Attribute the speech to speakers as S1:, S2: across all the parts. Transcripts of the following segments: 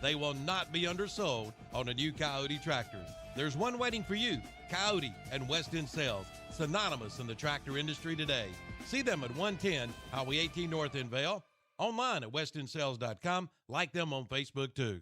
S1: They will not be undersold on a new Coyote tractor. There's one waiting for you. Coyote and West End Sales, synonymous in the tractor industry today. See them at 110 Highway 18 North in Vale. Online at westendsales.com. Like them on Facebook too.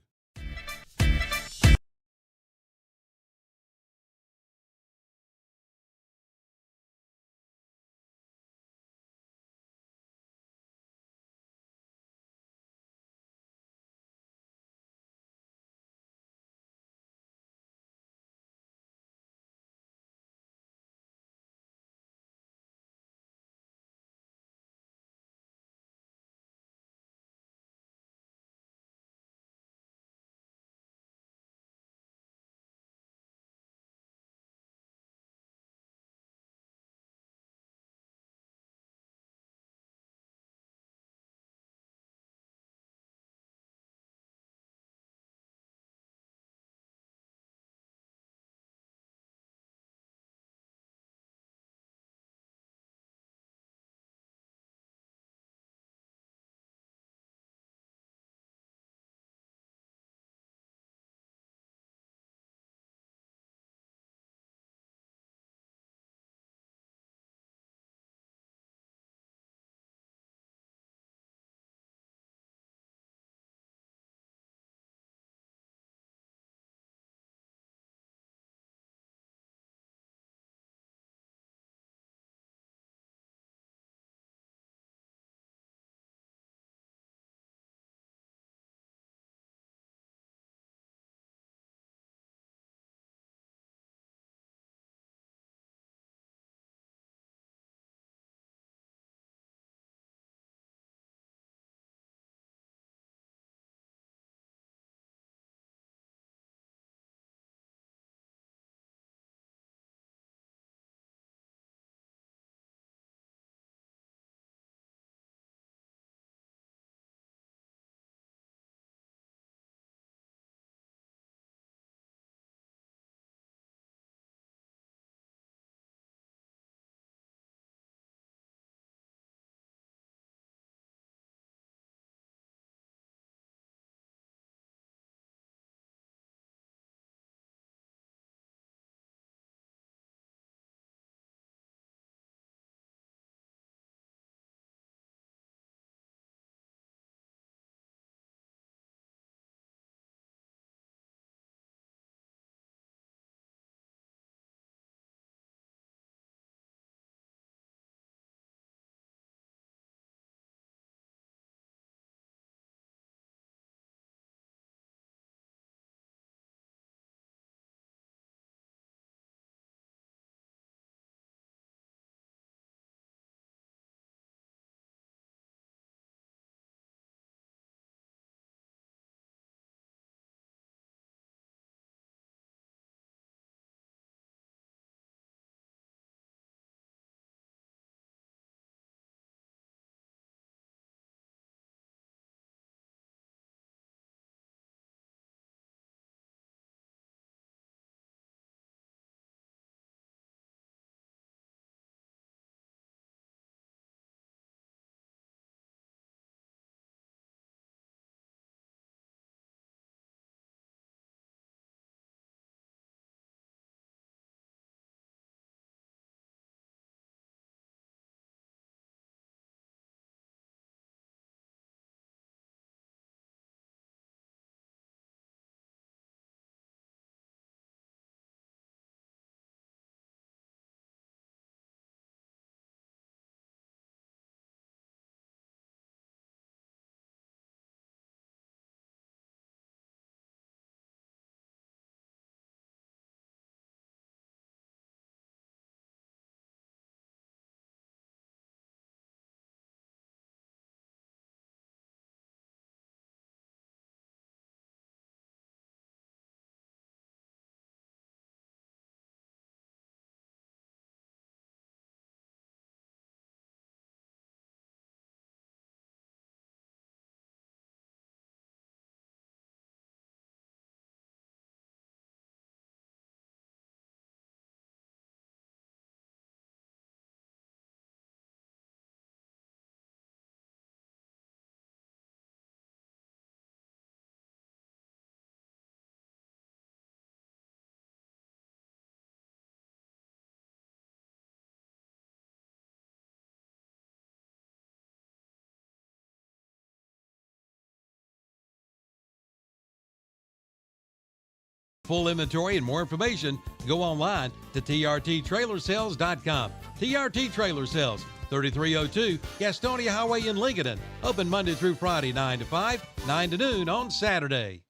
S1: Full inventory and more information, go online to trttrailersales.com. TRT Trailer Sales, 3302 Gastonia Highway in Lincolnton. Open Monday through Friday, 9 to 5, 9 to noon on Saturday.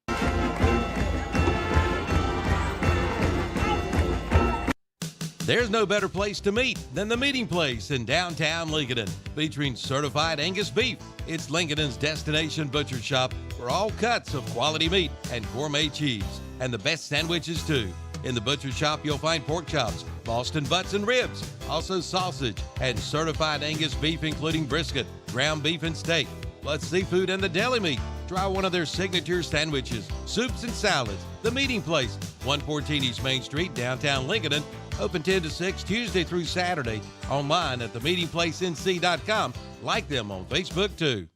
S1: There's no better place to meet than the Meeting Place in downtown Lincolnton, featuring certified Angus beef. It's Lincolnton's destination butcher shop for all cuts of quality meat and gourmet cheese, and the best sandwiches too. In the butcher shop, you'll find pork chops, Boston butts and ribs, also sausage, and certified Angus beef, including brisket, ground beef, and steak, plus seafood and the deli meat. Try one of their signature sandwiches, soups, and salads. The Meeting Place, 114 East Main Street, downtown Lincolnton. Open 10 to 6 Tuesday through Saturday. Online at themeetingplacenc.com. Like them on Facebook too.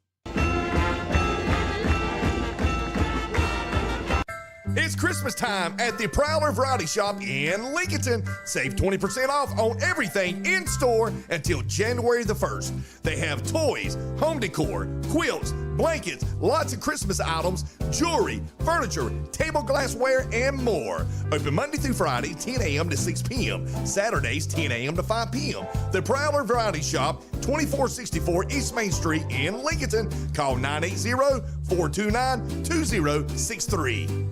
S2: It's Christmas time at the Prowler Variety Shop in Lincolnton. Save 20% off on everything in store until January the 1st. They have toys, home decor, quilts, blankets, lots of Christmas items, jewelry, furniture, table glassware, and more. Open Monday through Friday, 10 a.m. to 6 p.m. Saturdays, 10 a.m. to 5 p.m. The Prowler Variety Shop, 2464 East Main Street in Lincolnton. Call 980-429-2063.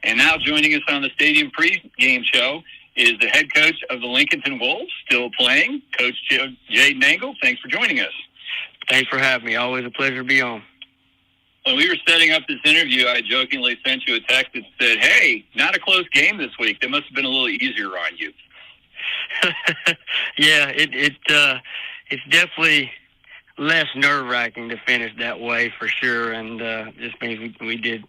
S3: And now joining us on the Stadium Pregame show is the head coach of the Lincolnton Wolves, still playing, Coach Jaden Engel. Thanks for joining us.
S4: Thanks for having me. Always a pleasure to be on.
S3: When we were setting up this interview, I jokingly sent you a text that said, hey, not a close game this week. That must have been a little easier on you.
S4: Yeah, it's definitely less nerve-wracking to finish that way for sure, and just means we did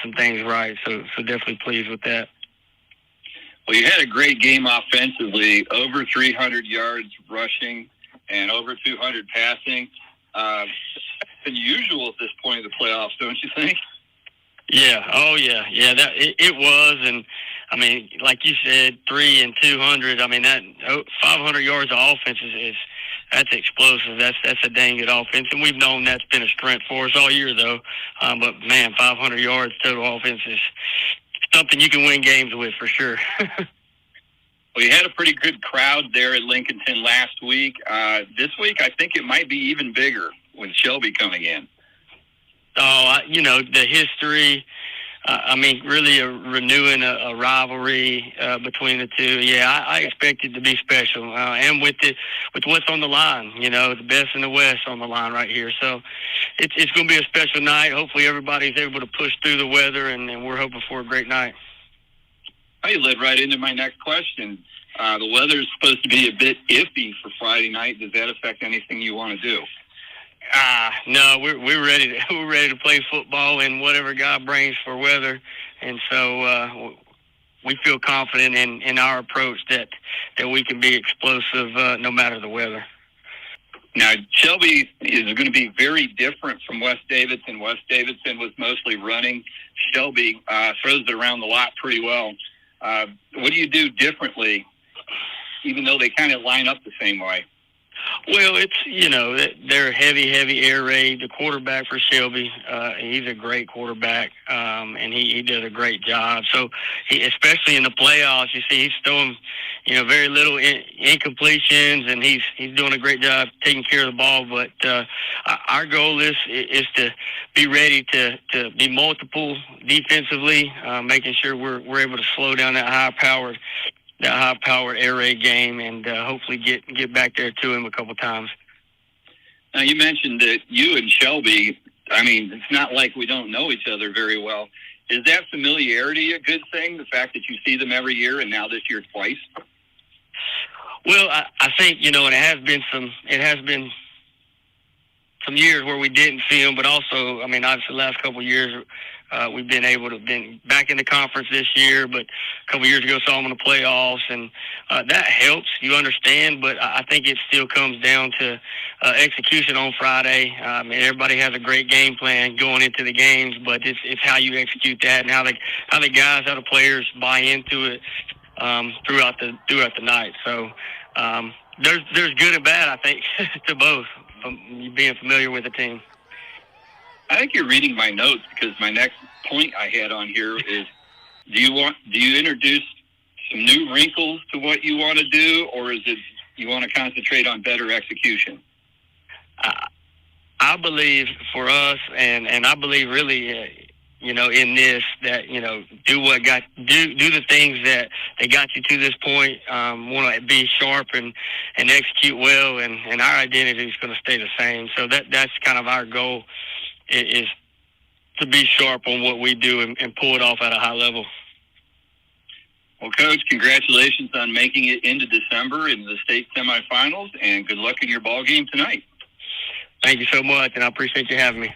S4: some things right, so definitely pleased with that.
S3: Well, you had a great game offensively, over 300 yards rushing and over 200 passing. Unusual at this point of the playoffs, don't you think?
S4: Yeah. Oh, yeah. Yeah, it was. And, I mean, like you said, 3 and 200. I mean, that 500 yards of offense that's explosive. That's a dang good offense. And we've known that's been a strength for us all year, though. But, man, 500 yards total offense is something you can win games with for sure.
S3: Well, you had a pretty good crowd there at Lincolnton last week. This week, I think it might be even bigger with Shelby coming in.
S4: Oh, the history, really renewing a rivalry between the two. Yeah, I expect it to be special. And with what's on the line, the best in the West on the line right here. So it's going to be a special night. Hopefully everybody's able to push through the weather, and we're hoping for a great night.
S3: You led right into my next question. The weather's supposed to be a bit iffy for Friday night. Does that affect anything you want to do?
S4: No, we're ready to play football in whatever God brings for weather, and so we feel confident in our approach that we can be explosive no matter the weather.
S3: Now, Shelby is going to be very different from West Davidson. West Davidson was mostly running. Shelby throws it around the lot pretty well. What do you do differently, even though they kind of line up the same way?
S4: Well, it's, they're a heavy air raid. The quarterback for Shelby, he's a great quarterback, and he does a great job. So, especially in the playoffs, you see he's throwing, very little incompletions, and he's doing a great job taking care of the ball. But our goal is to be ready to be multiple defensively, making sure we're able to slow down that high-powered air raid game, and hopefully get back there to him a couple times.
S3: Now, you mentioned that you and Shelby, it's not like we don't know each other very well. Is that familiarity a good thing, the fact that you see them every year and now this year twice?
S4: Well, I think, and it has been some years where we didn't see them, but also, obviously the last couple of years We've been able to been back in the conference this year, but a couple years ago saw them in the playoffs, and that helps. You understand, but I think it still comes down to execution on Friday. I mean, everybody has a great game plan going into the games, but it's how you execute that and how the guys, how the players buy into it throughout the night. So there's good and bad, I think, to both. From being familiar with the team.
S3: I think you're reading my notes, because my next point I had on here is, do you introduce some new wrinkles to what you want to do, or is it you want to concentrate on better execution?
S4: I believe for us, and I believe really, in this, that, do the things that got you to this point. Want to be sharp and execute well, and our identity is going to stay the same. So that's kind of our goal, is to be sharp on what we do and pull it off at a high level.
S3: Well, Coach, congratulations on making it into December in the state semifinals, and good luck in your ball game tonight.
S4: Thank you so much, and I appreciate you having me.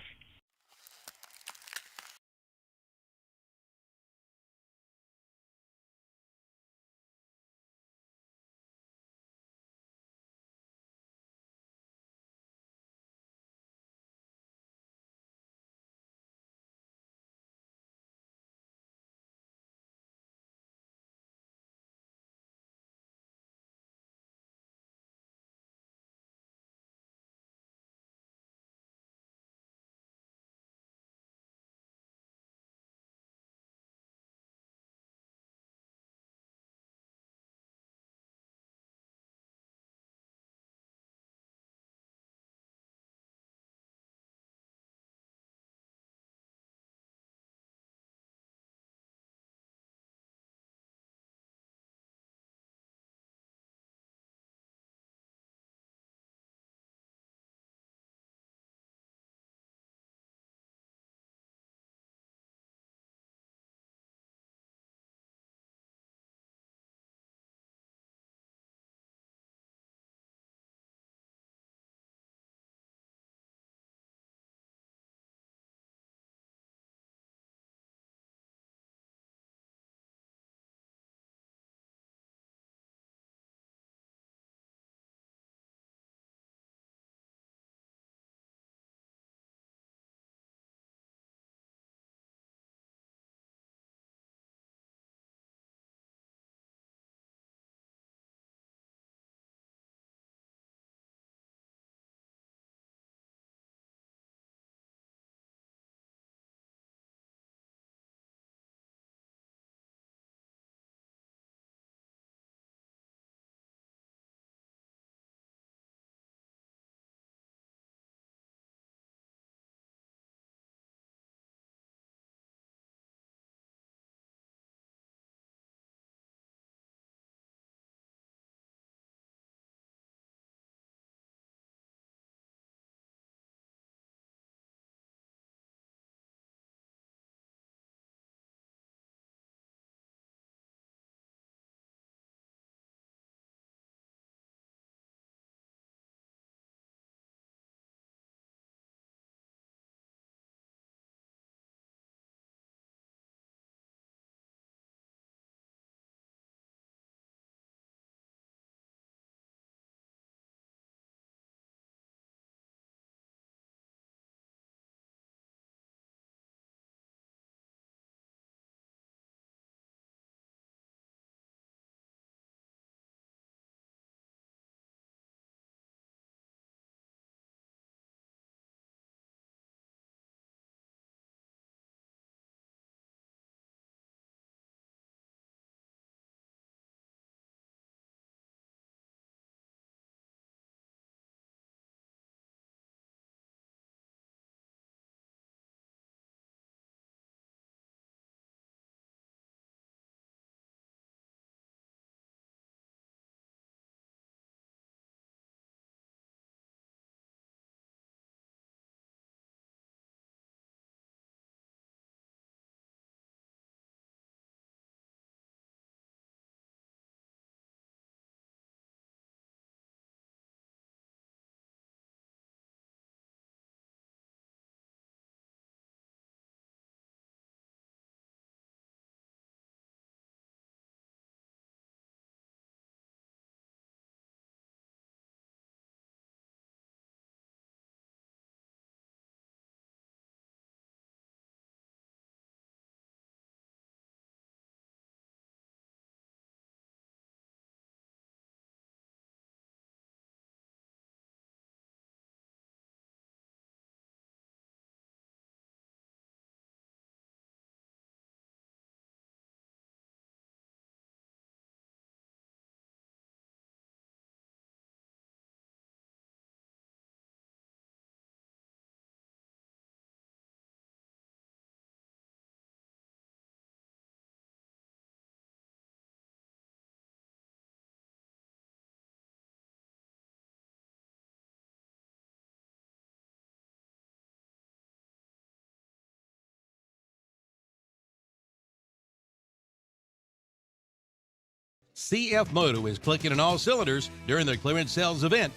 S1: CF Moto is clicking on all cylinders during their clearance sales event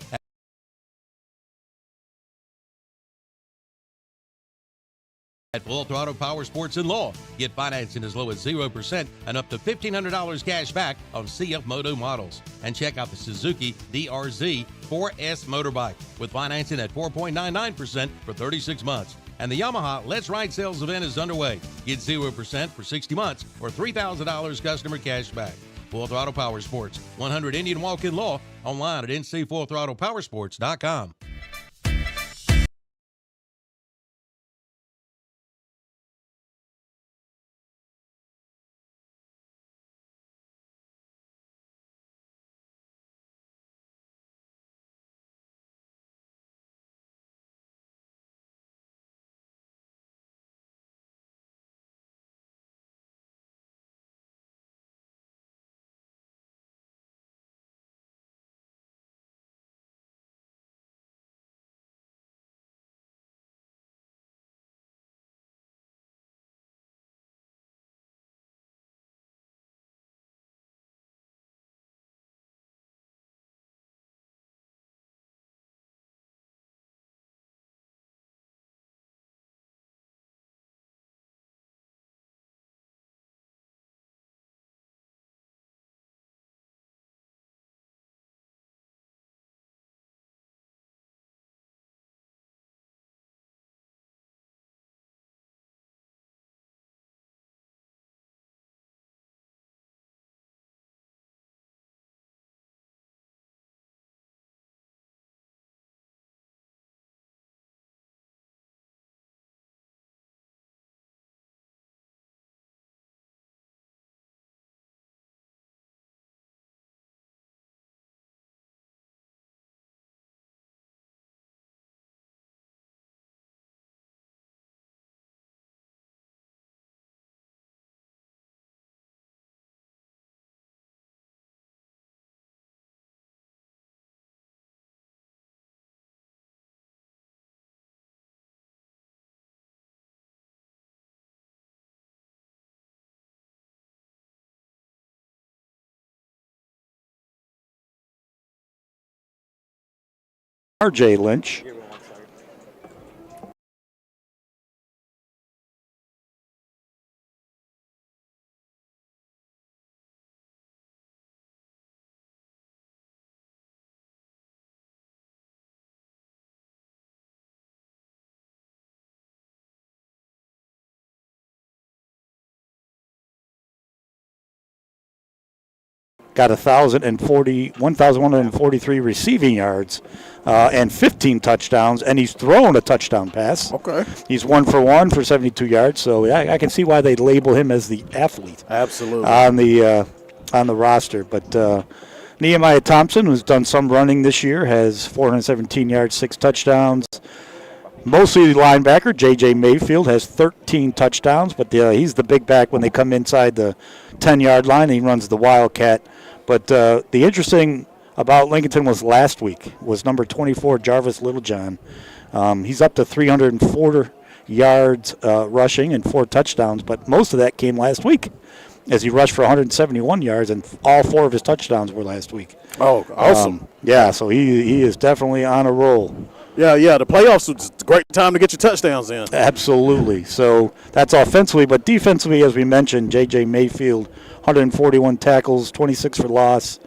S1: at Full Throttle Powersports in Law. Get financing as low as 0% and up to $1,500 cash back on CF Moto models. And check out the Suzuki DRZ 4S motorbike with financing at 4.99% for 36 months. And the Yamaha Let's Ride sales event is underway. Get 0% for 60 months or $3,000 customer cash back. Full Throttle Powersports, 100 Indian Walk in Law, online at ncfullthrottlepowersports.com.
S5: R.J. Lynch. Got 1,143 receiving yards and 15 touchdowns, and he's thrown a touchdown pass.
S6: Okay.
S5: He's 1 for 1 for 72 yards, so yeah, I can see why they label him as the athlete.
S6: Absolutely.
S5: On the roster. But Nehemiah Thompson, who's done some running this year, has 417 yards, 6 touchdowns. Mostly linebacker, J.J. Mayfield, has 13 touchdowns, but he's the big back when they come inside the 10-yard line. He runs the Wildcat. But the interesting about Lincolnton was last week was number 24, Jarvis Littlejohn. He's up to 304 yards rushing and 4 touchdowns, but most of that came last week as he rushed for 171 yards, and all 4 of his touchdowns were last week.
S6: Oh, awesome.
S5: Yeah, so he is definitely on a roll.
S6: Yeah, the playoffs is a great time to get your touchdowns in.
S5: Absolutely. So that's offensively, but defensively, as we mentioned, J.J. Mayfield, 141 tackles, 26 for loss.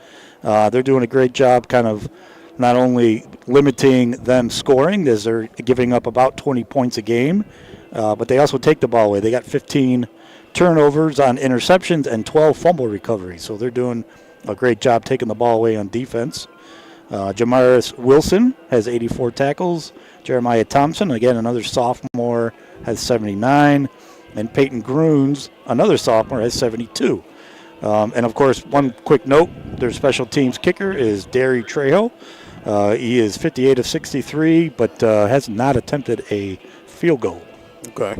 S5: They're doing a great job kind of not only limiting them scoring, as they're giving up about 20 points a game, but they also take the ball away. They got 15 turnovers on interceptions and 12 fumble recoveries. So they're doing a great job taking the ball away on defense. Jamaris Wilson has 84 tackles. Jeremiah Thompson, again, another sophomore, has 79. And Peyton Groons, another sophomore, has 72. And, of course, one quick note, their special teams kicker is Derry Trejo. He is 58 of 63, but has not attempted a field goal.
S6: Okay.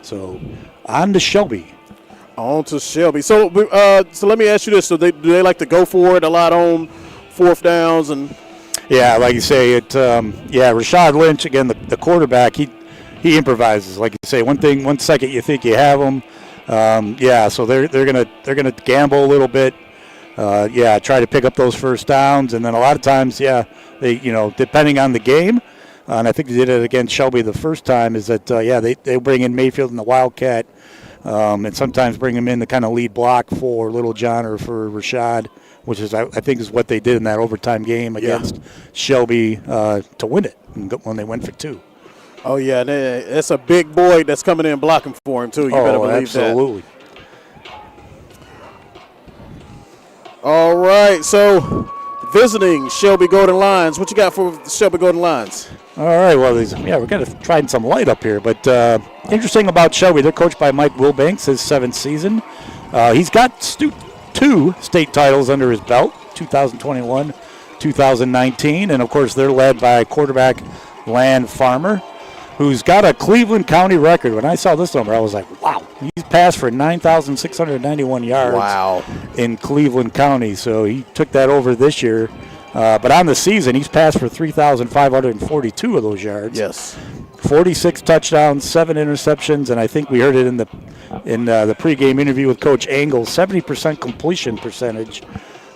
S5: So, on to Shelby.
S6: On to Shelby. So let me ask you this. So do they like to go for it a lot on fourth downs? And
S5: yeah, like you say, Rashad Lynch, again, the quarterback, he improvises. Like you say, one second you think you have him. So they're gonna gamble a little bit. try to pick up those first downs. And then a lot of times, they, depending on the game, and I think they did it against Shelby the first time, is that, they bring in Mayfield and the Wildcat, and sometimes bring him in to kind of lead block for Little John or for Rashad, which is, I think, is what they did in that overtime game against Shelby to win it when they went for 2.
S6: Oh, yeah, and it's a big boy that's coming in blocking for him, too. You better believe
S5: absolutely.
S6: that. All right, so visiting Shelby Golden Lions. What you got for the Shelby Golden Lions?
S5: All right, well, we're going to try some light up here. But interesting about Shelby, they're coached by Mike Wilbanks, his 7th season. He's got 2 state titles under his belt, 2021, 2019. And, of course, they're led by quarterback Land Farmer, who's got a Cleveland County record. When I saw this number, I was like, wow. He's passed for 9,691 yards in Cleveland County. So he took that over this year. But on the season, he's passed for 3,542 of those yards.
S6: Yes.
S5: 46 touchdowns, 7 interceptions, and I think we heard it in the pregame interview with Coach Engel, 70% completion percentage,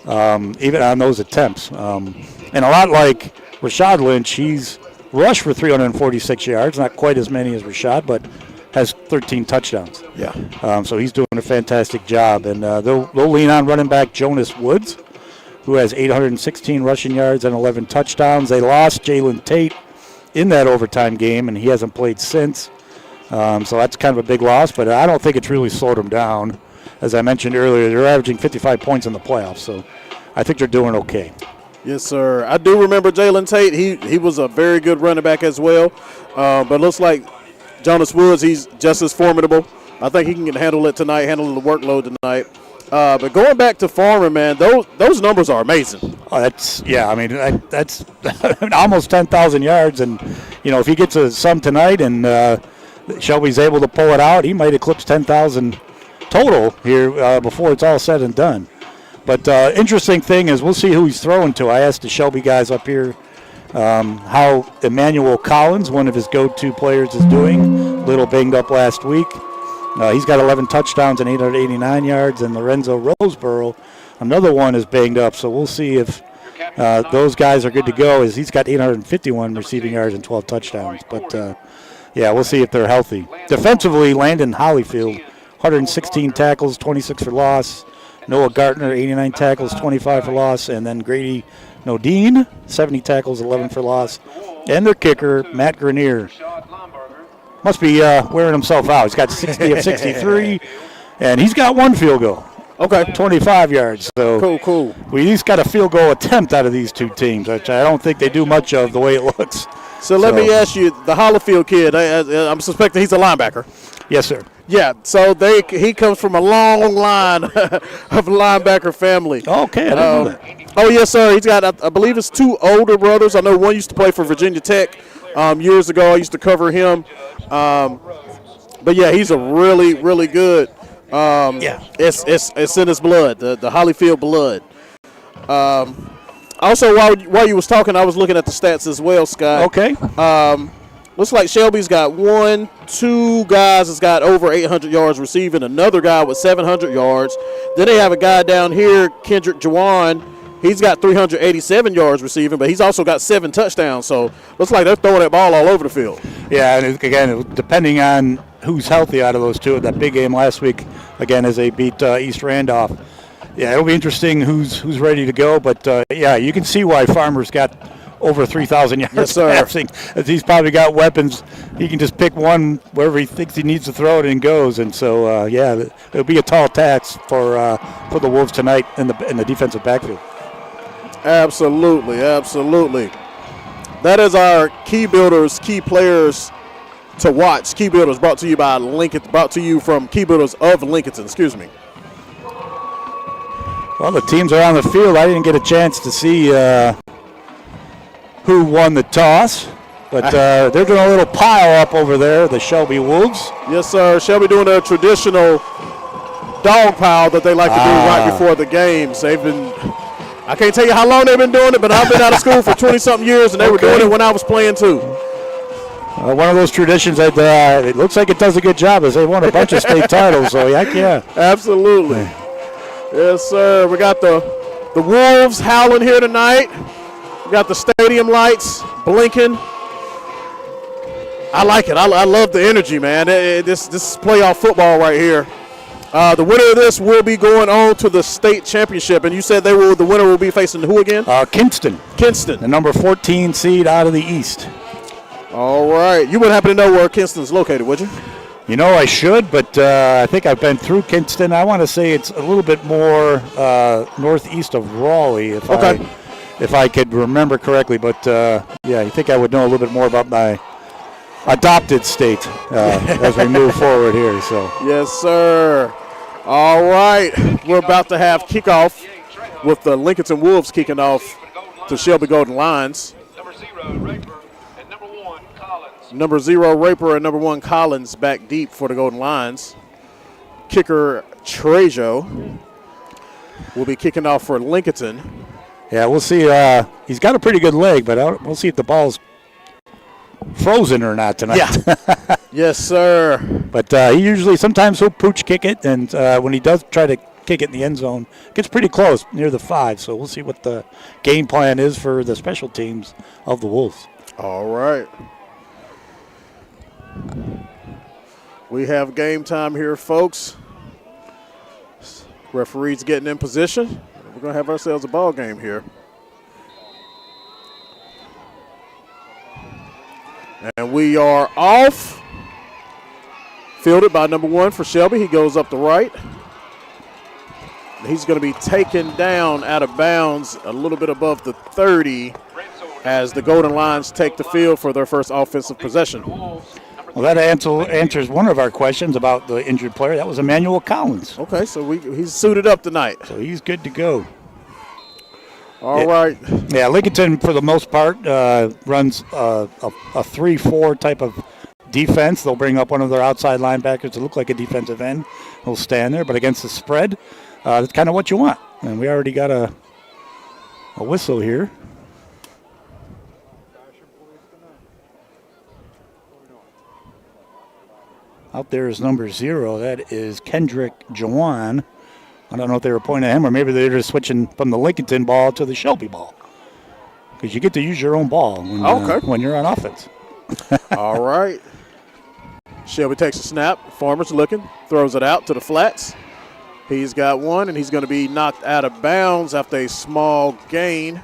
S5: even on those attempts. And a lot like Rashad Lynch, he's rushed for 346 yards, not quite as many as Rashad, but has 13 touchdowns.
S6: Yeah.
S5: So he's doing a fantastic job. And they'll lean on running back Jonas Woods, who has 816 rushing yards and 11 touchdowns. They lost Jalen Tate in that overtime game, and he hasn't played since. So that's kind of a big loss, but I don't think it's really slowed them down. As I mentioned earlier, they're averaging 55 points in the playoffs, so I think they're doing okay.
S6: Yes, sir. I do remember Jalen Tate. He was a very good running back as well. But looks like Jonas Woods, he's just as formidable. I think he can handle it tonight, handle the workload tonight. But going back to Farmer, man, those numbers are amazing.
S5: Oh, that's almost 10,000 yards. And, if he gets some tonight and Shelby's able to pull it out, he might eclipse 10,000 total here before it's all said and done. But interesting thing is we'll see who he's throwing to. I asked the Shelby guys up here how Emmanuel Collins, one of his go-to players, is doing. A little banged up last week. He's got 11 touchdowns and 889 yards. And Lorenzo Roseborough, another one, is banged up. So we'll see if those guys are good to go. As he's got 851 receiving yards and 12 touchdowns. But, we'll see if they're healthy. Defensively, Landon Hollyfield, 116 tackles, 26 for loss. Noah Gartner, 89 tackles, 25 for loss. And then Grady Nodine, 70 tackles, 11 for loss. And their kicker, Matt Grenier, must be wearing himself out. He's got 60 of 63, and he's got 1 field goal.
S6: Okay.
S5: 25 yards. So
S6: cool.
S5: We at least got a field goal attempt out of these 2 teams, which I don't think they do much of the way it looks.
S6: So let me ask you, the Hollifield kid, I'm suspecting he's a linebacker.
S5: Yes, sir.
S6: Yeah, so he comes from a long line of linebacker family.
S5: Okay, I didn't know that.
S6: Oh, yes, sir. He's got, I believe it's 2 older brothers. I know one used to play for Virginia Tech years ago. I used to cover him. But, yeah, he's a really, really good. It's in his blood, the Hollifield blood. Also, while you was talking, I was looking at the stats as well, Scott.
S5: Okay.
S6: Looks like Shelby's got 2 guys that's got over 800 yards receiving, another guy with 700 yards. Then they have a guy down here, Kendrick Jawan. He's got 387 yards receiving, but he's also got 7 touchdowns. So looks like they're throwing that ball all over the field. Yeah,
S5: and again, depending on who's healthy out of those 2, that big game last week, again, as they beat East Randolph. Yeah, it'll be interesting who's ready to go. But, you can see why Farmer's got over 3,000 yards passing. As he's probably got weapons. He can just pick one wherever he thinks he needs to throw it and goes. And so, it'll be a tall task for the Wolves tonight in the defensive backfield.
S6: Absolutely. That is our Key Builders, key players to watch. Key Builders brought to you by Lincoln, brought to you from Key Builders of Lincolnton, excuse me.
S5: Well, the teams are on the field. I didn't get a chance to see who won the toss, but they're doing a little pile up over there, the Shelby Wolves.
S6: Yes, sir. Shelby doing a traditional dog pile that they like to do right before the games. They've been, I can't tell you how long they've been doing it, but I've been out of school for 20-something years, and they were doing it when I was playing too.
S5: One of those traditions that it looks like it does a good job, as they won a bunch of state titles. So yeah.
S6: Absolutely. Yes, sir. We got the Wolves howling here tonight. We got the stadium lights blinking. I like it. I love the energy, man. This is playoff football right here. The winner of this will be going on to the state championship. And you said the winner will be facing who again?
S5: Kinston.
S6: Kinston.
S5: The number 14 seed out of the East.
S6: All right. You wouldn't happen to know where Kinston's located, would you?
S5: You know, I should, but I think I've been through Kinston. I want to say it's a little bit more northeast of Raleigh, if I could remember correctly. But, yeah, I think I would know a little bit more about my adopted state as we move forward here. So
S6: yes, sir. All right. We're about to have kickoff with the Lincolnton Wolves kicking off to Shelby Golden Lions. Number 0, Raper, and number 1, Collins back deep for the Golden Lions. Kicker Trejo will be kicking off for Lincolnton.
S5: Yeah, we'll see. He's got a pretty good leg, but we'll see if the ball's frozen or not tonight.
S6: Yeah. Yes, sir.
S5: But sometimes he'll pooch kick it, and when he does try to kick it in the end zone, it gets pretty close, near the 5. So we'll see what the game plan is for the special teams of the Wolves.
S6: All right. We have game time here, folks. Referee's getting in position. We're going to have ourselves a ball game here. And we are off. Fielded by number 1 for Shelby. He goes up the right. He's going to be taken down out of bounds a little bit above the 30 as the Golden Lions take the field for their first offensive possession.
S5: Well, that answers one of our questions about the injured player. That was Emmanuel Collins.
S6: Okay, so he's suited up tonight.
S5: So he's good to go.
S6: All right.
S5: Yeah, Lincolnton, for the most part, runs a 3-4 type of defense. They'll bring up one of their outside linebackers to look like a defensive end. He'll stand there, but against the spread, that's kind of what you want. And we already got a whistle here. Out there is number 0. That is Kendrick Jawan. I don't know if they were pointing at him, or maybe they're just switching from the Lincolnton ball to the Shelby ball. Because you get to use your own ball when you're on offense.
S6: All right. Shelby takes a snap. Farmer's looking. Throws it out to the flats. He's got one, and he's going to be knocked out of bounds after a small gain,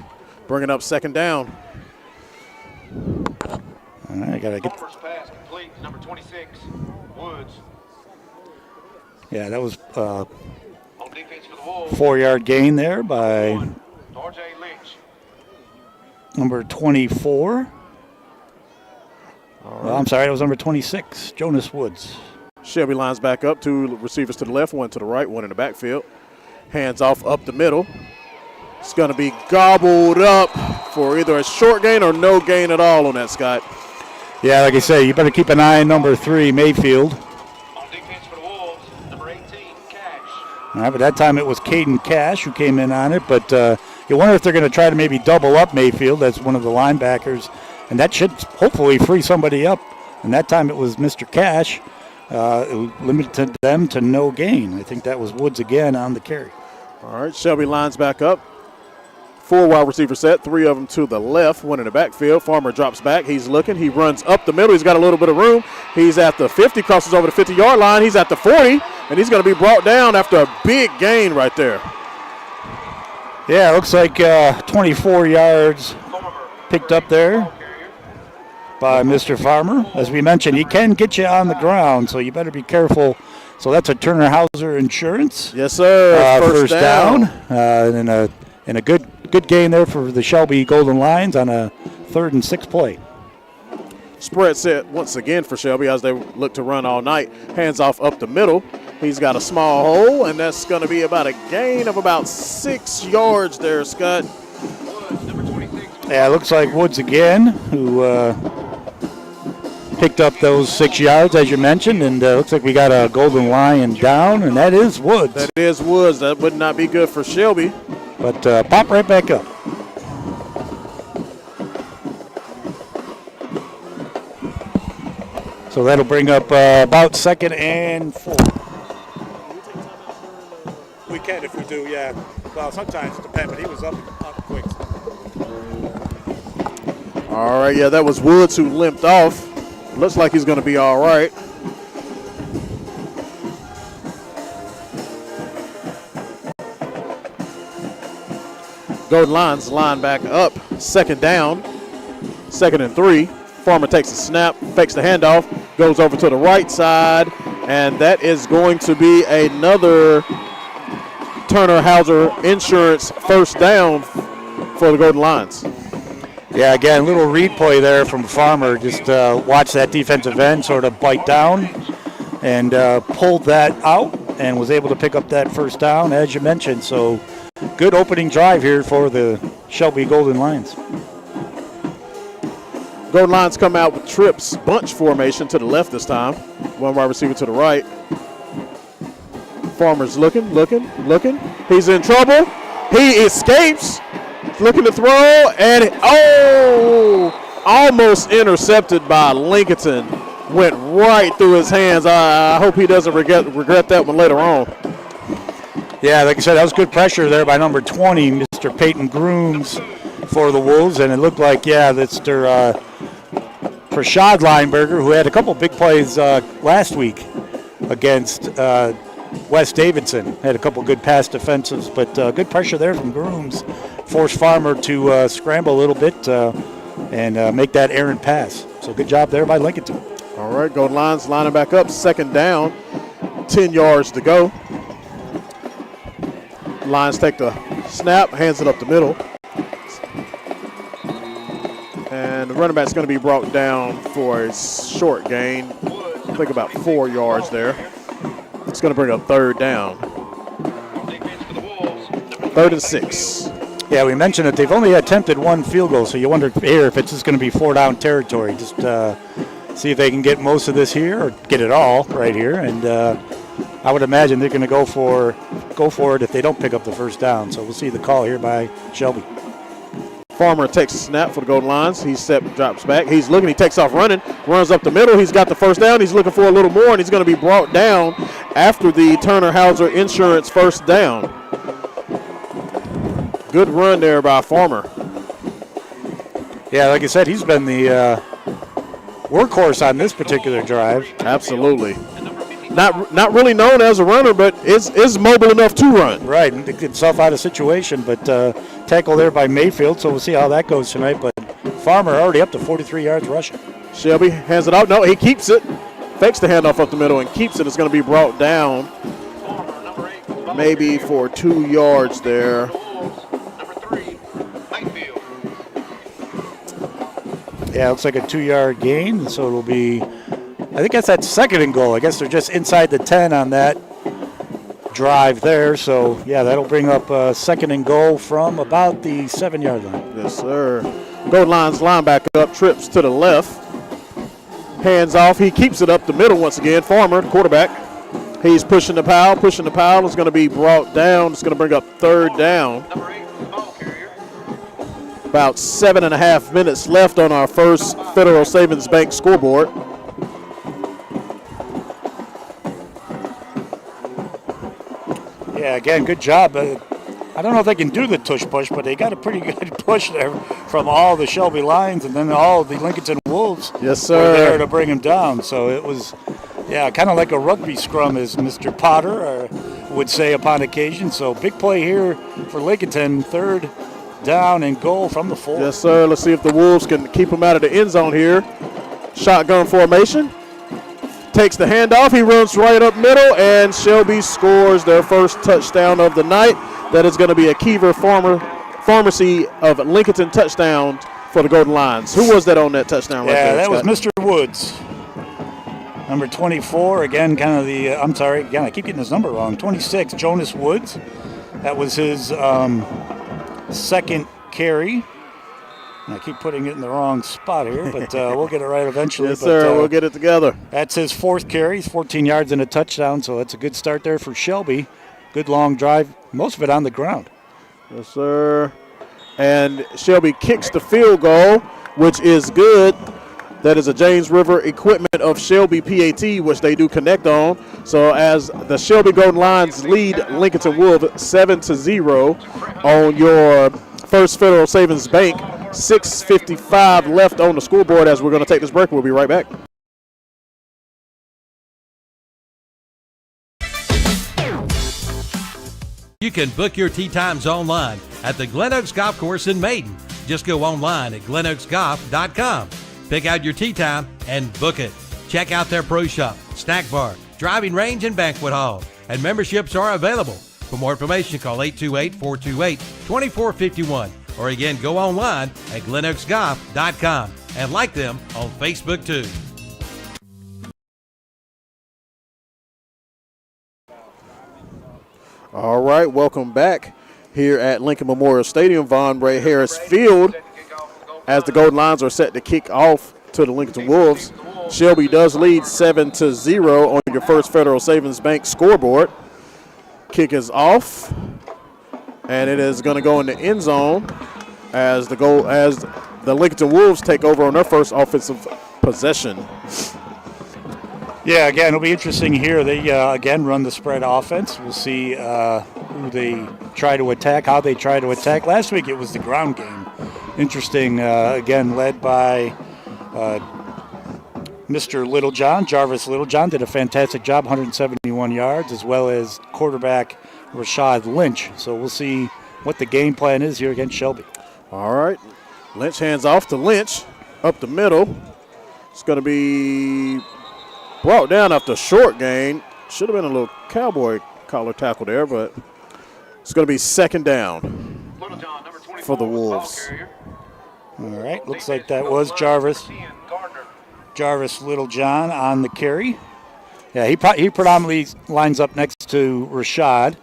S6: bringing up second down.
S5: All right, I got to get.
S7: First pass complete, number 26, Woods.
S5: Yeah, that was
S7: On defense for the Wolves.
S5: 4-yard gain there by
S7: R.J. Lynch.
S5: number 24. Well, I'm sorry, it was number 26, Jonas Woods.
S6: Shelby lines back up. 2 receivers to the left, 1 to the right, 1 in the backfield. Hands off up the middle. It's going to be gobbled up for either a short gain or no gain at all on that, Scott.
S5: Yeah, like I say, you better keep an eye on number 3, Mayfield.
S7: On defense for the Wolves, number 18, Cash.
S5: All right, but that time it was Caden Cash who came in on it. But you wonder if they're going to try to maybe double up Mayfield as one of the linebackers. And that should hopefully free somebody up. And that time it was Mr. Cash. It limited them to no gain. I think that was Woods again on the carry.
S6: All right, Shelby lines back up. 4 wide receiver set, 3 of them to the left, 1 in the backfield. Farmer drops back. He's looking. He runs up the middle. He's got a little bit of room. He's at the 50, crosses over the 50-yard line. He's at the 40, and he's going to be brought down after a big gain right there.
S5: Yeah, it looks like 24 yards picked up there by Mr. Farmer. As we mentioned, he can get you on the ground, so you better be careful. So that's a Turner Hauser Insurance.
S6: Yes, sir.
S5: First down. And a good gain there for the Shelby Golden Lions on a 3rd and 6 play.
S6: Spread set once again for Shelby as they look to run all night. Hands off up the middle. He's got a small hole, and that's going to be about a gain of about 6 yards there, Scott.
S5: Yeah, it looks like Woods again, who picked up those 6 yards, as you mentioned, and looks like we got a Golden Lion down, and that is Woods.
S6: That is Woods. That would not be good for Shelby.
S5: But pop right back up. So that'll bring up about 2nd and 4.
S6: We
S5: can if we do, yeah. Well, sometimes it depends, but he was up quick.
S6: All right, yeah, that was Woods who limped off. Looks like he's going to be all right. Golden Lions line back up. Second down. 2nd and 3. Farmer takes a snap, fakes the handoff, goes over to the right side, and that is going to be another Turner Hauser Insurance first down for the Golden Lions.
S5: Yeah, again, a little read play there from Farmer. Just watch that defensive end sort of bite down and pulled that out and was able to pick up that first down, as you mentioned. So good opening drive here for the Shelby Golden Lions.
S6: Golden Lions come out with trips, bunch formation to the left this time. One wide receiver to the right. Farmer's looking. He's in trouble. He escapes. Looking to throw, and almost intercepted by Lincolnton. Went right through his hands. I hope he doesn't regret that one later on.
S5: Yeah, like I said, that was good pressure there by number 20, Mr. Peyton Grooms for the Wolves, and it looked like, that's their Prashad Lineberger, who had a couple big plays last week against West Davidson. Had a couple good pass defensives, but good pressure there from Grooms. Forced Farmer to scramble a little bit and make that errant pass. So good job there by Lincolnton.
S6: All right, Golden Lions lining back up. 2nd down, 10 yards to go. Lions take the snap, hands it up the middle. And the running back's going to be brought down for a short gain. I think about 4 yards there. It's going to bring up 3rd down. 3rd and 6.
S5: Yeah, we mentioned that they've only attempted 1 field goal, so you wonder here if it's just going to be 4-down territory. Just see if they can get most of this here or get it all right here. And I would imagine they're going to go for it if they don't pick up the first down. So we'll see the call here by Shelby.
S6: Farmer takes a snap for the Golden Lions. He drops back. He's looking. He takes off running, runs up the middle. He's got the first down. He's looking for a little more, and he's going to be brought down after the Turner Hauser Insurance first down. Good run there by Farmer.
S5: Yeah, like I said, he's been the workhorse on this particular drive.
S6: Absolutely. Not really known as a runner, but is mobile enough to run.
S5: Right, and to get himself out of situation, but tackle there by Mayfield, so we'll see how that goes tonight. But Farmer already up to 43 yards rushing.
S6: Shelby hands it out. No, he keeps it. Fakes the handoff up the middle and keeps it. It's going to be brought down maybe for 2 yards there.
S5: Yeah, looks like a 2-yard gain, so it'll be, I think that's that 2nd and goal. I guess they're just inside the 10 on that drive there. So, yeah, that'll bring up 2nd and goal from about the 7-yard line.
S6: Yes, sir. Golden Lions linebacker up, trips to the left. Hands off. He keeps it up the middle once again. Farmer, the quarterback. He's pushing the pile. It's going to be brought down. It's going to bring up 3rd down. About 7.5 minutes left on our first Federal Savings Bank scoreboard.
S5: Yeah, again, good job. I don't know if they can do the tush push, but they got a pretty good push there from all the Shelby Lions and then all the Lincolnton Wolves.
S6: Yes, sir.
S5: Were there to bring him down. So it was, kind of like a rugby scrum, as Mr. Potter would say upon occasion. So big play here for Lincolnton. 3rd down and goal from the 4.
S6: Yes, sir. Let's see if the Wolves can keep him out of the end zone here. Shotgun formation. Takes the handoff. He runs right up middle, and Shelby scores their first touchdown of the night. That is going to be a Kiever Pharmacy of Lincolnton touchdown for the Golden Lions. Who was that on that touchdown right there?
S5: Yeah, that was Mr. Woods. Number 24, again, kind of the, I keep getting his number wrong. 26, Jonas Woods. That was his 2nd carry. I keep putting it in the wrong spot here, but we'll get it right eventually.
S6: Yes, sir. We'll get it together.
S5: That's his 4th carry. He's 14 yards and a touchdown, so that's a good start there for Shelby. Good long drive, most of it on the ground.
S6: Yes, sir. And Shelby kicks the field goal, which is good. That is a James River Equipment of Shelby PAT, which they do connect on. So as the Shelby Golden Lions lead Lincolnton Wolves 7-0 on your First Federal Savings Bank. 6:55 left on the scoreboard as we're going to take this break. We'll be right back.
S1: You can book your tee times online at the Glen Oaks Golf Course in Maiden. Just go online at glenoaksgolf.com. Pick out your tee time and book it. Check out their pro shop, snack bar, driving range, and banquet hall. And memberships are available. For more information, call 828-428-2451. Or again, go online at glenoaksgolf.com and like them on Facebook too.
S6: All right, welcome back here at Lincoln Memorial Stadium, Von Ray Harris Field, as the Golden Lions are set to kick off to the Lincolnton Wolves. Shelby does lead 7-0 on your First Federal Savings Bank scoreboard. Kick is off, and it is going to go in the end zone as the Lincolnton Wolves take over on their first offensive possession.
S5: Yeah, again, it'll be interesting here. They, again, run the spread offense. We'll see who they try to attack, how they try to attack. Last week it was the ground game. Interesting, again, led by Mr. Littlejohn. Jarvis Littlejohn did a fantastic job, 171 yards, as well as quarterback Rashad Lynch. So we'll see what the game plan is here against Shelby.
S6: All right. Lynch hands off to Lynch up the middle. It's going to be brought down after a short gain. Should have been a little cowboy collar tackle there, but it's going to be second down for the Wolves.
S5: All right. Looks like that was Jarvis Littlejohn on the carry. Yeah, he predominantly lines up next to Rashad.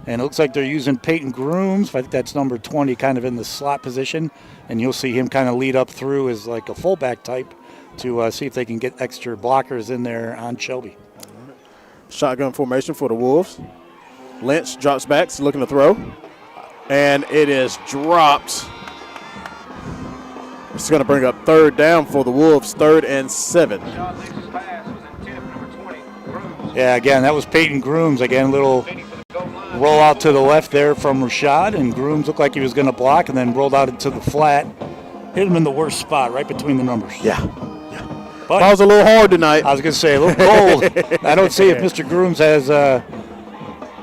S5: And it looks like they're using Peyton Grooms. I think that's number 20, kind of in the slot position. And you'll see him kind of lead up through as like a fullback type to see if they can get extra blockers in there on Shelby.
S6: Shotgun formation for the Wolves. Lynch drops back, looking to throw. And it is dropped. It's going to bring up third down for the Wolves, 3rd and 7.
S5: Yeah, again, that was Peyton Grooms. Again, a little roll out to the left there from Rashad, and Grooms looked like he was going to block and then rolled out into the flat. Hit him in the worst spot, right between the numbers.
S6: Yeah.
S5: But
S6: that was a little hard tonight.
S5: I was going to say, a little cold. I don't see if Mr. Grooms has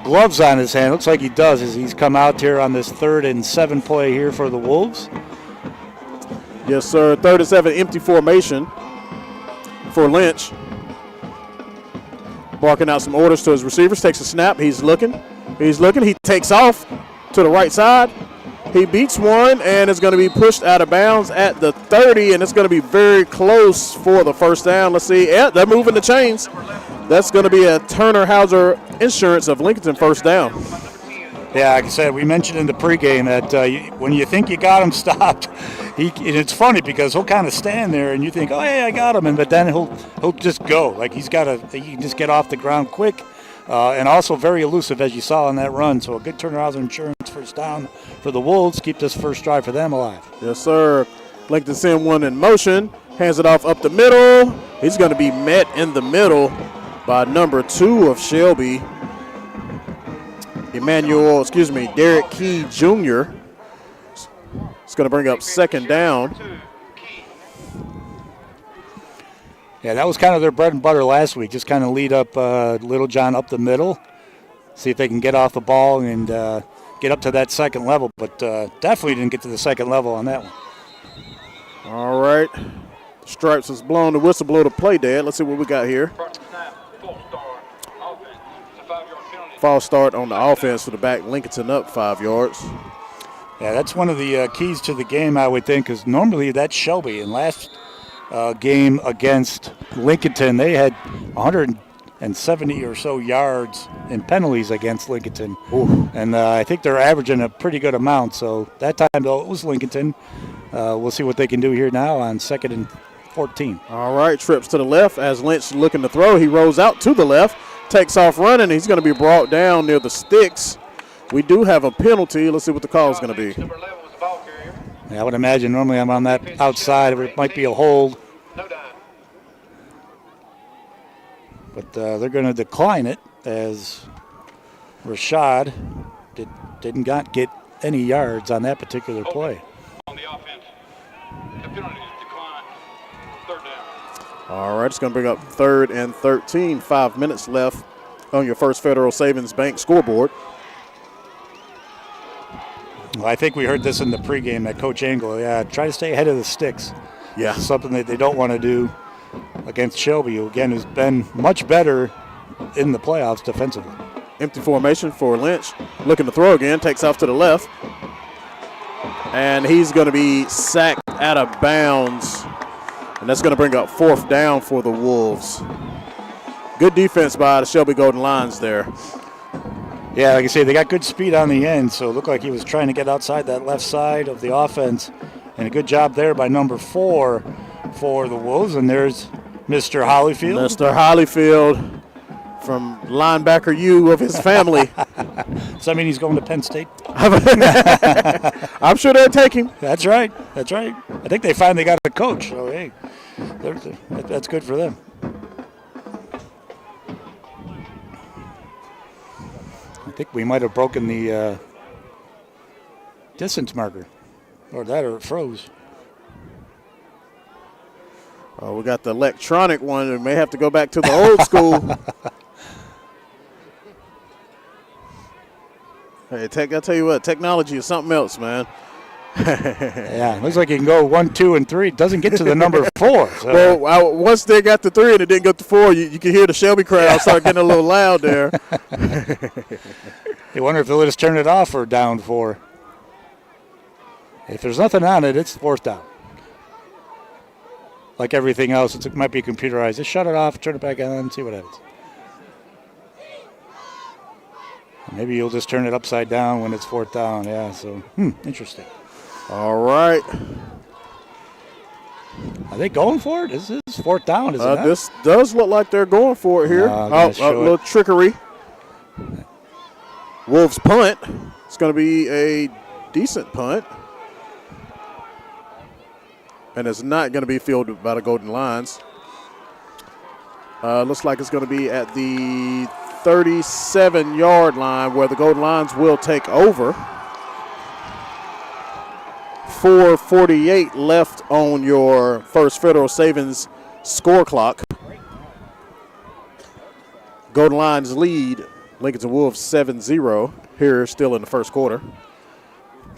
S5: gloves on his hand. Looks like he does as he's come out here on this 3rd and 7 play here for the Wolves.
S6: Yes, sir. 3rd and 7, empty formation for Lynch. Barking out some orders to his receivers. Takes a snap. He's looking. He takes off to the right side. He beats one, and it's going to be pushed out of bounds at the 30, and it's going to be very close for the first down. Let's see. Yeah, they're moving the chains. That's going to be a Turner Hauser Insurance of Lincolnton first down.
S5: Yeah, like I said, we mentioned in the pregame that when you think you got him stopped, and it's funny because he'll kind of stand there and you think, oh, hey, I got him, but then he'll just go. Like he can just get off the ground quick. And also very elusive, as you saw on that run. So a good Turner Hauser Insurance first down for the Wolves. Keep this first drive for them alive.
S6: Yes, sir. Lincoln send one in motion. Hands it off up the middle. He's going to be met in the middle by number 2 of Shelby, Derek Key Jr. It's going to bring up second down.
S5: Yeah, that was kind of their bread and butter last week. Just kind of lead up Littlejohn up the middle, see if they can get off the ball and get up to that second level. But definitely didn't get to the second level on that one.
S6: All right. Stripes is blown. The whistle blow to play dead. Let's see what we got here. False start on the offense for the back. Lincolnton up 5 yards.
S5: Yeah, that's one of the keys to the game, I would think, because normally that's Shelby. And last game against Lincolnton, they had 170 or so yards in penalties against Lincolnton.
S6: Ooh.
S5: And I think they're averaging a pretty good amount. So that time, though, it was Lincolnton. We'll see what they can do here now on 2nd and 14.
S6: All right, trips to the left as Lynch looking to throw. He rolls out to the left, takes off running. He's going to be brought down near the sticks. We do have a penalty. Let's see what the call is going to be.
S5: Yeah, I would imagine normally I'm on that outside. It might be a hold. But they're going to decline it as Rashad didn't get any yards on that particular play.
S7: On the offense. The penalty is declined. Third down.
S6: All right, it's going to bring up 3rd and 13. 5 minutes left on your First Federal Savings Bank scoreboard.
S5: Well, I think we heard this in the pregame at Coach Angle. Yeah, try to stay ahead of the sticks.
S6: Yeah.
S5: Something that they don't want to do against Shelby, who, again, has been much better in the playoffs defensively.
S6: Empty formation for Lynch. Looking to throw again. Takes off to the left. And he's going to be sacked out of bounds. And that's going to bring up 4th down for the Wolves. Good defense by the Shelby Golden Lions there.
S5: Yeah, like I say, they got good speed on the end, so it looked like he was trying to get outside that left side of the offense. And a good job there by number 4 for the Wolves. And there's Mr. Hollyfield.
S6: Mr. Hollyfield from linebacker U of his family.
S5: Does that mean he's going to Penn State?
S6: I'm sure they'll take him.
S5: That's right. That's right. I think they finally got a coach. So, hey, that's good for them. I think we might have broken the distance marker. Or it froze.
S6: Oh, we got the electronic one. We may have to go back to the old school. Hey, I tell you what, technology is something else, man.
S5: Yeah, looks like you can go 1, 2, and 3. It doesn't get to the number 4. So.
S6: Well, once they got to 3 and it didn't go to 4, you can hear the Shelby crowd start getting a little loud there.
S5: You wonder if they'll just turn it off or down 4. If there's nothing on it, it's 4th down. Like everything else, it might be computerized. Just shut it off, turn it back on, and see what happens. Maybe you'll just turn it upside down when it's 4th down. Yeah, so, interesting.
S6: All right.
S5: Are they going for it? Is this 4th down? Is it not?
S6: This does look like they're going for it here. A little trickery. Wolves punt. It's going to be a decent punt. And it's not going to be fielded by the Golden Lions. Looks like it's going to be at the 37-yard line where the Golden Lions will take over. 4:48 left on your First Federal Savings score clock. Golden Lions lead Lincolnton Wolves 7-0 here still in the first quarter.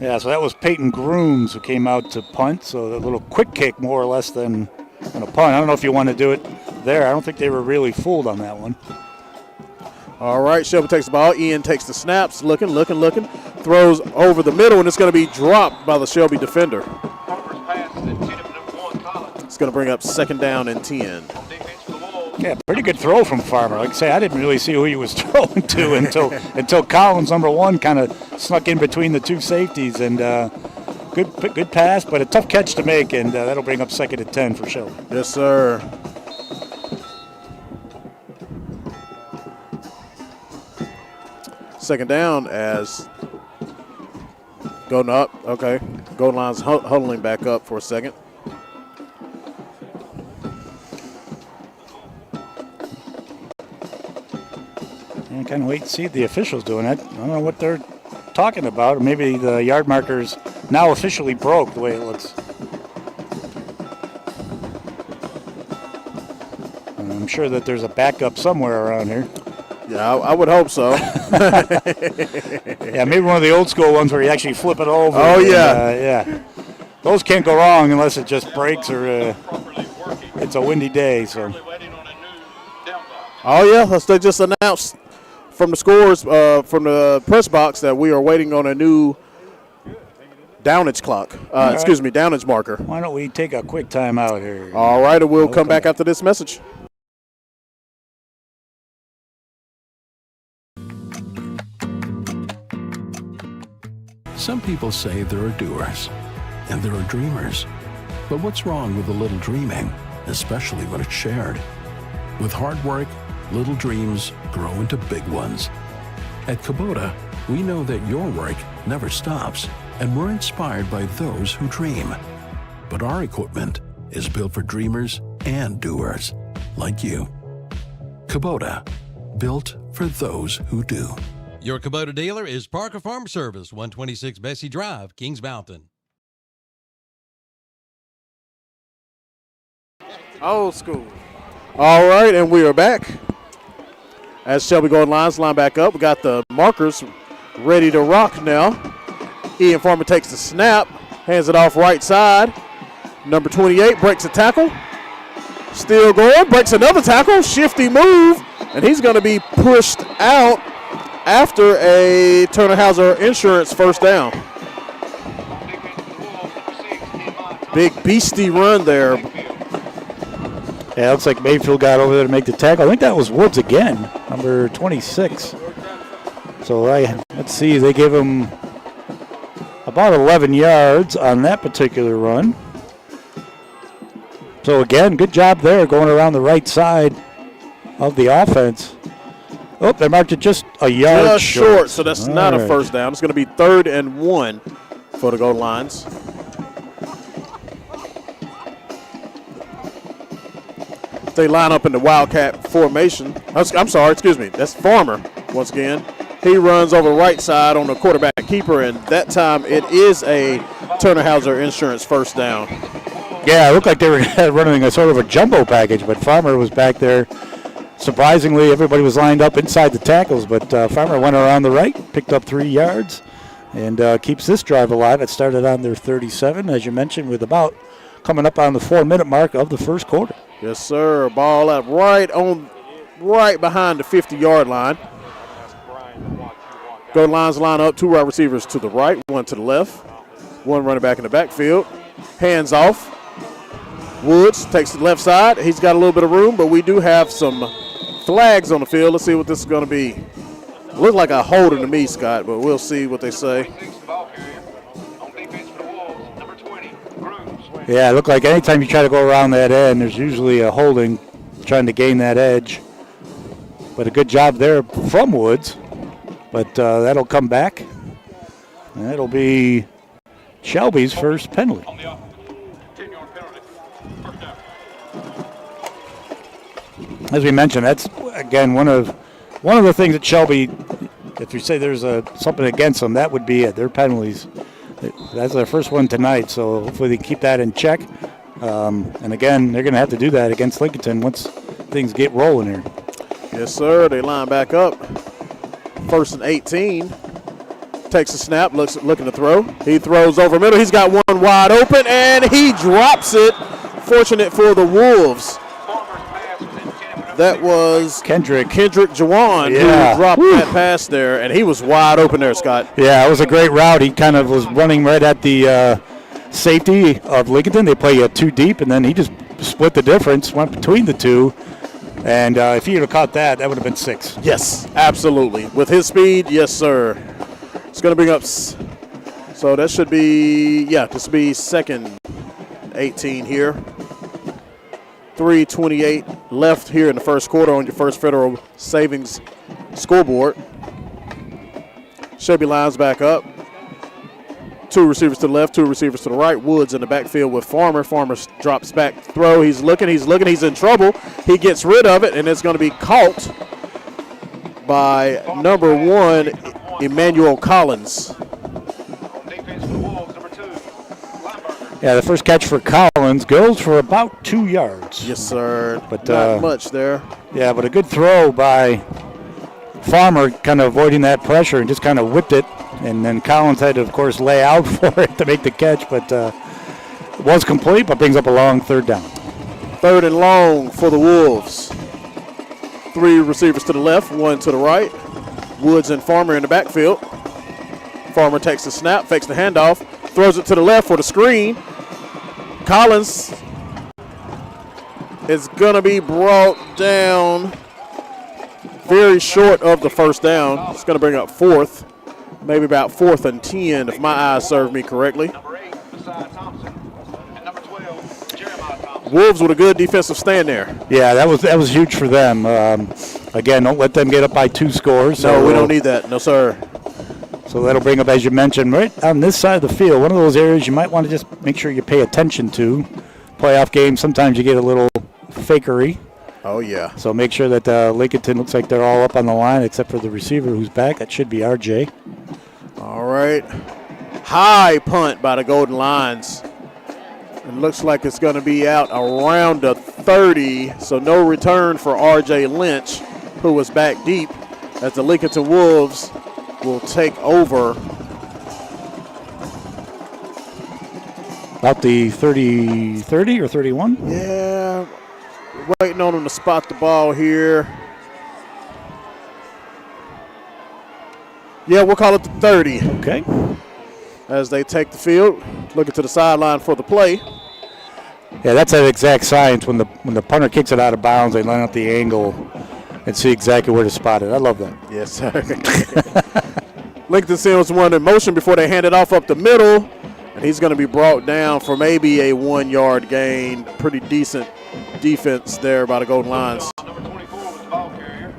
S5: Yeah, so that was Peyton Grooms who came out to punt, so a little quick kick more or less than a punt. I don't know if you want to do it there. I don't think they were really fooled on that one.
S6: All right, Shelby takes the ball. Ian takes the snaps, looking. Throws over the middle, and it's going to be dropped by the Shelby defender. It's going to bring up 2nd down and 10.
S5: Yeah, pretty good throw from Farmer. Like I say, I didn't really see who he was throwing to until Collins, number 1, kind of snuck in between the 2 safeties. And good pass, but a tough catch to make, and that'll bring up 2nd and 10 for Shelby.
S6: Yes, sir. Second down as Golden up. Okay. Golden Lions huddling back up for a second.
S5: And kind of wait and see the officials doing it. I don't know what they're talking about. Or maybe the yard markers now officially broke the way it looks. And I'm sure that there's a backup somewhere around here.
S6: Yeah, I would hope so.
S5: Yeah, maybe one of the old school ones where you actually flip it over.
S6: Oh, yeah.
S5: Yeah. Those can't go wrong unless it just breaks or it's a windy day. So.
S6: Oh, yeah. They just announced from the scores from the press box that we are waiting on a new downage clock. Downage marker.
S5: Why don't we take a quick time out here?
S6: All right, and we'll come back after this message.
S8: Some people say there are doers, and there are dreamers. But what's wrong with a little dreaming, especially when it's shared? With hard work, little dreams grow into big ones. At Kubota, we know that your work never stops, and we're inspired by those who dream. But our equipment is built for dreamers and doers, like you. Kubota, built for those who do.
S1: Your Kubota dealer is Parker Farm Service, 126 Bessie Drive, Kings Mountain.
S6: Old school. All right, and we are back. As Shelby Golden Lions line back up, we got the markers ready to rock now. Ian Farmer takes the snap, hands it off right side. Number 28 breaks a tackle. Still going, breaks another tackle, shifty move, and he's going to be pushed out after a Turner Hauser Insurance first down. Big beastie run there.
S5: Yeah, it looks like Mayfield got over there to make the tackle. I think that was Woods again, number 26. So let's see, they gave him about 11 yards on that particular run. So again, good job there going around the right side of the offense. Oh, they marked it just a yard short.
S6: So that's not a first down. It's going to be 3rd and 1 for the Golden Lions. They line up in the Wildcat formation. I'm sorry, excuse me. That's Farmer once again. He runs over the right side on the quarterback keeper, and that time it is a Turner Hauser Insurance first down.
S5: Yeah, it looked like they were running a sort of a jumbo package, but Farmer was back there. Surprisingly, everybody was lined up inside the tackles, but Farmer went around the right, picked up 3 yards, and keeps this drive alive. It started on their 37, as you mentioned, with about coming up on the 4-minute mark of the first quarter.
S6: Yes, sir. Ball up right behind the 50-yard line. Golden Lions line up, 2 wide receivers to the right, 1 to the left, 1 running back in the backfield. Hands off. Woods takes the left side. He's got a little bit of room, but we do have some flags on the field. Let's see what this is going to be. Looks like a holding to me, Scott, but we'll see what they say.
S5: Yeah, it looked like anytime you try to go around that end, there's usually a holding trying to gain that edge. But a good job there from Woods. But that'll come back. And that'll be Shelby's first penalty. As we mentioned, that's, again, one of the things that Shelby, if you say there's something against them, that would be it. Their penalties. That's their first one tonight, so hopefully they keep that in check. And again, they're going to have to do that against Lincolnton once things get rolling here.
S6: Yes, sir. They line back up. 1st and 18. Takes a snap, looking to throw. He throws over middle. He's got one wide open, and he drops it. Fortunate for the Wolves. That was Kendrick Jawan who dropped that pass there, and he was wide open there, Scott.
S5: Yeah, it was a great route. He kind of was running right at the safety of Lincolnton. They play 2 deep, and then he just split the difference, went between the 2. And if he would have caught that, that would have been 6.
S6: Yes, absolutely. With his speed, yes, sir. It's going to bring up, so that should be, this will be 2nd 18 here. 3:28 left here in the first quarter on your First Federal Savings scoreboard. Shelby lines back up. 2 receivers to the left, 2 receivers to the right. Woods in the backfield with Farmer. Farmer drops back, throw. He's looking, he's in trouble. He gets rid of it, and it's going to be caught by number 1, Emmanuel Collins.
S5: Yeah, the first catch for Collins goes for about 2 yards.
S6: Yes, sir.
S5: But
S6: not much there.
S5: Yeah, but a good throw by Farmer, kind of avoiding that pressure and just kind of whipped it. And then Collins had to, of course, lay out for it to make the catch, but it was complete, but brings up a long 3rd down.
S6: 3rd and long for the Wolves. 3 receivers to the left, 1 to the right. Woods and Farmer in the backfield. Farmer takes the snap, fakes the handoff, throws it to the left for the screen. Collins is going to be brought down very short of the first down. It's going to bring up 4th, maybe about 4th and 10 if my eyes serve me correctly. Wolves with a good defensive stand there.
S5: Yeah, that was huge for them. Again, don't let them get up by 2 scores.
S6: No, we don't need that. No, sir.
S5: So that'll bring up, as you mentioned, right on this side of the field, one of those areas you might want to just make sure you pay attention to. Playoff games, sometimes you get a little fakery.
S6: Oh, yeah.
S5: So make sure that Lincolnton looks like they're all up on the line except for the receiver who's back. That should be RJ.
S6: All right. High punt by the Golden Lions. It looks like it's going to be out around the 30, so no return for R.J. Lynch, who was back deep, as the Lincolnton Wolves will take over.
S5: About the 30 or 31?
S6: Yeah, waiting on him to spot the ball here. Yeah, we'll call it the 30.
S5: Okay.
S6: As they take the field, looking to the sideline for the play.
S5: Yeah, that's an exact science. When the punter kicks it out of bounds, they line up the angle and see exactly where to spot it. I love that.
S6: Yes, sir. Lincolnton sends one in motion before they hand it off up the middle. And he's going to be brought down for maybe a 1 yard gain. Pretty decent defense there by the Golden Lions.
S7: Number 24 was the ball carrier.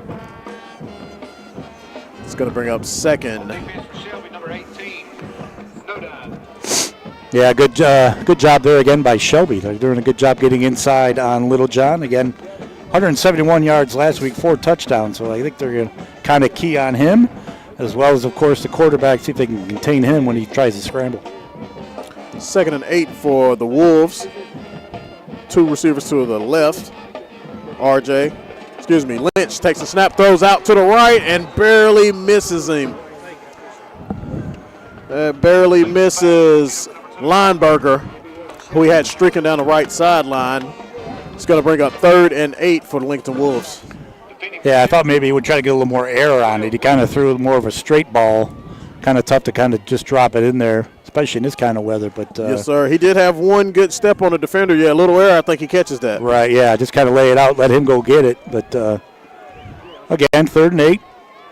S6: It's going to bring up second.
S7: Defense for Shelby, number 18. No down.
S5: Yeah, good job there again by Shelby. They're doing a good job getting inside on Little John. Again, 171 yards last week, 4 touchdowns. So I think they're going to kind of key on him, as well as, of course, the quarterback, see if they can contain him when he tries to scramble.
S6: 2nd and 8 for the Wolves. 2 receivers to the left. Lynch takes a snap, throws out to the right, and barely misses him. Barely misses Lineberger, who he had streaking down the right sideline. It's going to bring up 3rd and 8 for the Lincolnton Wolves.
S5: Yeah, I thought maybe he would try to get a little more air on it. He kind of threw more of a straight ball. Kind of tough to kind of just drop it in there, especially in this kind of weather. But
S6: yes, sir. He did have one good step on the defender. Yeah, a little air. I think he catches that.
S5: Right, yeah. Just kind of lay it out, let him go get it. But, again, 3rd and 8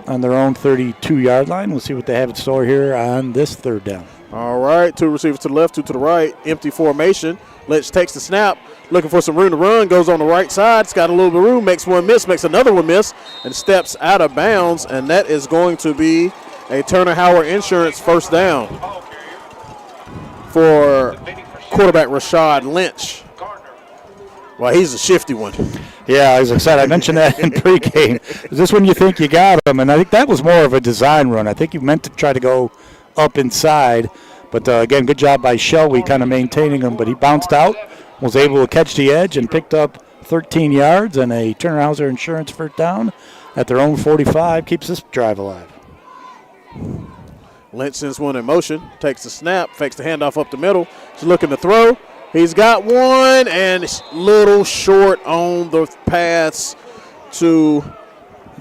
S5: on their own 32-yard line. We'll see what they have in store here on this 3rd down.
S6: All right, 2 receivers to the left, 2 to the right. Empty formation. Lynch takes the snap, looking for some room to run, goes on the right side. It's got a little bit of room, makes one miss, makes another one miss, and steps out of bounds. And that is going to be a Turner Howard Insurance first down for quarterback Rashad Lynch. Well, he's a shifty one.
S5: Yeah, as I said, I mentioned that in pregame. Is this when you think you got him? And I think that was more of a design run. I think you meant to try to go up inside. But, again, good job by Shelby kind of maintaining him. But he bounced out, was able to catch the edge, and picked up 13 yards and a Turner Hauser Insurance first down at their own 45. Keeps this drive alive.
S6: Lynch sends one in motion, takes the snap, fakes the handoff up the middle. He's looking to throw. He's got one, and it's a little short on the pass to.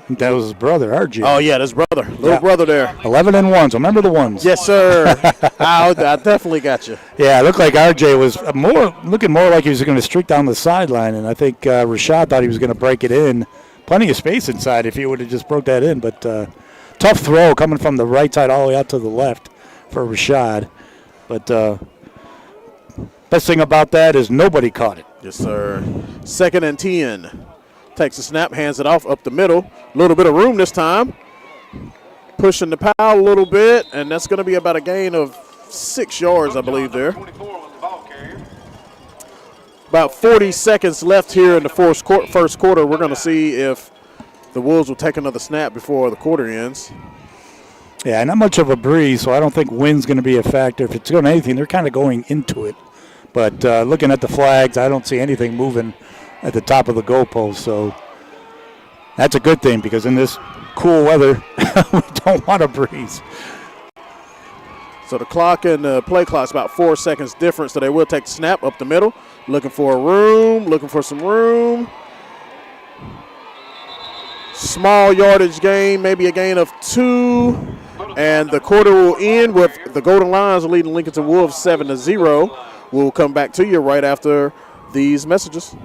S5: That was his brother, RJ.
S6: Oh, yeah, that's brother. Little brother there.
S5: 11 and 1. So remember the ones.
S6: Yes, sir. I definitely got you.
S5: Yeah, it looked like RJ was looking more like he was going to streak down the sideline, and I think Rashad thought he was going to break it in. Plenty of space inside if he would have just broke that in, but tough throw coming from the right side all the way out to the left for Rashad. But best thing about that is nobody caught it.
S6: Yes, sir. 2nd and 10. Takes a snap, hands it off up the middle. A little bit of room this time. Pushing the pile a little bit, and that's going to be about a gain of 6 yards, I believe, there. About 40 seconds left here in the first quarter. We're going to see if the Wolves will take another snap before the quarter ends.
S5: Yeah, not much of a breeze, so I don't think wind's going to be a factor. If it's going to anything, they're kind of going into it. But looking at the flags, I don't see anything moving at the top of the goalpost. So that's a good thing because in this cool weather, we don't want a breeze.
S6: So the clock and the play clock's about 4 seconds difference, so they will take the snap up the middle. Looking for some room. Small yardage gain, maybe a gain of 2. And the quarter will end with the Golden Lions leading Lincolnton Wolves 7-0. We'll come back to you right after these messages.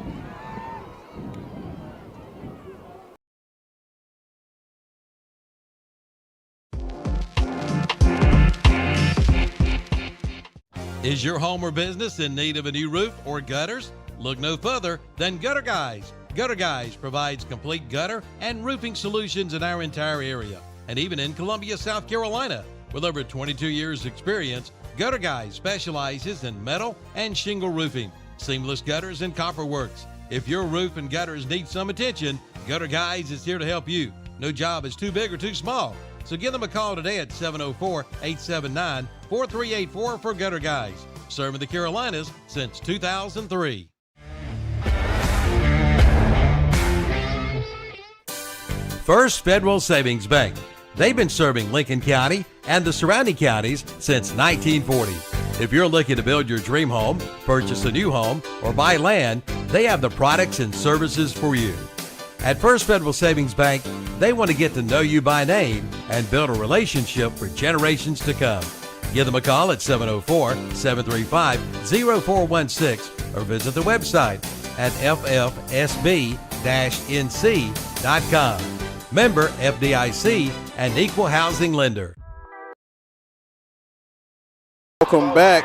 S1: Is your home or business in need of a new roof or gutters? Look no further than Gutter Guys. Gutter Guys provides complete gutter and roofing solutions in our entire area, and even in Columbia, South Carolina. With over 22 years experience, Gutter Guys specializes in metal and shingle roofing, seamless gutters and copper works, If your roof and gutters need some attention, Gutter Guys is here to help you. No job is too big or too small. So give them a call today at 704-879-4384 for Gutter Guys. Serving the Carolinas since 2003. First Federal Savings Bank. They've been serving Lincoln County and the surrounding counties since 1940. If you're looking to build your dream home, purchase a new home, or buy land, they have the products and services for you. At First Federal Savings Bank, they want to get to know you by name and build a relationship for generations to come. Give them a call at 704-735-0416 or visit the website at ffsb-nc.com. Member FDIC and equal housing lender.
S6: Welcome back.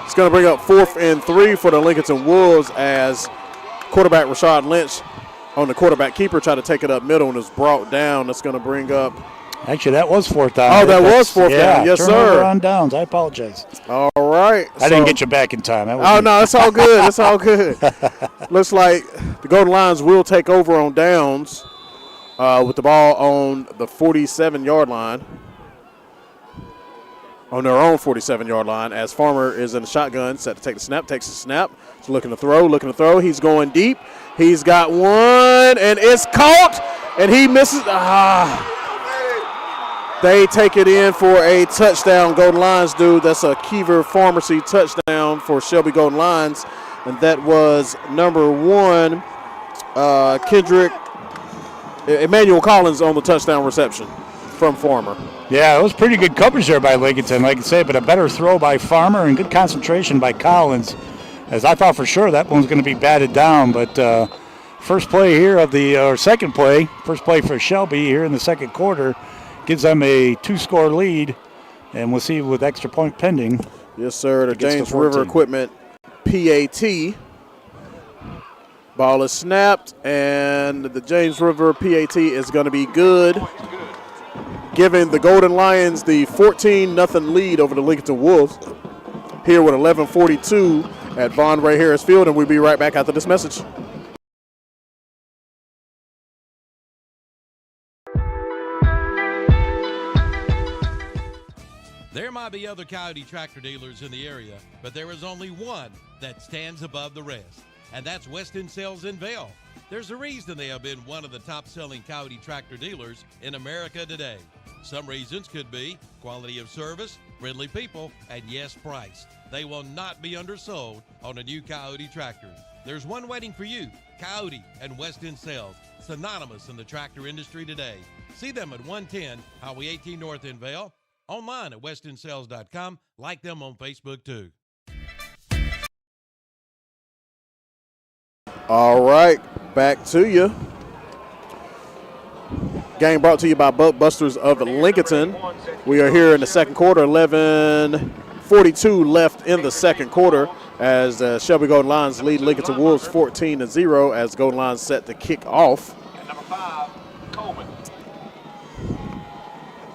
S6: It's going to bring up 4th and 3 for the Lincolnton Wolves as quarterback Rashad Lynch on the quarterback keeper tried to take it up middle and is brought down. That's going to bring up.
S5: Actually, that was 4th down.
S6: Oh, that was 4th down. Yes,
S5: turnover
S6: sir.
S5: On downs. I apologize.
S6: All right.
S5: I didn't get you back in time.
S6: Oh, no, it's all good. It's all good. Looks like the Golden Lions will take over on downs with the ball on the 47-yard line. On their own 47-yard line as Farmer is in the shotgun, set to take the snap, takes the snap. He's looking to throw. He's going deep. He's got one, and it's caught, and he misses. They take it in for a touchdown. Golden Lions do. That's a Kiever Pharmacy touchdown for Shelby Golden Lions, and that was number 1, Kendrick Emmanuel Collins on the touchdown reception from Farmer.
S5: Yeah, it was pretty good coverage there by Lincolnton, like I say, but a better throw by Farmer and good concentration by Collins, as I thought for sure that one was going to be batted down. But first play here of the second play for Shelby here in the second quarter gives them a 2-score lead, and we'll see with extra point pending.
S6: Yes, sir. The James River Equipment PAT. Ball is snapped, and the James River PAT is going to be good, giving the Golden Lions the 14-0 lead over the Lincolnton Wolves here with 11:42 at Von Ray Harris Field, and we'll be right back after this message.
S1: There might be other Coyote tractor dealers in the area, but there is only one that stands above the rest, and that's Weston Sales in Vail. There's a reason they have been one of the top-selling Coyote tractor dealers in America today. Some reasons could be quality of service, friendly people, and yes, price. They will not be undersold on a new Coyote tractor. There's one waiting for you, Coyote and Weston Sales, synonymous in the tractor industry today. See them at 110 Highway 18 North in Vail, online at westonsales.com. Like them on Facebook too.
S6: All right, back to you. Game brought to you by Busters of Lincolnton. We are here in the second quarter, 11:42 left in the second quarter as Shelby Golden Lions lead Lincolnton Wolves 14-0 as Golden Lions set to kick off.
S7: And number 5, Coleman.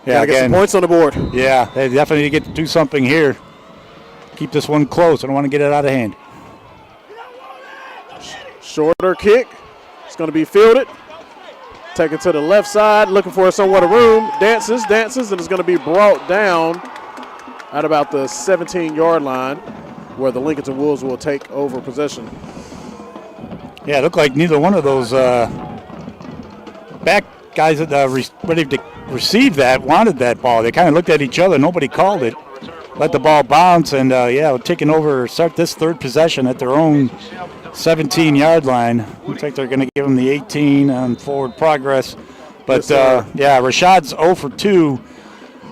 S5: Yeah,
S6: gotta get some points on the board.
S5: Yeah, they definitely get to do something here. Keep this one close. I don't want to get it out of hand.
S6: Shorter kick. It's going to be fielded. Take it to the left side, looking for somewhat of room. Dances, and it's going to be brought down at about the 17-yard line where the Lincolnton Wolves will take over possession.
S5: Yeah, it looked like neither one of those back guys that ready to receive that wanted that ball. They kind of looked at each other. Nobody called it. Let the ball bounce, and, taking over, start this third possession at their own 17-yard line. Looks like they're going to give them the 18 on forward progress. But, Rashad's 0 for 2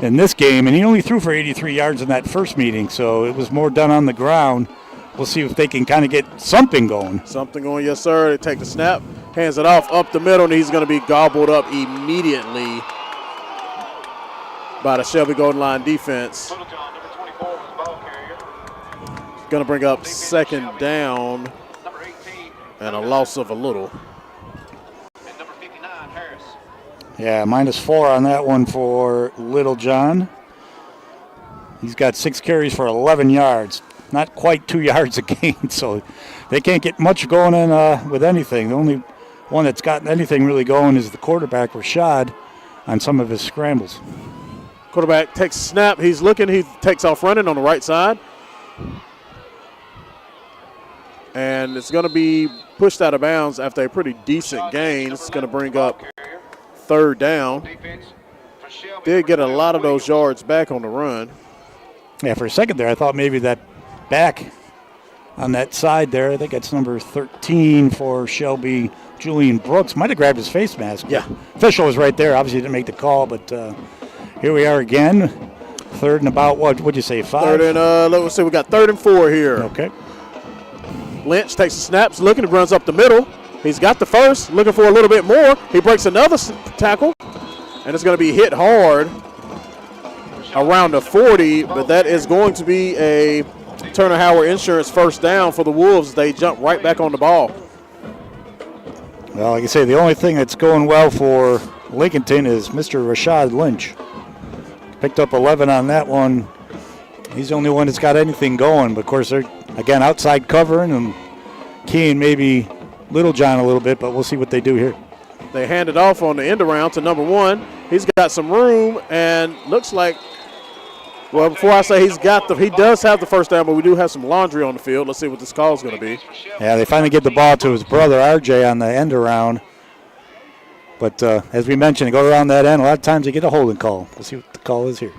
S5: in this game, and he only threw for 83 yards in that first meeting, so it was more done on the ground. We'll see if they can kind of get something going.
S6: Something going, yes, sir. They take the snap, hands it off up the middle, and he's going to be gobbled up immediately by the Shelby Golden Line defense. Going to bring up second down and a loss of a little.
S7: And number 59, Harris.
S5: Yeah, -4 on that one for Little John. He's got 6 carries for 11 yards. not quite 2 yards a gain, so they can't get much going on with anything. The only one that's gotten anything really going is the quarterback, Rashad, on some of his scrambles.
S6: Quarterback takes a snap. He's looking. He takes off running on the right side. And it's going to be pushed out of bounds after a pretty decent gain. It's going to bring up third down. Did get a lot of those yards back on the run.
S5: Yeah, for a second there, I thought maybe that back on that side there, I think that's number 13 for Shelby, Julian Brooks, might have grabbed his face mask.
S6: Yeah.
S5: Official was right there. Obviously didn't make the call, but here we are again. Third and about, what'd you say, 5?
S6: Third and, let's see, we got 3rd and 4 here.
S5: Okay.
S6: Lynch takes the snaps, looking, runs up the middle. He's got the first, looking for a little bit more. He breaks another tackle, and it's going to be hit hard around the 40, but that is going to be a Turner Howard Insurance first down for the Wolves. They jump right back on the ball.
S5: Well, like I say, the only thing that's going well for Lincolnton is Mr. Rashad Lynch. Picked up 11 on that one. He's the only one that's got anything going, but of course they're, again, outside covering and keying maybe Little John a little bit, but we'll see what they do here.
S6: They hand it off on the end around to number 1. He's got some room and looks like, well, before I say he does have the first down, but we do have some laundry on the field. Let's see what this call is going to be.
S5: Yeah, they finally get the ball to his brother, RJ, on the end around. But as we mentioned, go around that end. A lot of times they get a holding call. We'll see what the call is here.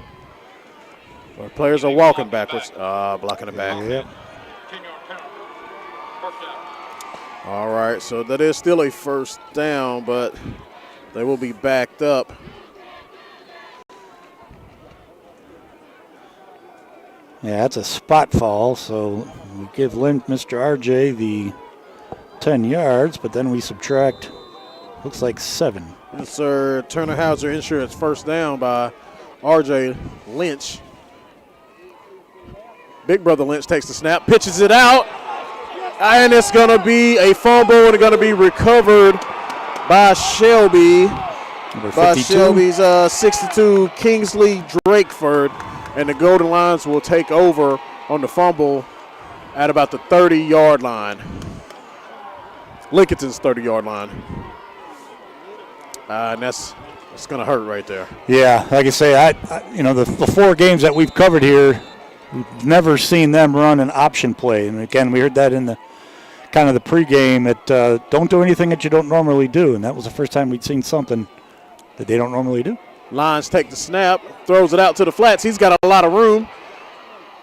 S6: Our players are walking backwards, blocking it back.
S5: Yep.
S6: All right, so that is still a first down, but they will be backed up.
S5: Yeah, that's a spot fall, so we give Mr. RJ the 10 yards, but then we subtract, looks like 7.
S6: Yes, sir. Turner Hauser Insurance first down by RJ Lynch. Big brother Lynch takes the snap, pitches it out, and it's going to be a fumble, and it's going to be recovered by Shelby.
S5: Number 52.
S6: By Shelby's 62, Kingsley Drakeford. And the Golden Lions will take over on the fumble at about the 30-yard line. Lincolnton's 30-yard line. And that's going to hurt right there.
S5: Yeah, like I say, the 4 games that we've covered here, we've never seen them run an option play. And again, we heard that in the kind of the pregame that don't do anything that you don't normally do. And that was the first time we'd seen something that they don't normally do.
S6: Lions take the snap, throws it out to the flats. He's got a lot of room.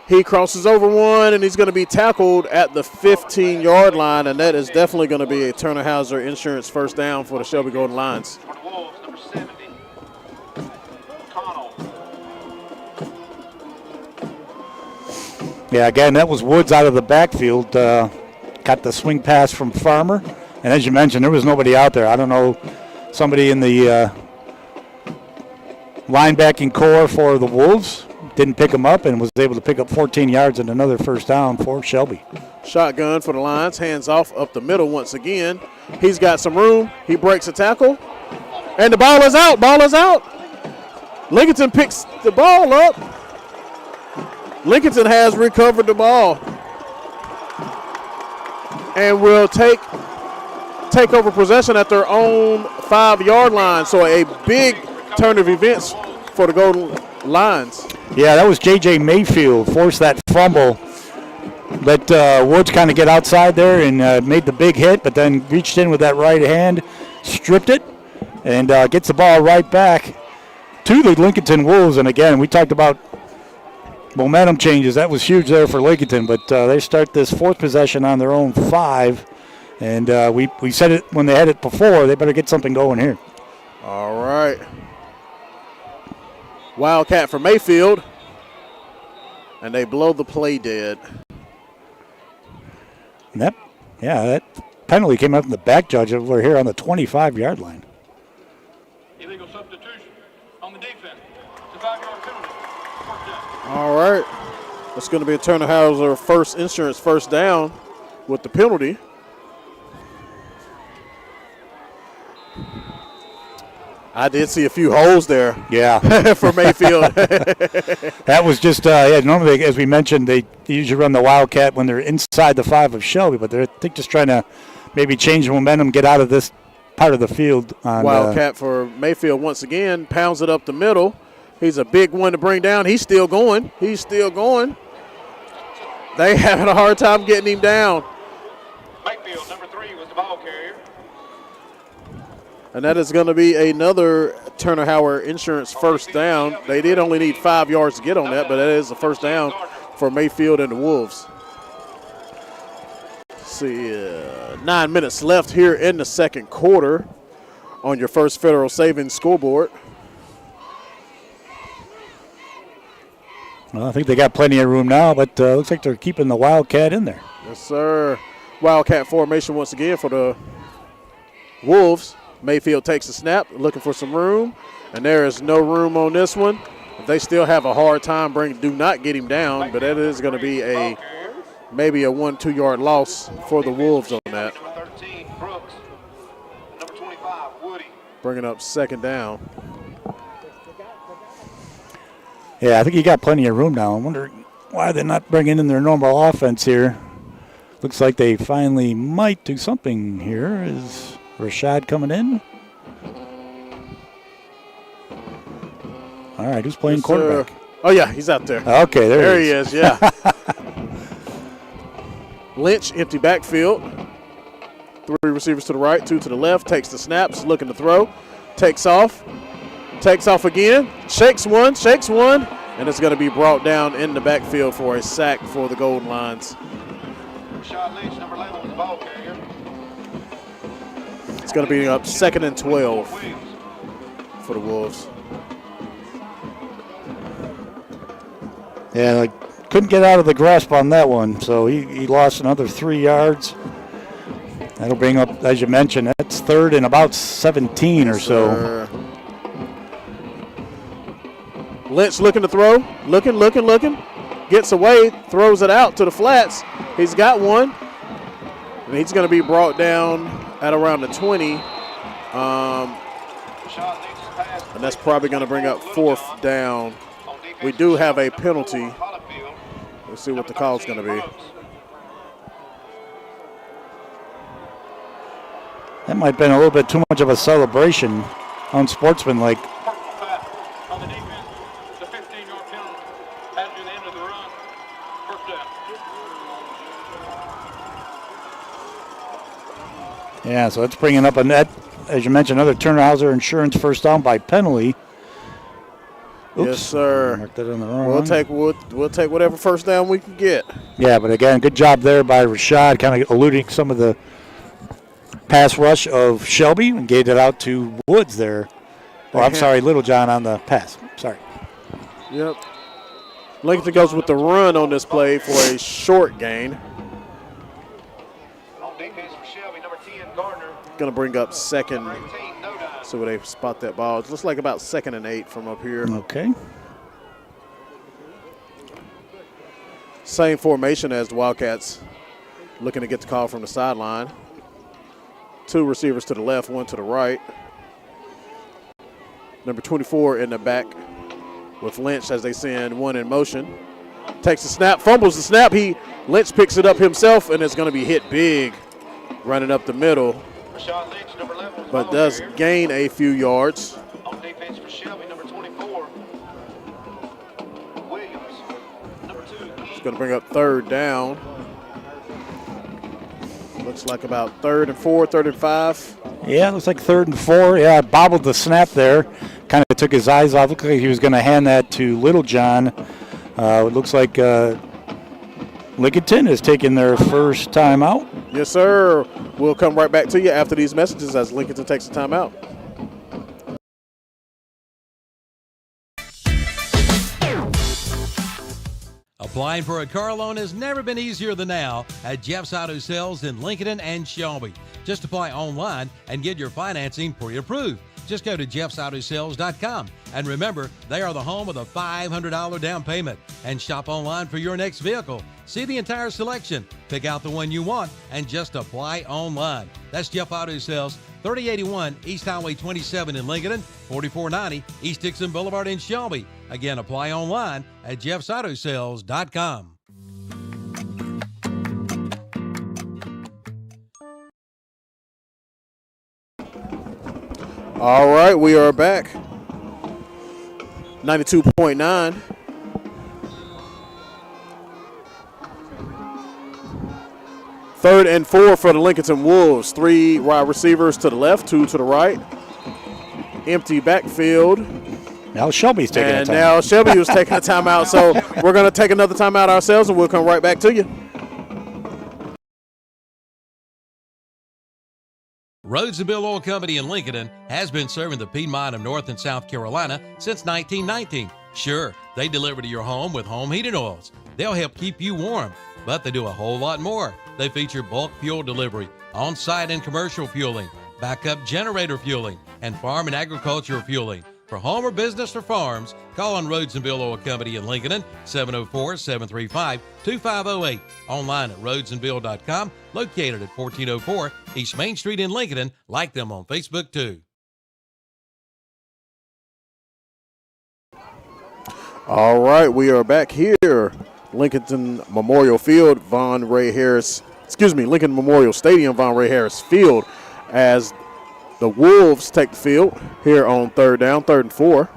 S6: He crosses over one, and he's going to be tackled at the 15-yard line, and that is definitely going to be a Turner Hauser Insurance first down for the Shelby Golden Lions.
S5: Yeah, again, that was Woods out of the backfield. Got the swing pass from Farmer, and as you mentioned, there was nobody out there. I don't know, somebody in the linebacking core for the Wolves didn't pick him up and was able to pick up 14 yards and another first down for Shelby.
S6: Shotgun for the Lions, hands off up the middle once again. He's got some room. He breaks a tackle, and the ball is out. Ball is out. Lincolnton picks the ball up. Lincolnton has recovered the ball and will take over possession at their own 5-yard line. So a big turn of events for the Golden Lions.
S5: Yeah, that was J.J. Mayfield forced that fumble. Let Woods kind of get outside there and made the big hit, but then reached in with that right hand, stripped it, and gets the ball right back to the Lincolnton Wolves. And again, we talked about momentum changes. That was huge there for Lincolnton, but they start this 4th possession on their own 5. And we said it when they had it before, they better get something going here.
S6: All right. Wildcat for Mayfield. And they blow the play dead.
S5: And that penalty came up from the back judge over here on the 25-yard line.
S7: Illegal substitution on the defense. It's a 5-yard penalty.
S6: All right. That's going to be a Turner Hauser first insurance first down with the penalty. I did see a few holes there.
S5: Yeah.
S6: For Mayfield.
S5: That was just, normally, as we mentioned, they usually run the Wildcat when they're inside the 5 of Shelby, but they're, I think, just trying to maybe change the momentum, get out of this part of the field.
S6: Wildcat for Mayfield once again, pounds it up the middle. He's a big one to bring down. He's still going. They having a hard time getting him down.
S7: Mayfield, number 3, was the ball carrier.
S6: And that is going to be another Turner Howard Insurance first down. They did only need 5 yards to get on that, but that is a first down for Mayfield and the Wolves. Let's see, 9 minutes left here in the second quarter on your First Federal Savings scoreboard.
S5: Well, I think they got plenty of room now, but looks like they're keeping the Wildcat in there.
S6: Yes, sir. Wildcat formation once again for the Wolves. Mayfield takes the snap, looking for some room, and there is no room on this one. They still have a hard time do not get him down, but that is going to be maybe a 1-2 yard loss for the Wolves on that.
S7: Number 13, Brooks. Number 25, Woody.
S6: Bringing up second down.
S5: Yeah, I think you got plenty of room now. I wonder why they're not bringing in their normal offense here. Looks like they finally might do something here. Is Rashad coming in? All right, who's playing quarterback?
S6: Oh, yeah, he's out there.
S5: Okay, there
S6: he is, yeah. Lynch, empty backfield. 3 receivers to the right, 2 to the left. Takes the snaps, looking to throw. Takes off again. Shakes one, and it's going to be brought down in the backfield for a sack for the Golden Lions.
S7: Rashad Lynch, number 11, was the ball carrier.
S6: It's going to be up 2nd and 12 for the Wolves.
S5: Yeah, couldn't get out of the grasp on that one, so he lost another 3 yards. That'll bring up, as you mentioned, that's 3rd and about 17 or so.
S6: Lynch looking to throw, looking. Gets away, throws it out to the flats. He's got one, and he's going to be brought down at around the 20. And that's probably going to bring up 4th down. We do have a penalty. We'll see what the call is going to be.
S5: That might have been a little bit too much of a celebration, unsportsmanlike.
S7: On the defense, the 15-yard penalty after the end of the run. First down.
S5: Yeah, so that's bringing up a net, as you mentioned, another Turner Hauser Insurance first down by penalty. Oops.
S6: Yes, sir.
S5: Marked that on the wrong.
S6: We'll take whatever first down we can get.
S5: Yeah, but again, good job there by Rashad, kind of eluding some of the pass rush of Shelby and gave it out to Woods there. Oh, I'm sorry, Littlejohn on the pass. Sorry.
S6: Yep. Lincolnton goes with the run on this play for a short gain.
S7: On defense for Shelby, number 10, Gardner.
S6: Going to bring up 2nd.
S7: Number 18, no dive.
S6: See where they spot that ball. It looks like about 2nd and 8 from up here.
S5: Okay.
S6: Same formation as the Wildcats. Looking to get the call from the sideline. 2 receivers to the left, 1 to the right. Number 24 in the back with Lynch as they send 1 in motion. Takes the snap, fumbles the snap. Lynch picks it up himself, and it's going to be hit big running up the middle.
S7: Rashad Lynch, number 11, was
S6: But
S7: ball
S6: does
S7: carrier.
S6: gain a few yards.
S7: On defense for Shelby, number 24, Williams. Number 2,
S6: It's going to bring up 3rd down. Looks like about 3rd and 4, 3rd and 5.
S5: Yeah, it looks like 3rd and 4. Yeah, bobbled the snap there. Kind of took his eyes off. Looked like he was going to hand that to Littlejohn. It looks like Lincolnton is taking their first time out.
S6: Yes, sir. We'll come right back to you after these messages as Lincolnton takes the time out.
S1: Applying for a car loan has never been easier than now at Jeff's Auto Sales in Lincolnton and Shelby. Just apply online and get your financing pre-approved. Just go to jeffsautosales.com. And remember, they are the home of the $500 down payment. And shop online for your next vehicle. See the entire selection Pick out the one you want and just apply online. That's Jeff Auto Sales, 3081 East Highway 27 in Lincolnton, 4490 East Dixon Boulevard in Shelby. Again, apply online at jeffsautosales.com.
S6: All right, we are back. 92.9. Third and 4 for the Lincolnton Wolves. 3 wide receivers to the left, 2 to the right. Empty backfield.
S5: Now Shelby's taking a
S6: And
S5: time.
S6: now Shelby was taking a timeout, so we're going to take another timeout ourselves, and we'll come right back to you.
S1: Rhodes and Bill Oil Company in Lincolnton has been serving the Piedmont of North and South Carolina since 1919. Sure, they deliver to your home with home heating oils. They'll help keep you warm, but they do a whole lot more. They feature bulk fuel delivery, on-site and commercial fueling, backup generator fueling, and farm and agricultural fueling. For home or business or farms, call on Rhodes and Bill Oil Company in Lincolnton, 704-735-2508. Online at rhodesandbill.com, located at 1404 East Main Street in Lincolnton. Like them on Facebook, too.
S6: All right, we are back here. Lincolnton Memorial Field, Lincoln Memorial Stadium, Von Ray Harris Field, as the Wolves take the field here on third down, 3rd and 4.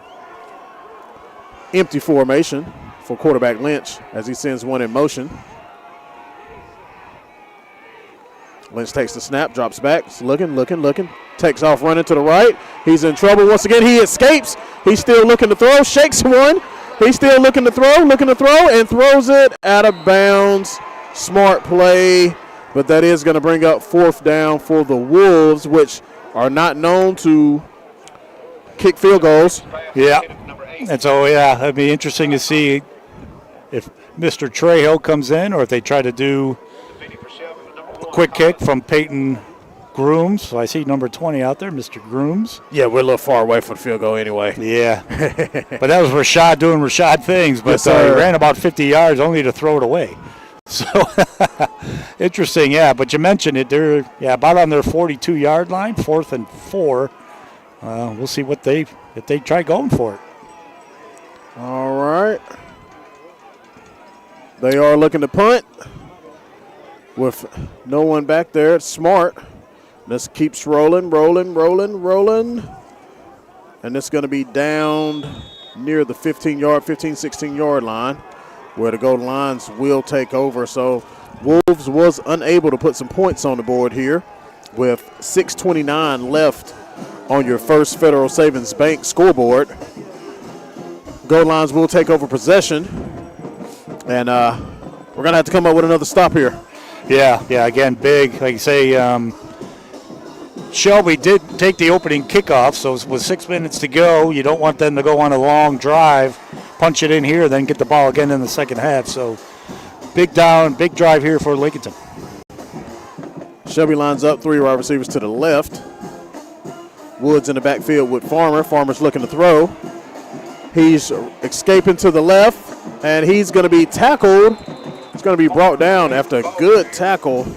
S6: Empty formation for quarterback Lynch as he sends one in motion. Lynch takes the snap, drops back, looking, takes off running to the right. He's in trouble once again. He escapes. He's still looking to throw, shakes one. He's still looking to throw, and throws it out of bounds. Smart play, but that is going to bring up 4th down for the Wolves, which are not known to kick field goals.
S5: Yeah. And so, it'd be interesting to see if Mr. Trejo comes in or if they try to do a quick kick from Peyton Grooms. So I see number 20 out there, Mr. Grooms.
S6: Yeah, we're a little far away from the field goal anyway.
S5: Yeah. But that was Rashad doing Rashad things, but
S6: Yes,
S5: he
S6: sir.
S5: ran about 50 yards only to throw it away. So, interesting, yeah. But you mentioned it. They're about on their 42-yard line, 4th and 4. We'll see if they try going for it.
S6: All right. They are looking to punt with no one back there. It's Smart. This keeps rolling. And it's going to be down near the 16-yard line, where the goal lines will take over. So Wolves was unable to put some points on the board here with 6:29 left on your First Federal Savings Bank scoreboard. Goal lines will take over possession, and we're going to have to come up with another stop here.
S5: Yeah, again, big. Like you say, Shelby did take the opening kickoff, so with 6 minutes to go, you don't want them to go on a long drive, punch it in here, then get the ball again in the second half. So big drive here for Lincolnton.
S6: Shelby lines up, 3 wide receivers to the left. Woods in the backfield with Farmer. Farmer's looking to throw. He's escaping to the left, and he's going to be tackled. He's going to be brought down after a good tackle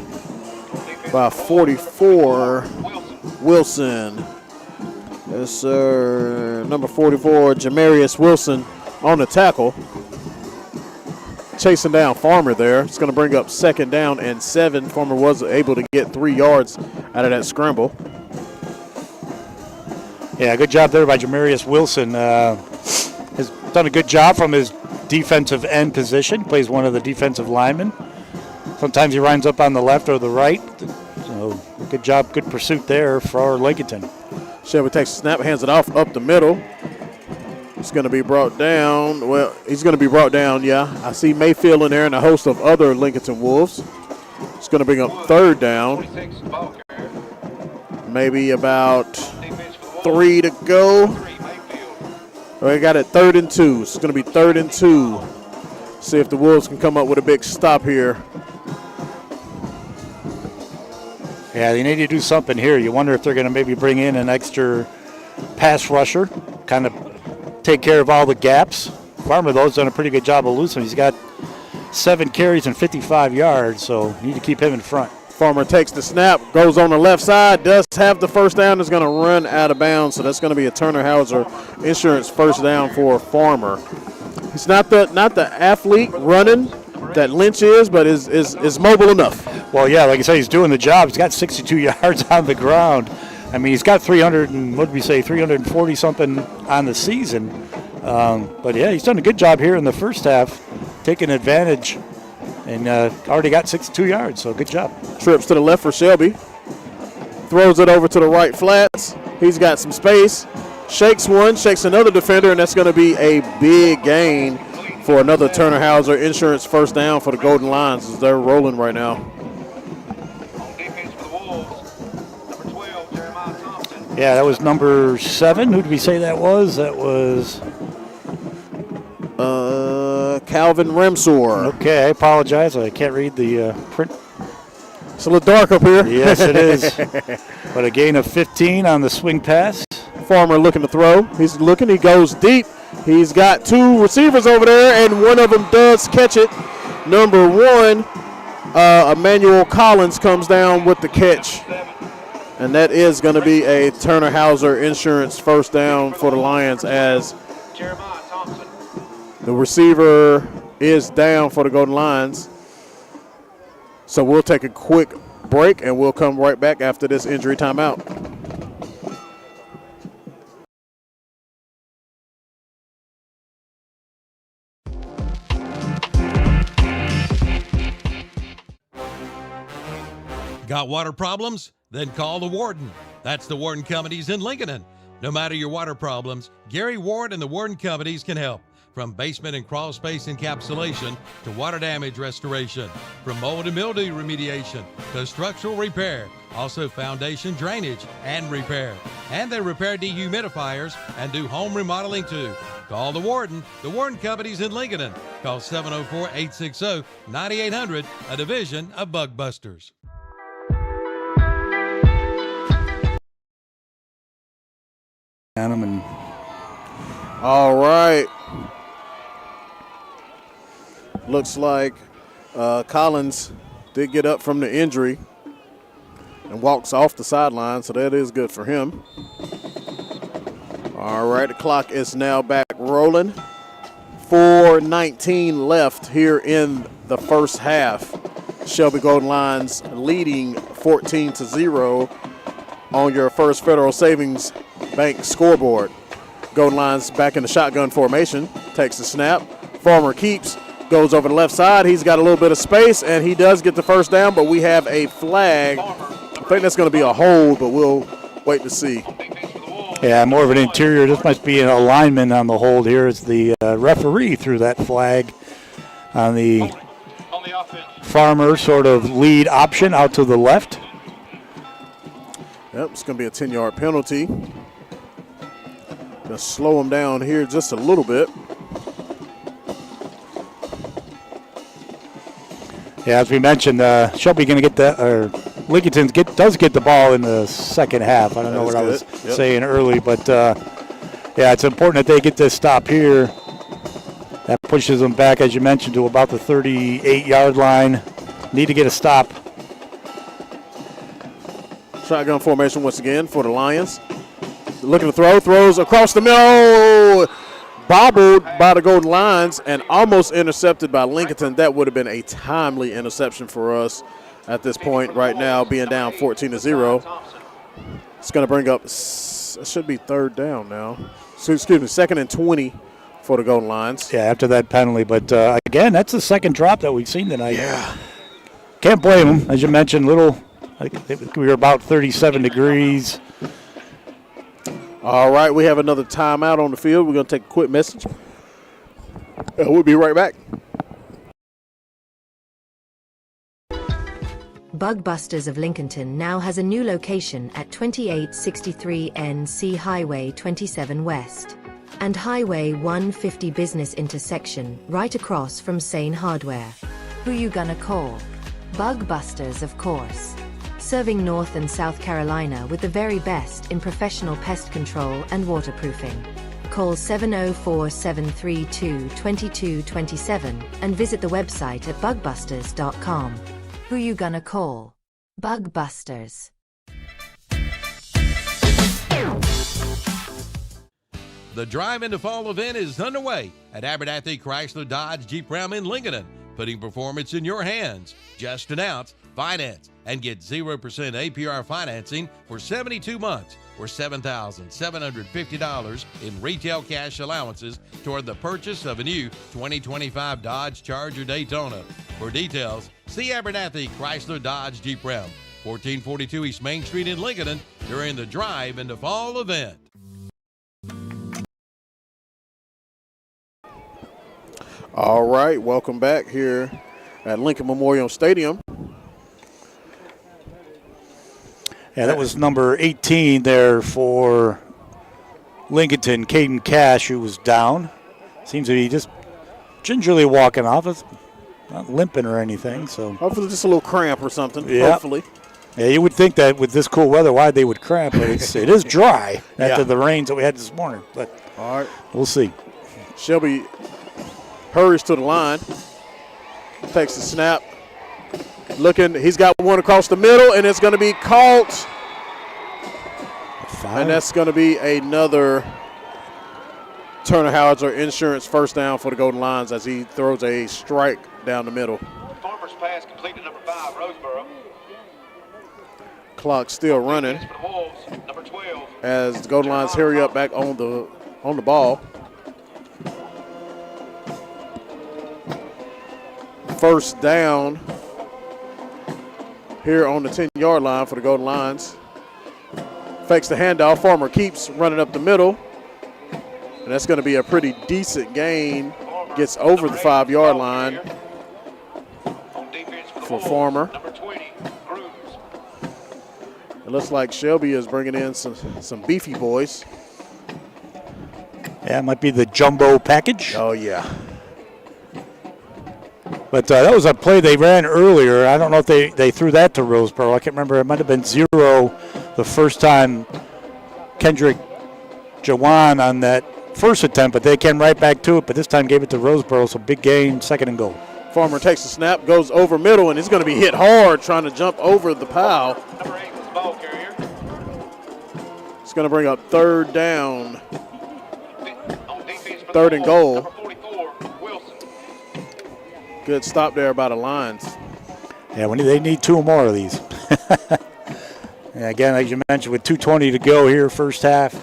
S6: by 44, Wilson. Yes, sir. Number 44, Jamarius Wilson on the tackle. Chasing down Farmer there. It's going to bring up 2nd down and 7. Farmer was able to get 3 yards out of that scramble.
S5: Yeah, good job there by Jamarius Wilson. Has done a good job from his defensive end position. Plays one of the defensive linemen. Sometimes he lines up on the left or the right. So good job, good pursuit there for Lincolnton.
S6: Shelby takes a snap, hands it off up the middle. It's going to be brought down. Well, he's going to be brought down, yeah. I see Mayfield in there and a host of other Lincolnton Wolves. It's going to bring up 3rd down. Maybe about 3 to go. We got it 3rd and 2. It's going to be 3rd and 2. See if the Wolves can come up with a big stop here.
S5: Yeah, they need to do something here. You wonder if they're going to maybe bring in an extra pass rusher, kind of take care of all the gaps. Farmer, though, has done a pretty good job of loosening. He's got 7 carries and 55 yards, so you need to keep him in front.
S6: Farmer takes the snap, goes on the left side, does have the first down, is going to run out of bounds, so that's going to be a Turner Hauser Insurance first down for Farmer. He's not the athlete running that Lynch is, but is mobile enough.
S5: Well, yeah, like I say, he's doing the job. He's got 62 yards on the ground. I mean, he's got 340 something on the season. But yeah, he's done a good job here in the first half, taking advantage, and already got 62 yards. So good job.
S6: Trips to the left for Shelby. Throws it over to the right flats. He's got some space. Shakes one, shakes another defender, and that's going to be a big gain for another Turner Hauser Insurance first down for the Golden Lions as they're rolling right now.
S5: Yeah, that was number 7. Who did we say that was? That was
S6: Calvin Remsor.
S5: Okay, I apologize. I can't read the print.
S6: It's a little dark up here.
S5: Yes, it is. But a gain of 15 on the swing pass.
S6: Farmer looking to throw. He's looking. He goes deep. He's got 2 receivers over there, and one of them does catch it. Number 1, Emmanuel Collins comes down with the catch. And that is going to be a Turner Hauser Insurance first down for the Lions as the receiver is down for the Golden Lions. So we'll take a quick break, and we'll come right back after this injury timeout.
S1: Got water problems? Then call the Warden. That's the Warden Companies in Lincolnton. No matter your water problems, Gary Ward and the Warden Companies can help. From basement and crawl space encapsulation to water damage restoration, from mold and mildew remediation to structural repair, also foundation drainage and repair. And they repair dehumidifiers and do home remodeling too. Call the Warden Companies in Lincolnton. Call 704-860-9800, a division of Bug Busters.
S6: All right. Looks like Collins did get up from the injury and walks off the sideline, so that is good for him. All right, the clock is now back rolling. 4:19 left here in the first half. Shelby Golden Lions leading 14-0 on your First Federal Savings Bank scoreboard. Golden Lions back in the shotgun formation, takes the snap. Farmer keeps, goes over the left side. He's got a little bit of space, and he does get the first down, but we have a flag. I think that's going to be a hold, but we'll wait to see.
S5: Yeah, more of an interior. This must be an alignment on the hold here as the referee threw that flag on the Farmer sort of lead option out to the left.
S6: Yep, it's going to be a 10-yard penalty. Going to slow him down here just a little bit.
S5: Yeah, as we mentioned, Shelby going to get that, or Lincolnton does get the ball in the second half. I don't know what I was saying early, but yeah, it's important that they get this stop here. That pushes them back, as you mentioned, to about the 38-yard line. Need to get a stop.
S6: Shotgun formation once again for the Lions. Looking to throw, throws across the middle. Bobbled by the Golden Lions and almost intercepted by Lincolnton. That would have been a timely interception for us at this point right now, being down 14-0. It's going to bring up, it should be third down now. So, excuse me, 2nd and 20 for the Golden Lions.
S5: Yeah, after that penalty. But, again, that's the second drop that we've seen tonight.
S6: Yeah.
S5: Can't blame them. As you mentioned, we were about 37 degrees.
S6: All right, we have another timeout on the field. We're going to take a quick message. We'll be right back.
S9: Bug Busters of Lincolnton now has a new location at 2863 NC Highway 27 West and Highway 150 Business Intersection, right across from Sane Hardware. Who you gonna call? Bug Busters, of course. Serving North and South Carolina with the very best in professional pest control and waterproofing. call 704-732-2227 and visit the website at bugbusters.com. Who you gonna call? Bug Busters.
S1: The Drive into Fall event is underway at Abernathy Chrysler Dodge Jeep Ram in Lincolnton, putting performance in your hands. Just announce, finance, and get 0% APR financing for 72 months or $7,750 in retail cash allowances toward the purchase of a new 2025 Dodge Charger Daytona. For details, see Abernathy Chrysler Dodge Jeep Ram, 1442 East Main Street in Lincolnton during the Drive into Fall event.
S6: All right, welcome back here at Lincoln Memorial Stadium.
S5: Yeah, that was number 18 there for Lincolnton, Caden Cash, who was down. Seems to be just gingerly walking off. It's not limping or anything. So
S6: hopefully just a little cramp or something.
S5: Yeah.
S6: Hopefully.
S5: Yeah, you would think that with this cool weather, why they would cramp, but it is dry after the rains that we had this morning. But
S6: all right,
S5: we'll see.
S6: Shelby hurries to the line, takes the snap, looking, he's got one across the middle, and it's going to be caught. And that's going to be another Turner Howitzer Insurance first down for the Golden Lions as he throws a strike down the middle.
S7: Farmer's pass completed, number 5, Roseboro.
S6: Clock still running
S7: For the Wolves, number 12.
S6: as the Golden Lions hurry up back on the ball. First down here on the 10-yard line for the Golden Lions. Fakes the handoff. Farmer keeps running up the middle. And that's going to be a pretty decent gain. Gets over the 5-yard line for Farmer.
S7: Number 20, Cruz.
S6: It looks like Shelby is bringing in some beefy boys.
S5: Yeah, it might be the jumbo package.
S6: Oh, yeah.
S5: But that was a play they ran earlier. I don't know if they threw that to Roseboro. I can't remember. It might have been 0 the first time Kendrick Jawan on that first attempt, but they came right back to it. But this time gave it to Roseboro, so big gain, 2nd and goal.
S6: Farmer takes the snap, goes over middle, and he's going to be hit hard trying to jump over the pile.
S7: Number 8 was the ball carrier.
S6: It's going to bring up 3rd down.
S7: On defense for
S6: 3rd
S7: the
S6: and
S7: Wolves,
S6: goal.
S7: Number 44, Wilson.
S6: Good stop there by the Lions.
S5: Yeah, they need 2 more of these. Yeah, again, as you mentioned, with 2:20 to go here, first half,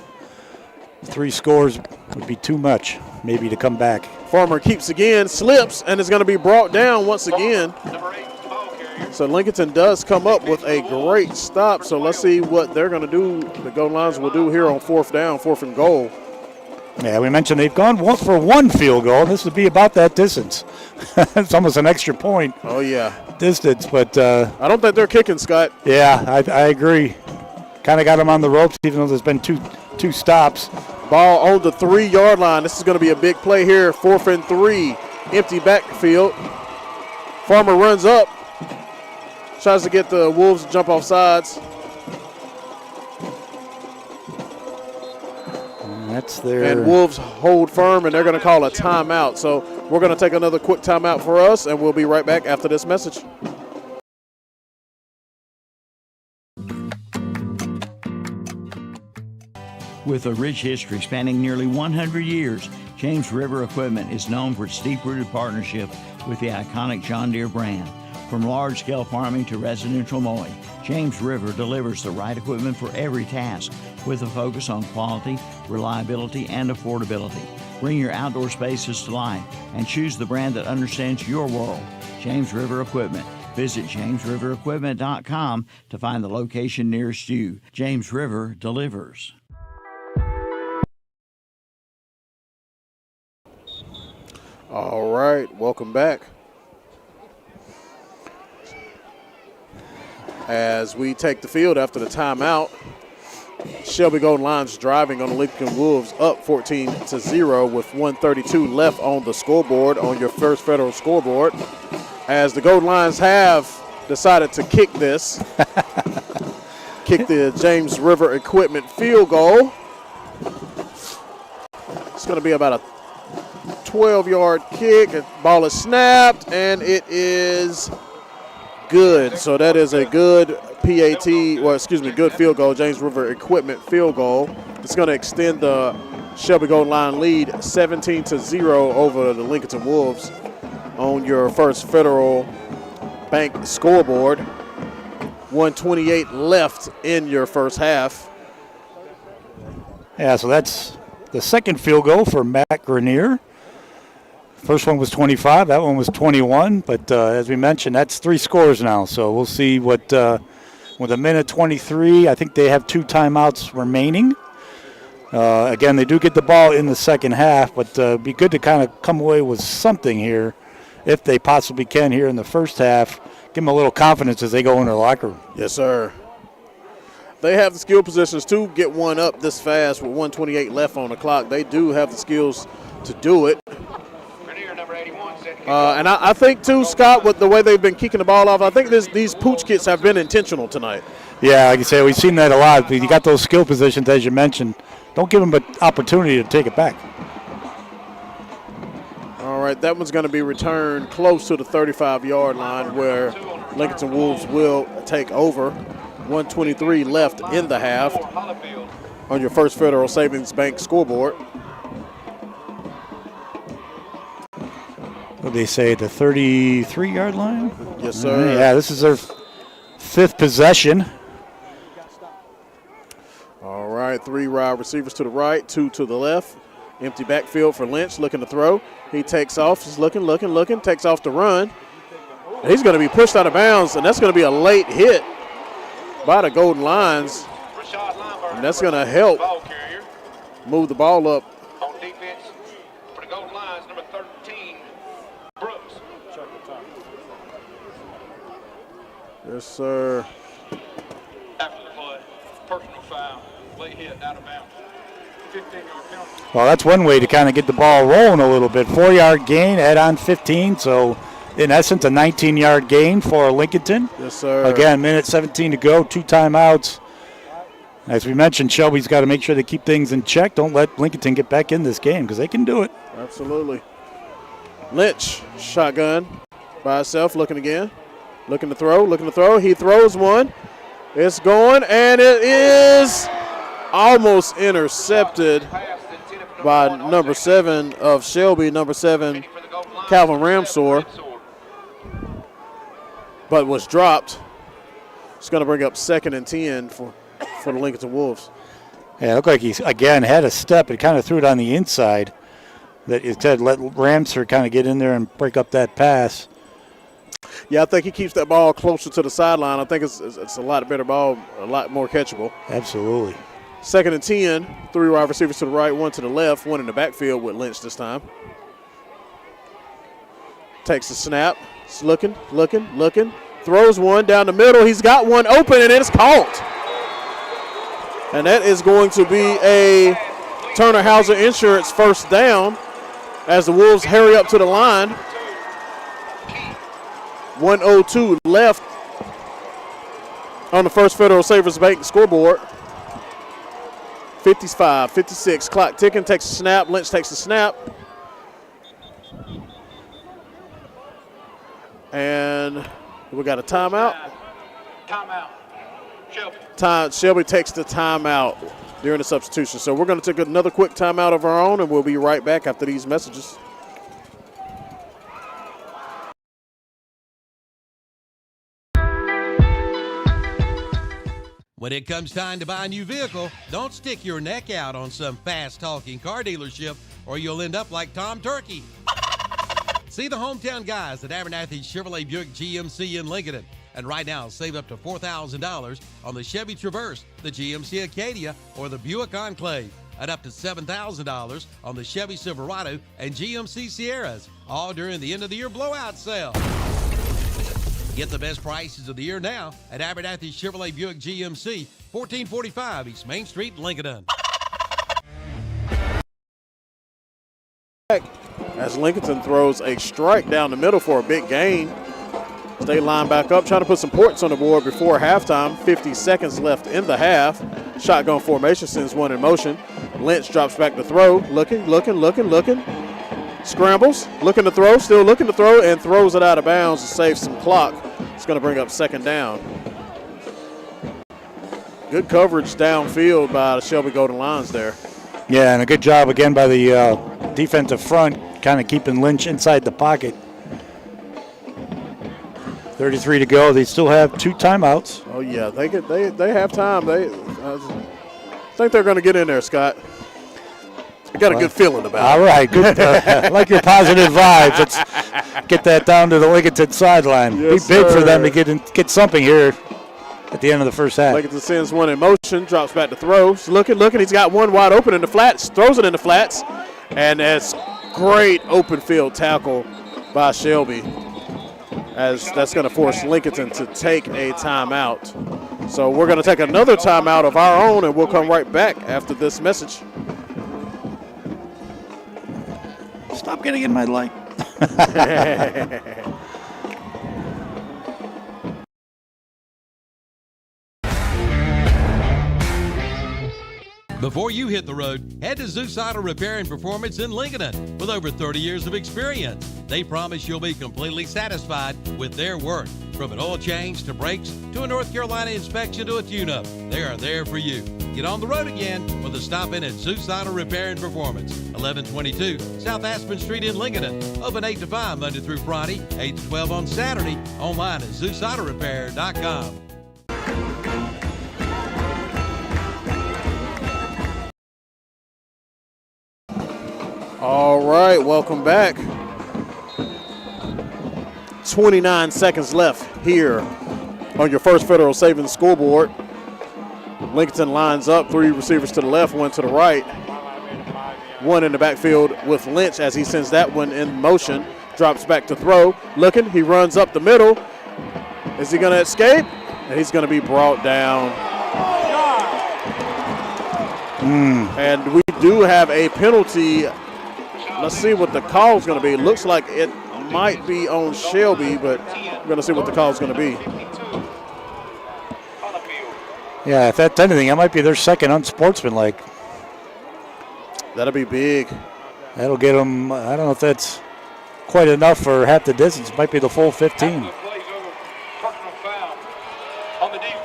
S5: 3 scores would be too much, maybe, to come back.
S6: Farmer keeps again, slips, and is going to be brought down once again.
S7: Number 8 was the ball carrier.
S6: So Lincolnton does come up with a great stop. So let's see what they're going to do. The Golden Lions will do here on 4th down, 4th and goal.
S5: Yeah, we mentioned they've gone for 1 field goal. This would be about that distance. It's almost an extra point.
S6: Oh, yeah.
S5: Distance, but
S6: I don't think they're kicking, Scott.
S5: Yeah, I agree. Kind of got them on the ropes, even though there's been two stops.
S6: Ball on the 3-yard line. This is going to be a big play here. 4th and 3. Empty backfield. Farmer runs up. Tries to get the Wolves to jump off sides.
S5: That's their.
S6: And Wolves hold firm, and they're going to call a timeout. So we're going to take another quick timeout for us, and we'll be right back after this message.
S10: With a rich history spanning nearly 100 years, James River Equipment is known for its deep-rooted partnership with the iconic John Deere brand. From large-scale farming to residential mowing, James River delivers the right equipment for every task with a focus on quality, reliability, and affordability. Bring your outdoor spaces to life and choose the brand that understands your world. James River Equipment. Visit jamesriverequipment.com to find the location nearest you. James River delivers.
S6: All right, welcome back. As we take the field after the timeout, Shelby Golden Lions driving on the Lincoln Wolves up 14-0 with 1:32 left on the scoreboard, on your First Federal scoreboard. As the Golden Lions have decided to kick this, kick the James River Equipment field goal. going to be about a 12-yard kick. The ball is snapped, and it is good. So that is a good good field goal, James River Equipment field goal. It's going to extend the Shelby Golden Line lead 17-0 over the Lincolnton Wolves on your First Federal Bank scoreboard. 1:28 left in your first half.
S5: Yeah, so that's the second field goal for Matt Grenier. First one was 25, that one was 21, but as we mentioned, that's 3 scores now. So we'll see what, with a minute 23, I think they have 2 timeouts remaining. Again, they do get the ball in the second half, but it'd be good to kind of come away with something here, if they possibly can here in the first half. Give them a little confidence as they go in their locker room.
S6: Yes, sir. They have the skill positions to get one up this fast with 1:28 left on the clock. They do have the skills to do it. And I think, too, Scott, with the way they've been kicking the ball off, I think these pooch kits have been intentional tonight.
S5: Yeah, like you say, we've seen that a lot. But you got those skill positions, as you mentioned. Don't give them an opportunity to take it back.
S6: All right, that one's going to be returned close to the 35-yard line where Lincolnton Wolves will take over. 1:23 left in the half on your First Federal Savings Bank scoreboard.
S5: What do they say, the 33-yard line?
S6: Yes, sir.
S5: Yeah, this is their 5th possession.
S6: All right, 3 wide receivers to the right, 2 to the left. Empty backfield for Lynch, looking to throw. He takes off, he's looking, takes off to run. And he's going to be pushed out of bounds, and that's going to be a late hit by the Golden Lions. And that's going to help move the ball up.
S7: On defense for the Golden Lions, number 13, Brooks.
S6: Yes, sir.
S7: After the play, personal foul, late hit, out of bounds. 15-yard penalty.
S5: Well, that's one way to kind of get the ball rolling a little bit. 4-yard gain, add on 15, so in essence a 19-yard gain for Lincolnton.
S6: Yes, sir.
S5: Again, minute 17 to go, 2 timeouts. As we mentioned, Shelby's got to make sure they keep things in check. Don't let Lincolnton get back in this game because they can do it.
S6: Absolutely. Lynch, shotgun by himself, looking again. Looking to throw. He throws one. It's going, and it is almost intercepted by number 7 of Shelby, number 7, Calvin Ramsor, but was dropped. It's going to bring up 2nd and 10 for the Lincolnton Wolves.
S5: Yeah, it looked like he, again, had a step. It kind of threw it on the inside. That instead let Ramsor kind of get in there and break up that pass.
S6: Yeah, I think he keeps that ball closer to the sideline. I think it's a lot better ball, a lot more catchable.
S5: Absolutely.
S6: 2nd and 10, 3 wide receivers to the right, 1 to the left, 1 in the backfield with Lynch this time. Takes the snap. He's looking. Throws one down the middle. He's got one open, and it's caught. And that is going to be a Turner Hauser Insurance first down as the Wolves hurry up to the line. 1:02 left on the First Federal Savings Bank scoreboard. 55, 56, clock ticking, takes a snap. Lynch takes the snap. And we got a timeout.
S7: Timeout. Shelby.
S6: Shelby takes the timeout during the substitution. So we're going to take another quick timeout of our own, and we'll be right back after these messages.
S1: When it comes time to buy a new vehicle, don't stick your neck out on some fast-talking car dealership or you'll end up like Tom Turkey. See the hometown guys at Abernathy Chevrolet Buick GMC in Lincolnton. And right now, save up to $4,000 on the Chevy Traverse, the GMC Acadia, or the Buick Enclave, and up to $7,000 on the Chevy Silverado and GMC Sierras, all during the end-of-the-year blowout sale. Get the best prices of the year now at Abernathy Chevrolet Buick GMC, 1445 East Main Street, Lincolnton.
S6: As Lincolnton throws a strike down the middle for a big gain. They line back up, trying to put some points on the board before halftime. 50 seconds left in the half. Shotgun formation, sends one in motion. Lynch drops back to throw. Looking. Scrambles, looking to throw, still looking to throw, and throws it out of bounds to save some clock. It's going to bring up second down. Good coverage downfield by the Shelby Golden Lions there.
S5: Yeah, and a good job again by the defensive front, kind of keeping Lynch inside the pocket. 33 to go. They still have 2 timeouts.
S6: Oh yeah, they have time. I think they're going to get in there, Scott. I got a good feeling about it.
S5: All right, good. I like your positive vibes. Let's get that down to the Lincolnton sideline.
S6: Yes,
S5: be big
S6: sir.
S5: for them to get something here at the end of the first half.
S6: Lincolnton sends one in motion, drops back to throw. He's looking. He's got one wide open in the flats, throws it in the flats, and that's great open field tackle by Shelby, as that's going to force Lincolnton to take a timeout. So we're going to take another timeout of our own, and we'll come right back after this message.
S5: Stop getting in my light.
S1: Before you hit the road, head to Zeus Auto Repair and Performance in Lincolnton. With over 30 years of experience, they promise you'll be completely satisfied with their work. From an oil change to brakes to a North Carolina inspection to a tune-up, they are there for you. Get on the road again with a stop in at Zeus Auto Repair and Performance, 1122 South Aspen Street in Lincolnton. Open 8 to 5 Monday through Friday, 8 to 12 on Saturday. Online at ZeusAutoRepair.com.
S6: All right, welcome back. 29 seconds left here on your First Federal Savings scoreboard. Lincolnton lines up, 3 receivers to the left, 1 to the right. 1 in the backfield with Lynch as he sends that one in motion. Drops back to throw. Looking, he runs up the middle. Is he going to escape? And he's going to be brought down. And we do have a penalty. Let's see what the call is going to be. Looks like it might be on Shelby, but we're going to see what the call is going to be.
S5: Yeah, if that's anything, that might be their second unsportsmanlike.
S6: That'll be big.
S5: That'll get them, I don't know if that's quite enough for half the distance. It might be the full 15.
S7: Personal foul on the defense.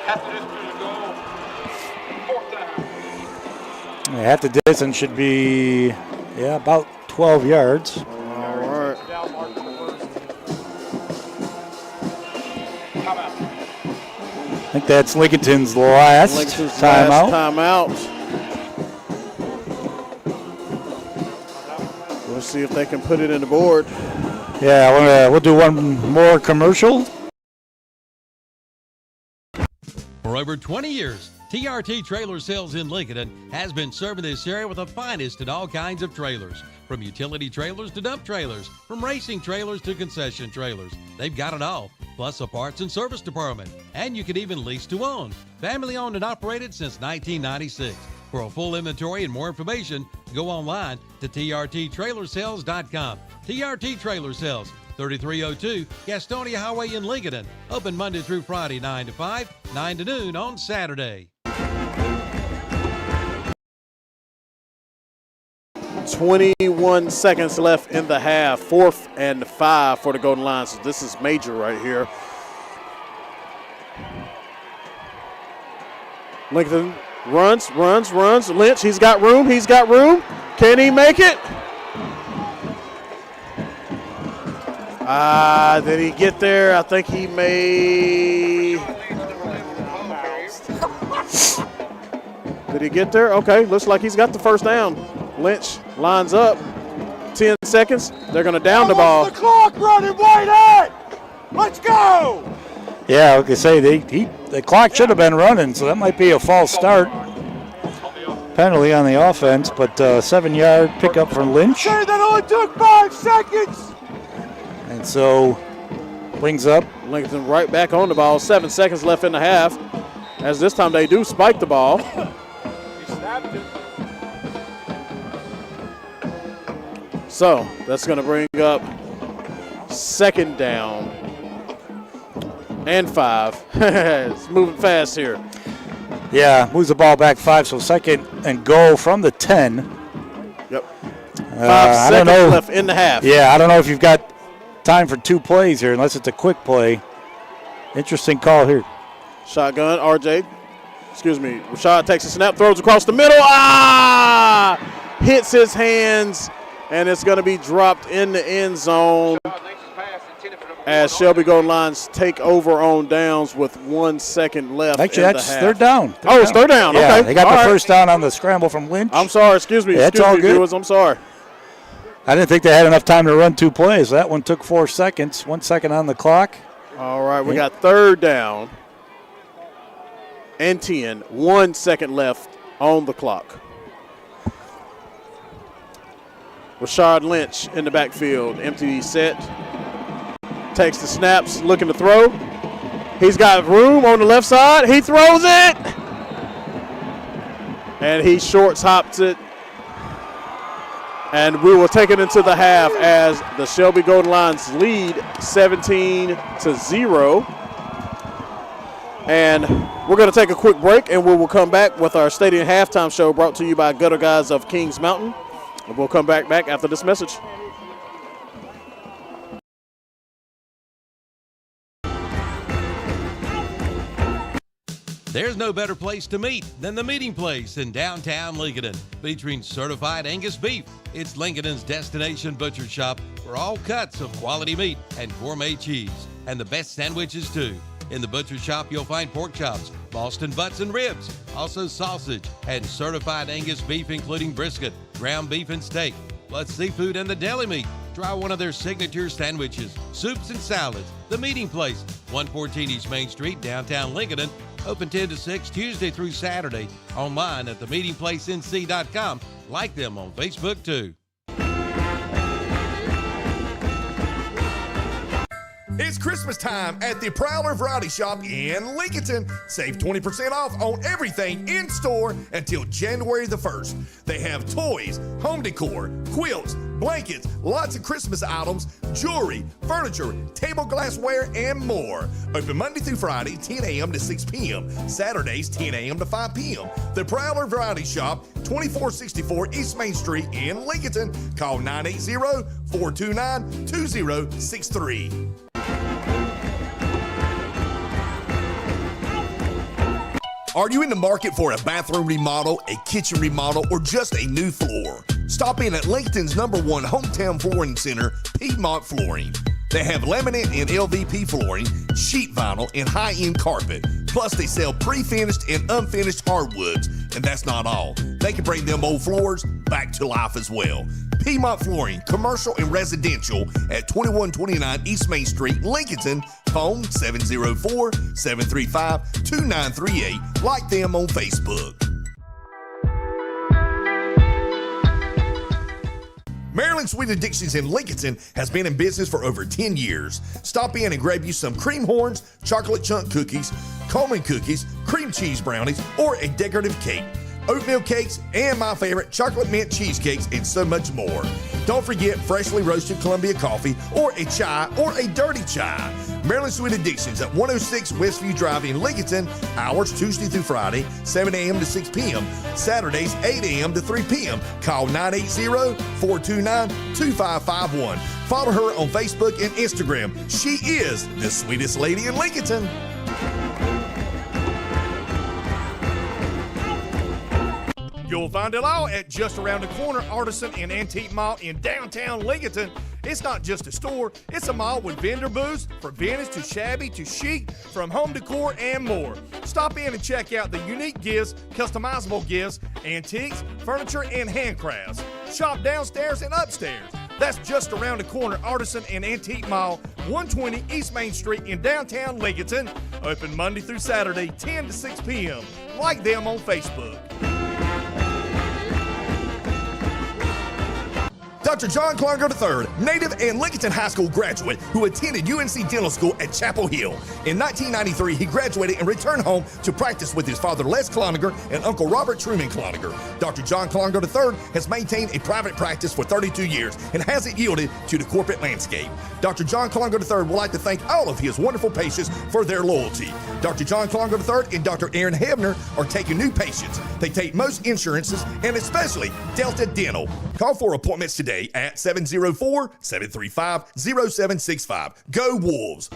S7: Half the distance to go. Fourth down.
S5: Half the distance should be, about 12 yards.
S6: All right.
S5: I think that's Lincolnton's last timeout.
S6: Let's see if they can put it in the board.
S5: Yeah, we'll do one more commercial.
S1: For over 20 years, TRT Trailer Sales in Lincolnton has been serving this area with the finest in all kinds of trailers. From utility trailers to dump trailers, from racing trailers to concession trailers. They've got it all, plus a parts and service department. And you can even lease to own. Family owned and operated since 1996. For a full inventory and more information, go online to trttrailersales.com. TRT Trailer Sales, 3302 Gastonia Highway in Lincolnton. Open Monday through Friday, 9 to 5, 9 to noon on Saturday.
S6: 21 seconds left in the half. 4th and 5 for the Golden Lions. So this is major right here. Lincoln runs. Lynch, he's got room. Can he make it? Did he get there? I think he may. Did he get there? Okay, looks like he's got the first down. Lynch lines up. 10 seconds. They're going to down the ball.
S11: The clock running, Whitehead! Let's go!
S5: Yeah, like I say, the clock should have been running, so that might be a false start. Penalty on the offense, but 7-yard pickup for Lynch.
S11: Say that only took 5 seconds!
S5: And so brings up
S6: Lincolnton right back on the ball. 7 seconds left in the half. As this time they do spike the ball. So that's going to bring up 2nd down and 5. It's moving fast here.
S5: Yeah, moves the ball back 5, so second and goal from the 10.
S6: Yep. 5
S5: I don't
S6: seconds
S5: know.
S6: left in the half.
S5: Yeah, I don't know if you've got time for 2 plays here, unless it's a quick play. Interesting call here.
S6: Shotgun, Rashad takes a snap, throws across the middle. Hits his hands, and it's going to be dropped in the end zone as Shelby Golden Lions take over on downs with 1 second left.
S5: Actually,
S6: in
S5: that's
S6: the half.
S5: third down.
S6: It's third down.
S5: Yeah,
S6: Okay.
S5: they got
S6: All
S5: the
S6: right.
S5: first down on the scramble from Lynch.
S6: I'm sorry. Excuse me.
S5: That's all good.
S6: Viewers, I'm sorry.
S5: I didn't think they had enough time to run 2 plays. That one took 4 seconds. 1 second on the clock.
S6: All right, we got third down and 10. 1 second left on the clock. Rashad Lynch in the backfield. Empty set. Takes the snaps, looking to throw. He's got room on the left side. He throws it. And he shorts hops it. And we will take it into the half as the Shelby Golden Lions lead 17-0. And we're going to take a quick break, and we will come back with our Stadium Halftime Show brought to you by Gutter Guys of Kings Mountain. And we'll come back after this message.
S1: There's no better place to meet than the Meeting Place in downtown Lincolnton, featuring certified Angus beef. It's Lincolnton's destination butcher shop for all cuts of quality meat and gourmet cheese, and the best sandwiches too. In the butcher shop, you'll find pork chops, Boston butts and ribs, also sausage, and certified Angus beef, including brisket, ground beef, and steak, plus seafood and the deli meat. Try one of their signature sandwiches, soups, and salads. The Meeting Place, 114 East Main Street, downtown Lincolnton. Open 10 to 6, Tuesday through Saturday. Online at themeetingplacenc.com. Like them on Facebook, too.
S2: It's Christmas time at the Prowler Variety Shop in Lincolnton. Save 20% off on everything in store until January the 1st. They have toys, home decor, quilts, blankets, lots of Christmas items, jewelry, furniture, table glassware, and more. Open Monday through Friday, 10 a.m. to 6 p.m. Saturdays, 10 a.m. to 5 p.m. The Prowler Variety Shop, 2464 East Main Street in Lincolnton. Call 980-429-2063. Are you in the market for a bathroom remodel, a kitchen remodel, or just a new floor? Stop in at Lincolnton's #1 hometown flooring center, Piedmont Flooring. They have laminate and LVP flooring, sheet vinyl, and high-end carpet. Plus, they sell pre-finished and unfinished hardwoods. And that's not all. They can bring them old floors back to life as well. Piedmont Flooring, commercial and residential at 2129 East Main Street, Lincolnton. Phone 704-735-2938. Like them on Facebook. Maryland Sweet Addictions in Lincolnton has been in business for over 10 years. Stop in and grab you some cream horns, chocolate chunk cookies, Coleman cookies, cream cheese brownies, or a decorative cake, oatmeal cakes, and my favorite, chocolate mint cheesecakes, and so much more. Don't forget freshly roasted Columbia coffee, or a chai, or a dirty chai. Maryland Sweet Addictions at 106 Westview Drive in Lincolnton. Hours Tuesday through Friday, 7 a.m. to 6 p.m. Saturdays, 8 a.m. to 3 p.m. Call 980-429-2551. Follow her on Facebook and Instagram. She is the sweetest lady in Lincolnton. You'll find it all at just around the corner, Artisan and Antique Mall in downtown Lincolnton. It's not just a store, it's a mall with vendor booths from vintage to shabby to chic, from home decor and more. Stop in and check out the unique gifts, customizable gifts, antiques, furniture, and handcrafts. Shop downstairs and upstairs. That's just around the corner, Artisan and Antique Mall, 120 East Main Street in downtown Lincolnton. Open Monday through Saturday, 10 to 6 p.m. Like them on Facebook. Dr. John Klongo III, native and Lincolnton High School graduate who attended UNC Dental School at Chapel Hill. In 1993, he graduated and returned home to practice with his father Les Cloninger and Uncle Robert Truman Cloninger. Dr. John Klongo III has maintained a private practice for 32 years and hasn't yielded to the corporate landscape. Dr. John Klongo III would like to thank all of his wonderful patients for their loyalty. Dr. John Klongo III and Dr. Aaron Hebner are taking new patients. They take most insurances and especially Delta Dental. Call for appointments today at 704-735-0765. Go Wolves!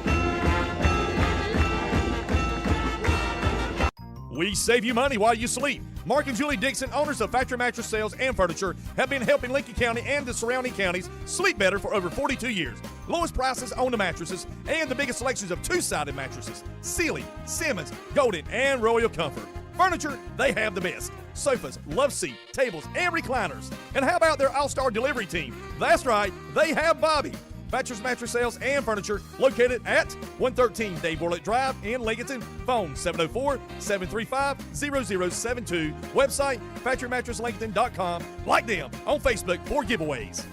S2: We save you money while you sleep. Mark and Julie Dixon, owners of Factory Mattress Sales and Furniture, have been helping Lincoln County and the surrounding counties sleep better for over 42 years. Lowest prices on the mattresses and the biggest selections of two-sided mattresses. Sealy, Simmons, Golden, and Royal Comfort. Furniture, they have the best. Sofas, love seat, tables, and recliners. And how about their all-star delivery team? That's right, they have Bobby. Factory's Mattress Sales and Furniture, located at 113 Dave Orlick Drive in Lincolnton. Phone 704-735-0072. Website, factorymattresslincolnton.com. Like them on Facebook for giveaways.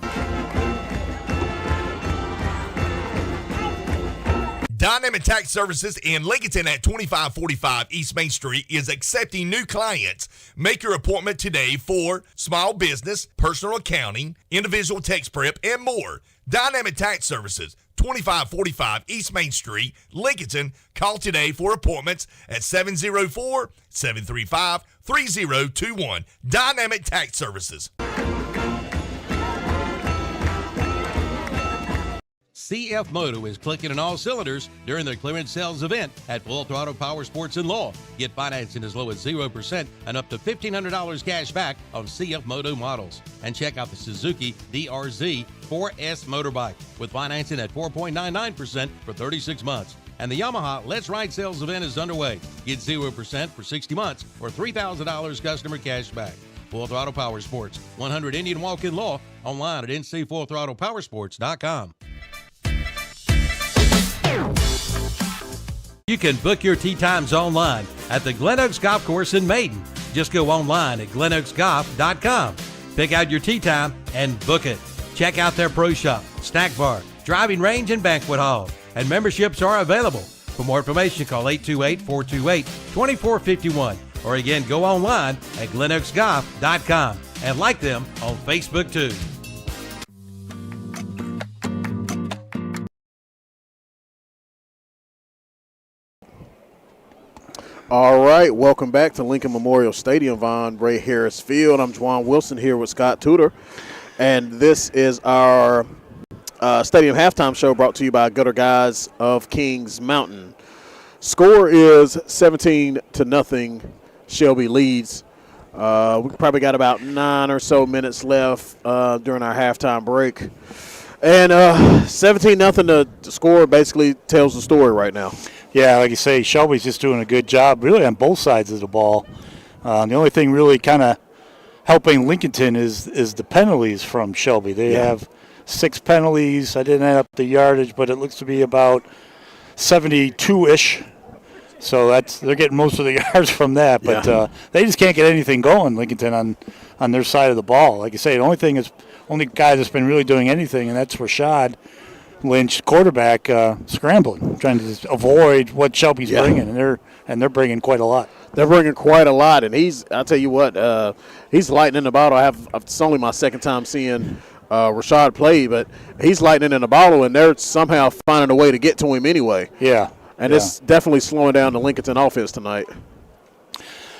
S2: Dynamic Tax Services in Lincolnton at 2545 East Main Street is accepting new clients. Make your appointment today for small business, personal accounting, individual tax prep, and more. Dynamic Tax Services, 2545 East Main Street, Lincolnton. Call today for appointments at 704-735-3021. Dynamic Tax Services.
S1: CF Moto is clicking on all cylinders during their clearance sales event at Full Throttle Powersports in Law. Get financing as low as 0% and up to $1,500 cash back on CF Moto models. And check out the Suzuki DRZ 4S motorbike with financing at 4.99% for 36 months. And the Yamaha Let's Ride sales event is underway. Get 0% for 60 months or $3,000 customer cash back. Full Throttle Powersports, 100 Indian Walk in Law, online at ncfullthrottlepowersports.com. You can book your tee times online at the Glen Oaks Golf Course in Maiden. Just go online at glenoaksgolf.com. Pick out your tee time and book it. Check out their pro shop, snack bar, driving range, and banquet hall. And memberships are available. For more information, call 828-428-2451. Or again, go online at glenoaksgolf.com and like them on Facebook too.
S6: All right, welcome back to Lincoln Memorial Stadium, Von Bray Harris Field. I'm Juwan Wilson here with Scott Tudor, and this is our stadium halftime show brought to you by Gutter Guys of Kings Mountain. Score is 17-0. Shelby leads. We probably got about 9 or so minutes left during our halftime break. And 17-0, the score basically tells the story right now.
S5: Yeah, like you say, Shelby's just doing a good job really on both sides of the ball. The only thing really kind of helping Lincolnton is the penalties from Shelby. They have 6 penalties. I didn't add up the yardage, but it looks to be about 72-ish. So they're getting most of the yards from that. But they just can't get anything going, Lincolnton, on their side of the ball. Like you say, the only guy that's been really doing anything, and that's Rashad Lynch, quarterback, scrambling, trying to avoid what Shelby's bringing, and they're bringing quite a lot.
S6: They're bringing quite a lot, and I'll tell you what, he's lightning in the bottle. It's only my second time seeing Rashad play, but he's lightning in the bottle, and they're somehow finding a way to get to him anyway.
S5: Yeah.
S6: And it's definitely slowing down the Lincolnton offense tonight.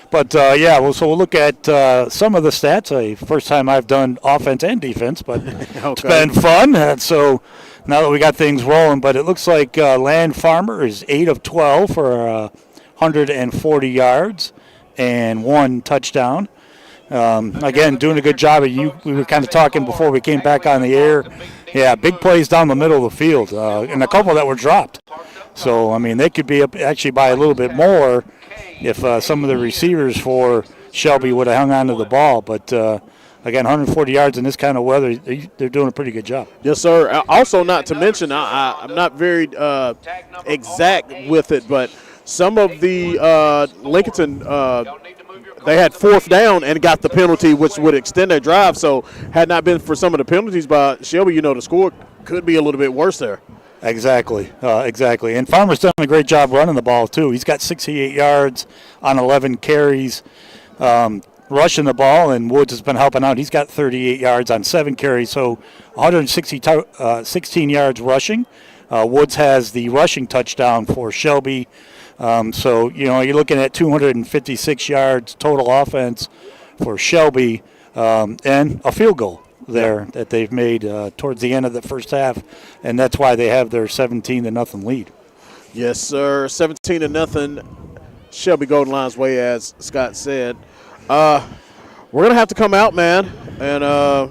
S5: But, so we'll look at some of the stats. First time I've done offense and defense, but It's been fun. So now that we got things rolling, but it looks like Land Farmer is 8 of 12 for 140 yards and 1 touchdown. Again, doing a good job. We were kind of talking before we came back on the air. Yeah, big plays down the middle of the field, and a couple that were dropped. So, I mean, they could be up actually by a little bit more if some of the receivers for Shelby would have hung on to the ball. But, again, 140 yards in this kind of weather, they're doing a pretty good job.
S6: Yes, sir. Also, not to mention, I'm not very exact with it, but some of the Lincolnton, they had 4th down and got the penalty, which would extend their drive. So had not been for some of the penalties by Shelby, the score could be a little bit worse there.
S5: Exactly. And Farmer's done a great job running the ball, too. He's got 68 yards on 11 carries rushing the ball, and Woods has been helping out. He's got 38 yards on 7 carries, so 16 yards rushing. Woods has the rushing touchdown for Shelby. So, you're looking at 256 yards total offense for Shelby and a field goal there that they've made towards the end of the first half, and that's why they have their 17-0 lead.
S6: Yes, sir. 17-0. Shelby Golden Lions way, as Scott said. We're going to have to come out, man, and we're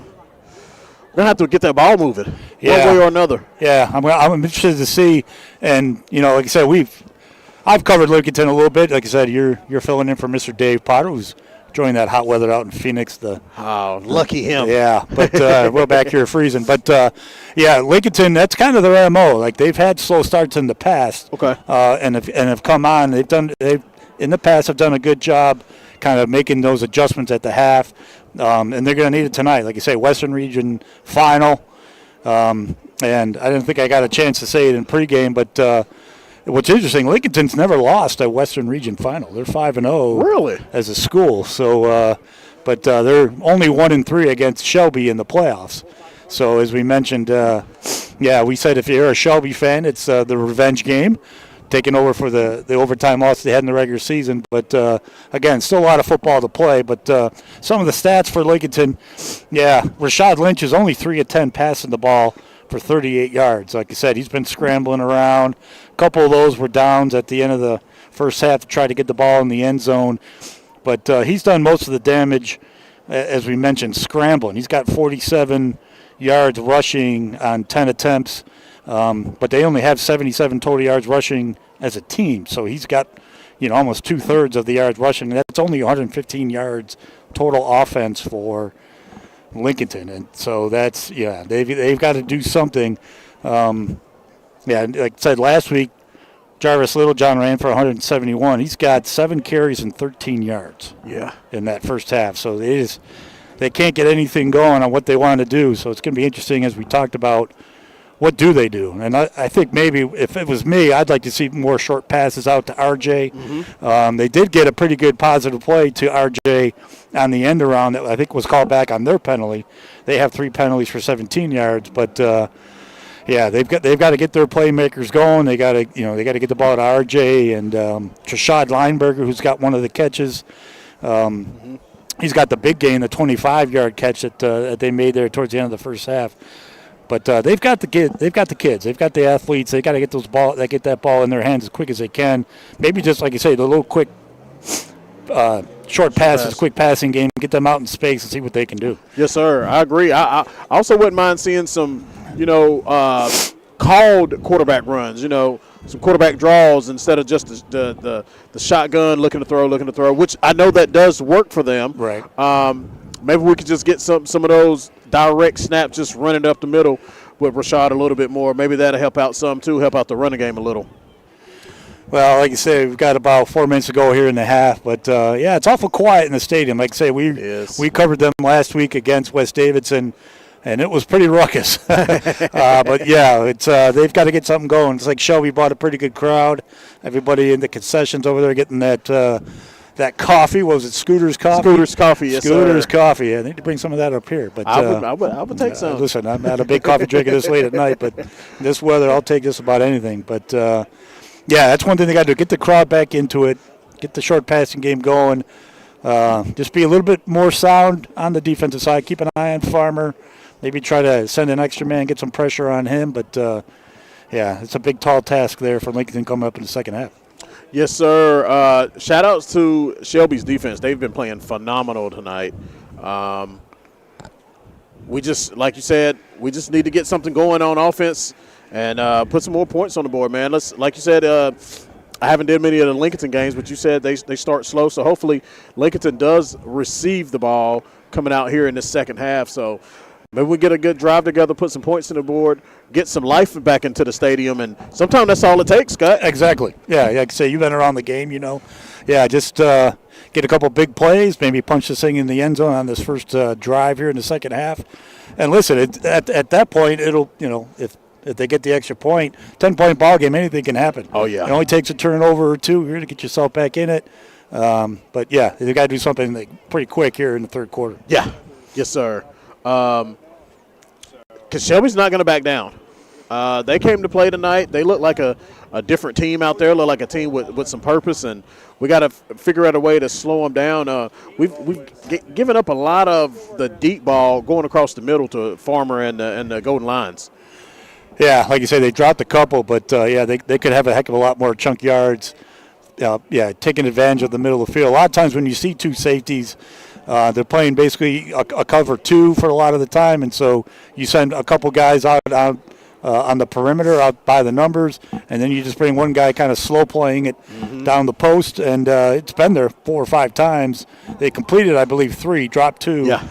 S6: going to have to get that ball moving one way or another. Yeah,
S5: I'm interested to see, and, like I said, I've covered Lincolnton a little bit. Like I said, you're filling in for Mr. Dave Potter, who's enjoying that hot weather out in Phoenix.
S6: Lucky him.
S5: Yeah, but we're back here freezing. But, Lincolnton, that's kind of their MO. Like, they've had slow starts in the past.
S6: Okay.
S5: And have come on. They've in the past have done a good job kind of making those adjustments at the half. And they're going to need it tonight. Like you say, Western Region final. And I didn't think I got a chance to say it in pregame, but what's interesting, Lincolnton's never lost a Western Region final. They're 5-0
S6: really
S5: as a school. So, but they're only 1-3 against Shelby in the playoffs. So as we mentioned, we said if you're a Shelby fan, it's the revenge game, taking over for the overtime loss they had in the regular season. But again, still a lot of football to play. But some of the stats for Lincolnton, Rashad Lynch is only 3 of 10 passing the ball for 38 yards. Like I said, he's been scrambling around. A couple of those were downs at the end of the first half to try to get the ball in the end zone. But he's done most of the damage, as we mentioned, scrambling. He's got 47 yards rushing on 10 attempts, but they only have 77 total yards rushing as a team. So he's got, almost 2/3 of the yards rushing. That's only 115 yards total offense for Lincolnton, and so that's they've got to do something. Like I said last week, Jarvis Littlejohn ran for 171. He's got 7 carries and 13 yards. In that first half, so they can't get anything going on what they want to do. So it's going to be interesting as we talked about. What do they do? And I think maybe if it was me, I'd like to see more short passes out to RJ.
S6: Mm-hmm.
S5: They did get a pretty good positive play to RJ on the end around that I think was called back on their penalty. They have 3 penalties for 17 yards, but they've got to get their playmakers going. They got to get the ball to RJ and Trashad Lineberger, who's got one of the catches. He's got the big gain, the 25-yard catch that they made there towards the end of the first half. But they've got the kids. They've got the athletes. They got to get that ball in their hands as quick as they can. Maybe just like you say, the little quick, short passes, quick passing game. Get them out in space and see what they can do.
S6: Yes, sir. I agree. I also wouldn't mind seeing some, called quarterback runs. Some quarterback draws instead of just the shotgun looking to throw, which I know that does work for them.
S5: Right.
S6: Maybe we could just get some of those direct snaps just running up the middle with Rashad a little bit more. Maybe that'll help out some too, help out the running game a little.
S5: Well, like you say, we've got about 4 minutes to go here in the half. But, it's awful quiet in the stadium. Like I say, we covered them last week against West Davidson, and it was pretty ruckus. But, they've got to get something going. It's like Shelby brought a pretty good crowd. Everybody in the concessions over there getting that coffee. What was it, Scooter's Coffee?
S6: Scooter's Coffee, yes,
S5: Scooter's
S6: sir.
S5: Coffy. I need to bring some of that up here. But
S6: I would take some.
S5: Listen, I'm not a big coffee drinker this late at night, but this weather, I'll take just about anything. But, that's one thing they got to do. Get the crowd back into it. Get the short passing game going. Just be a little bit more sound on the defensive side. Keep an eye on Farmer. Maybe try to send an extra man, get some pressure on him. But, it's a big, tall task there for Lincolnton coming up in the second half.
S6: Yes, sir. Shout-outs to Shelby's defense. They've been playing phenomenal tonight. We just, like you said, we just need to get something going on offense and put some more points on the board, man. Like you said, I haven't did many of the Lincolnton games, but you said they start slow. So hopefully Lincolnton does receive the ball coming out here in the second half. So Maybe we get a good drive together, put some points on the board, get some life back into the stadium, and sometimes that's all it takes, Scott.
S5: Exactly. Yeah, like I say, you've been around the game, you know. Yeah, just get a couple big plays, maybe punch this thing in the end zone on this first drive here in the second half. And listen, at that point, it'll, you know, if they get the extra point, 10-point ball game, anything can happen.
S6: Oh, yeah.
S5: It only takes a turnover or two here to get yourself back in it. But, yeah, you got to do something pretty quick here in the third quarter.
S6: Yeah. Yes, sir. Because Shelby's not going to back down. They came to play tonight. They look like a different team out there, look like a team with some purpose, and we got to figure out a way to slow them down. We've given up a lot of the deep ball going across the middle to Farmer and the Golden Lions.
S5: Yeah, like you say, they dropped a couple, but, they could have a heck of a lot more chunk yards. Taking advantage of the middle of the field. A lot of times when you see two safeties, they're playing basically a cover two for a lot of the time, and so you send a couple guys out on the perimeter, out by the numbers, and then you just bring one guy kind of slow playing it down the post, and it's been there 4 or 5 times. They completed, I believe, 3, dropped 2.
S6: Yeah.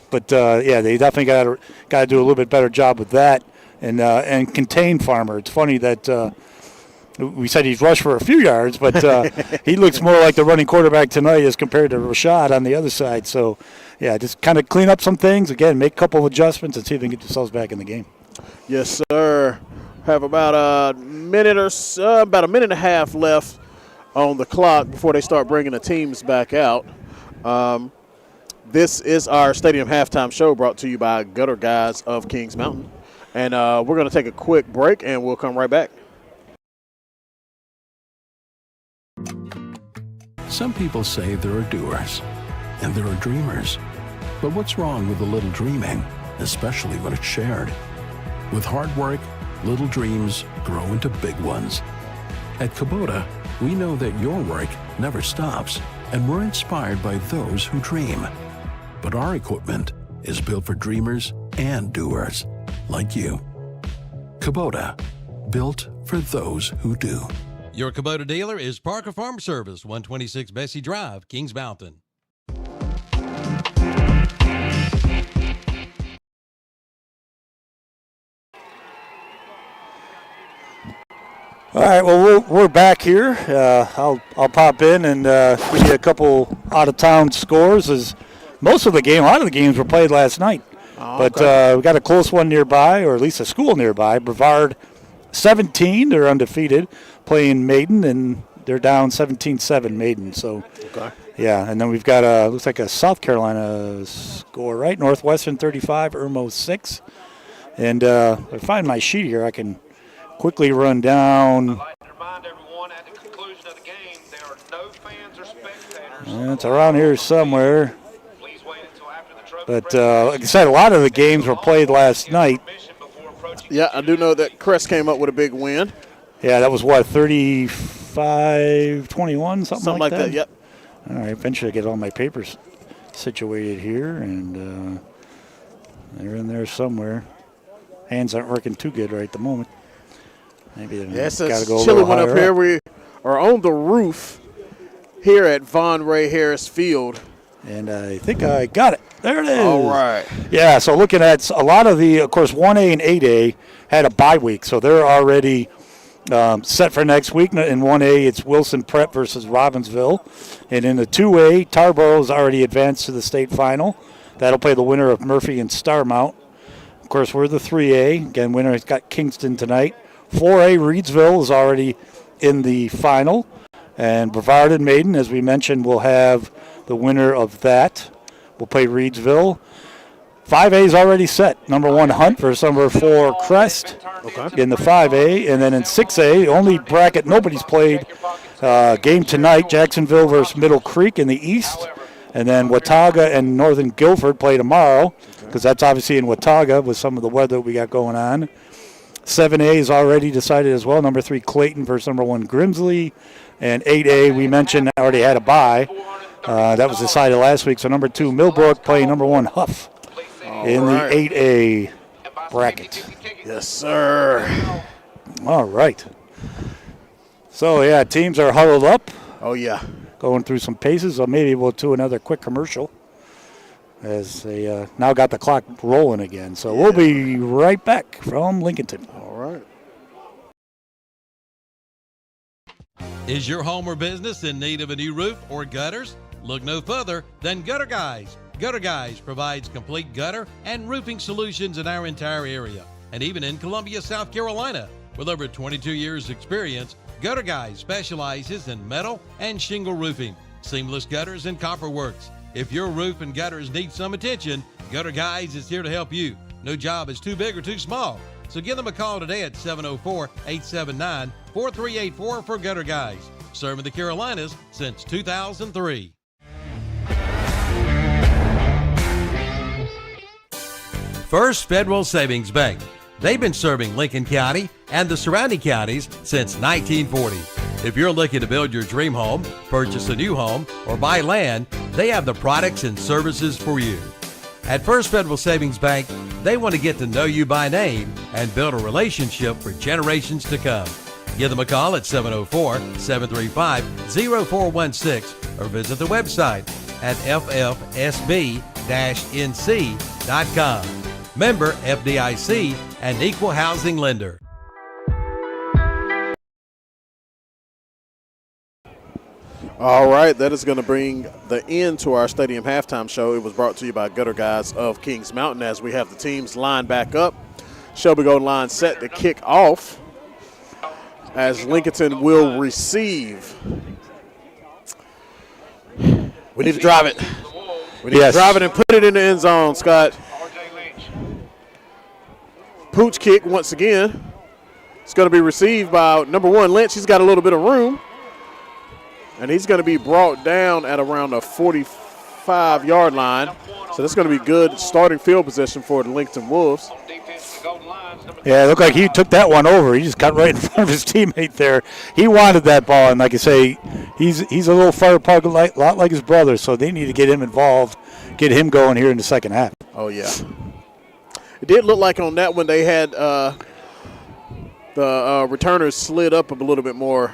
S5: They definitely got to do a little bit better job with that and contain Farmer. It's funny that we said he's rushed for a few yards, but he looks more like the running quarterback tonight as compared to Rashad on the other side. So, yeah, just kind of clean up some things. Again, make a couple of adjustments and see if they can get themselves back in the game.
S6: Yes, sir. Have about a minute and a half left on the clock before they start bringing the teams back out. This is our Stadium Halftime Show brought to you by Gutter Guys of Kings Mountain. And we're going to take a quick break, and we'll come right back.
S8: Some people say there are doers, and there are dreamers. But what's wrong with a little dreaming, especially when it's shared? With hard work, little dreams grow into big ones. At Kubota, we know that your work never stops, and we're inspired by those who dream. But our equipment is built for dreamers and doers, like you. Kubota, built for those who do.
S1: Your Kubota dealer is Parker Farm Service, 126 Bessie Drive, Kings Mountain.
S5: All right, well, we're back here. I'll pop in and give you a couple out-of-town scores. As most of the game, a lot of the games were played last night. But we got a close one nearby, or at least a school nearby. Brevard 17, they're undefeated, playing Maiden, and they're down 17-7 Maiden. So, yeah, and then we've got looks like a South Carolina score, right? Northwestern 35, Irmo 6. And if I find my sheet here, I can quickly run down.
S7: I'd like to remind everyone at the conclusion of the game, there are no fans or spectators.
S5: It's around here somewhere.
S7: Please wait until after the trophy.
S5: But like I said, a lot of the games were played last night.
S6: Yeah, I do know that Crest came up with a big win.
S5: Yeah, that was what, 35-21, something like that?
S6: Yep.
S5: All right, eventually I get all my papers situated here, and they're in there somewhere. Hands aren't working too good right at the moment. Maybe
S6: it's
S5: got to go a
S6: chilly
S5: little
S6: one
S5: higher
S6: up here. We are on the roof here at Von Ray Harris Field.
S5: And I think I got it. There it is.
S6: All right.
S5: Yeah, so looking at a lot of the, of course, 1A and 8A had a bye week, so they're already set for next week. In 1A, it's Wilson Prep versus Robbinsville. And in the 2A, Tarboro is already advanced to the state final. That'll play the winner of Murphy and Starmount. Of course, we're the 3A. Again, winner has got Kingston tonight. 4A, Reedsville is already in the final. And Brevard and Maiden, as we mentioned, will have the winner of that. We'll play Reedsville. 5A is already set. Number 1 Hunt versus number 4 Crest in the 5A. And then in 6A, only bracket nobody's played game tonight, Jacksonville versus Middle Creek in the east. And then Watauga and Northern Guilford play tomorrow, because that's obviously in Watauga with some of the weather we got going on. 7A is already decided as well. Number 3 Clayton versus number 1 Grimsley. And 8A, we mentioned, already had a bye. That was decided last week. So number 2 Millbrook playing number 1 Huff in the 8A bracket.
S6: Yes, sir.
S5: All right. So, yeah, teams are huddled up.
S6: Oh, yeah.
S5: Going through some paces. So maybe we'll do another quick commercial. as they now got the clock rolling again. So we'll be right back from Lincolnton.
S6: All right.
S1: Is your home or business in need of a new roof or gutters? Look no further than Gutter Guys. Gutter Guys provides complete gutter and roofing solutions in our entire area, and even in Columbia, South Carolina. With over 22 years experience, Gutter Guys specializes in metal and shingle roofing, seamless gutters, and copper works. If your roof and gutters need some attention, Gutter Guys is here to help you. No job is too big or too small. So give them a call today at 704-879-4384 for Gutter Guys. Serving the Carolinas since 2003. First Federal Savings Bank. They've been serving Lincoln County and the surrounding counties since 1940. If you're looking to build your dream home, purchase a new home, or buy land, they have the products and services for you. At First Federal Savings Bank, they want to get to know you by name and build a relationship for generations to come. Give them a call at 704-735-0416 or visit the website at ffsb-nc.com. Member FDIC and equal housing lender.
S6: All right, that is going to bring the end to our stadium halftime show. It was brought to you by Gutter Guys of Kings Mountain as we have the teams lined back up. Shelby Golden Line set to kick off as Lincolnton will receive. We need to drive it. We need to drive it and put it in the end zone, Scott. Pooch kick once again. It's going to be received by number 1, Lynch. He's got a little bit of room. And he's going to be brought down at around the 45-yard line. So that's going to be good starting field position for the Lincolnton Wolves.
S5: Yeah, it looked like he took that one over. He just got right in front of his teammate there. He wanted that ball, and like I say, he's a little fire apart, a lot like his brother, so they need to get him involved, get him going here in the second half.
S6: Oh, yeah. It did look like on that one they had the returners slid up a little bit more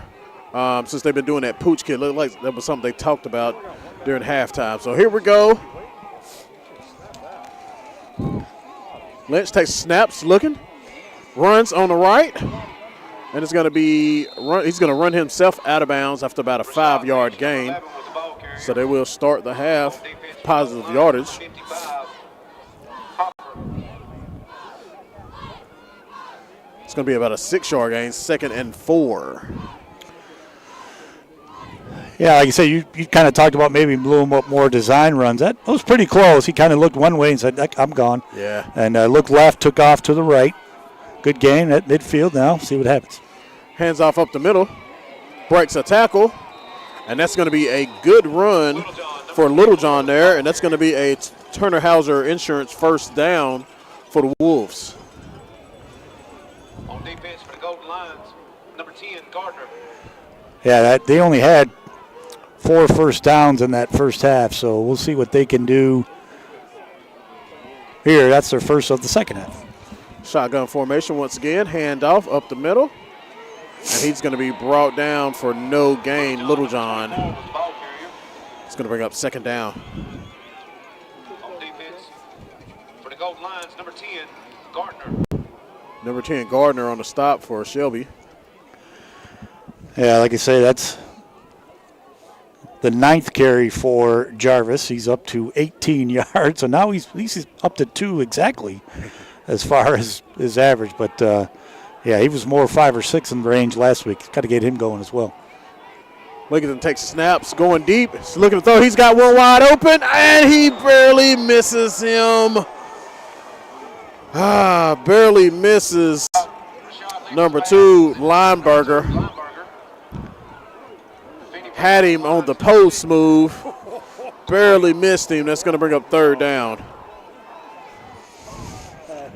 S6: since they've been doing that pooch kick. It looked like that was something they talked about during halftime. So here we go. Lynch takes snaps, looking, runs on the right, and it's going to be he's going to run himself out of bounds after about a 5-yard gain. So they will start the half positive yardage. It's going to be about a 6-yard gain, 2nd and 4.
S5: Yeah, like you say, you kind of talked about maybe a little more design runs. That was pretty close. He kind of looked one way and said, I'm gone.
S6: Yeah.
S5: And looked left, took off to the right. Good gain at midfield now. See what happens.
S6: Hands off up the middle. Breaks a tackle. And that's going to be a good run for Littlejohn there. And that's going to be a Turner Hauser Insurance first down for the Wolves.
S7: On defense for the Golden Lions, number 10, Gardner.
S5: Yeah, they only had 4 first downs in that first half, so we'll see what they can do here. That's their first of the second half.
S6: Shotgun formation once again, handoff up the middle. And he's going to be brought down for no gain. Littlejohn. It's going to bring up 2nd down.
S7: On defense for the Golden Lions, number 10, Gardner.
S6: Number 10, Gardner on the stop for Shelby.
S5: Yeah, like I say, that's the 9th carry for Jarvis. He's up to 18 yards, so now he's up to 2 exactly as far as his average. But, yeah, he was more 5 or 6 in range last week. Got to get him going as well.
S6: Lincolnton takes snaps, going deep. He's looking to throw. He's got one wide open, and he barely misses him. Barely misses number 2, Lineberger. Had him on the post move. Barely missed him. That's going to bring up 3rd down.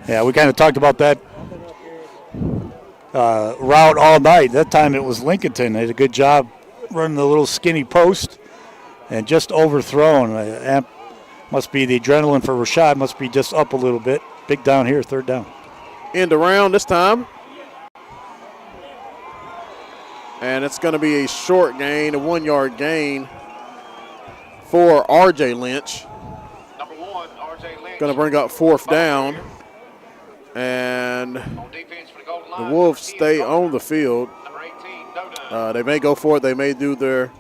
S5: Yeah, we kind of talked about that route all night. That time it was Lincolnton. They did a good job running the little skinny post and just overthrown. Must be the adrenaline for Rashad. Must be just up a little bit. Big down here, 3rd down.
S6: End around this time. And it's going to be a short gain, a 1-yard gain for R.J. Lynch.
S7: Number 1,
S6: Going to bring up 4th down. And the Wolves stay on the field. They may go for it. They may do their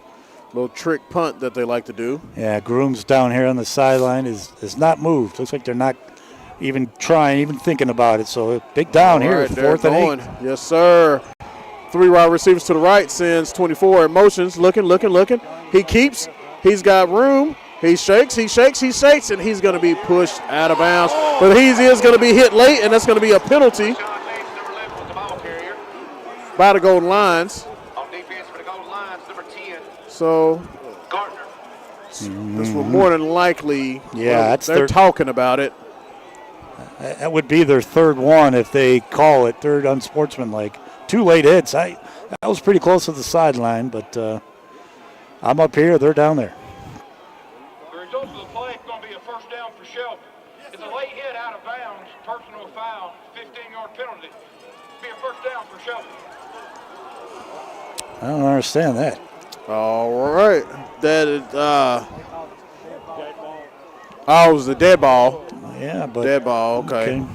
S6: little trick punt that they like to do.
S5: Yeah, Groom's down here on the sideline is not moved. Looks like they're not even trying, even thinking about it. So big down here,
S6: Right,
S5: 4th and 8.
S6: Yes, sir. 3 wide receivers to the right, sends 24 in motions, looking. He keeps. He's got room. He shakes, and he's going to be pushed out of bounds. But he is going to be hit late, and that's going to be a penalty by the Golden Lines. So this will more than likely, they're talking about it.
S5: That would be their 3rd one if they call it, 3rd unsportsmanlike. 2 late hits. That was pretty close to the sideline, but I'm up here. They're down there.
S7: The result of the play is going to be a first down for Shelby. It's a late hit out of bounds, personal foul, 15-yard penalty. Be a first down for Shelby.
S5: I don't understand that.
S6: All right. That is, it was the dead ball.
S5: Yeah, but
S6: dead ball, okay.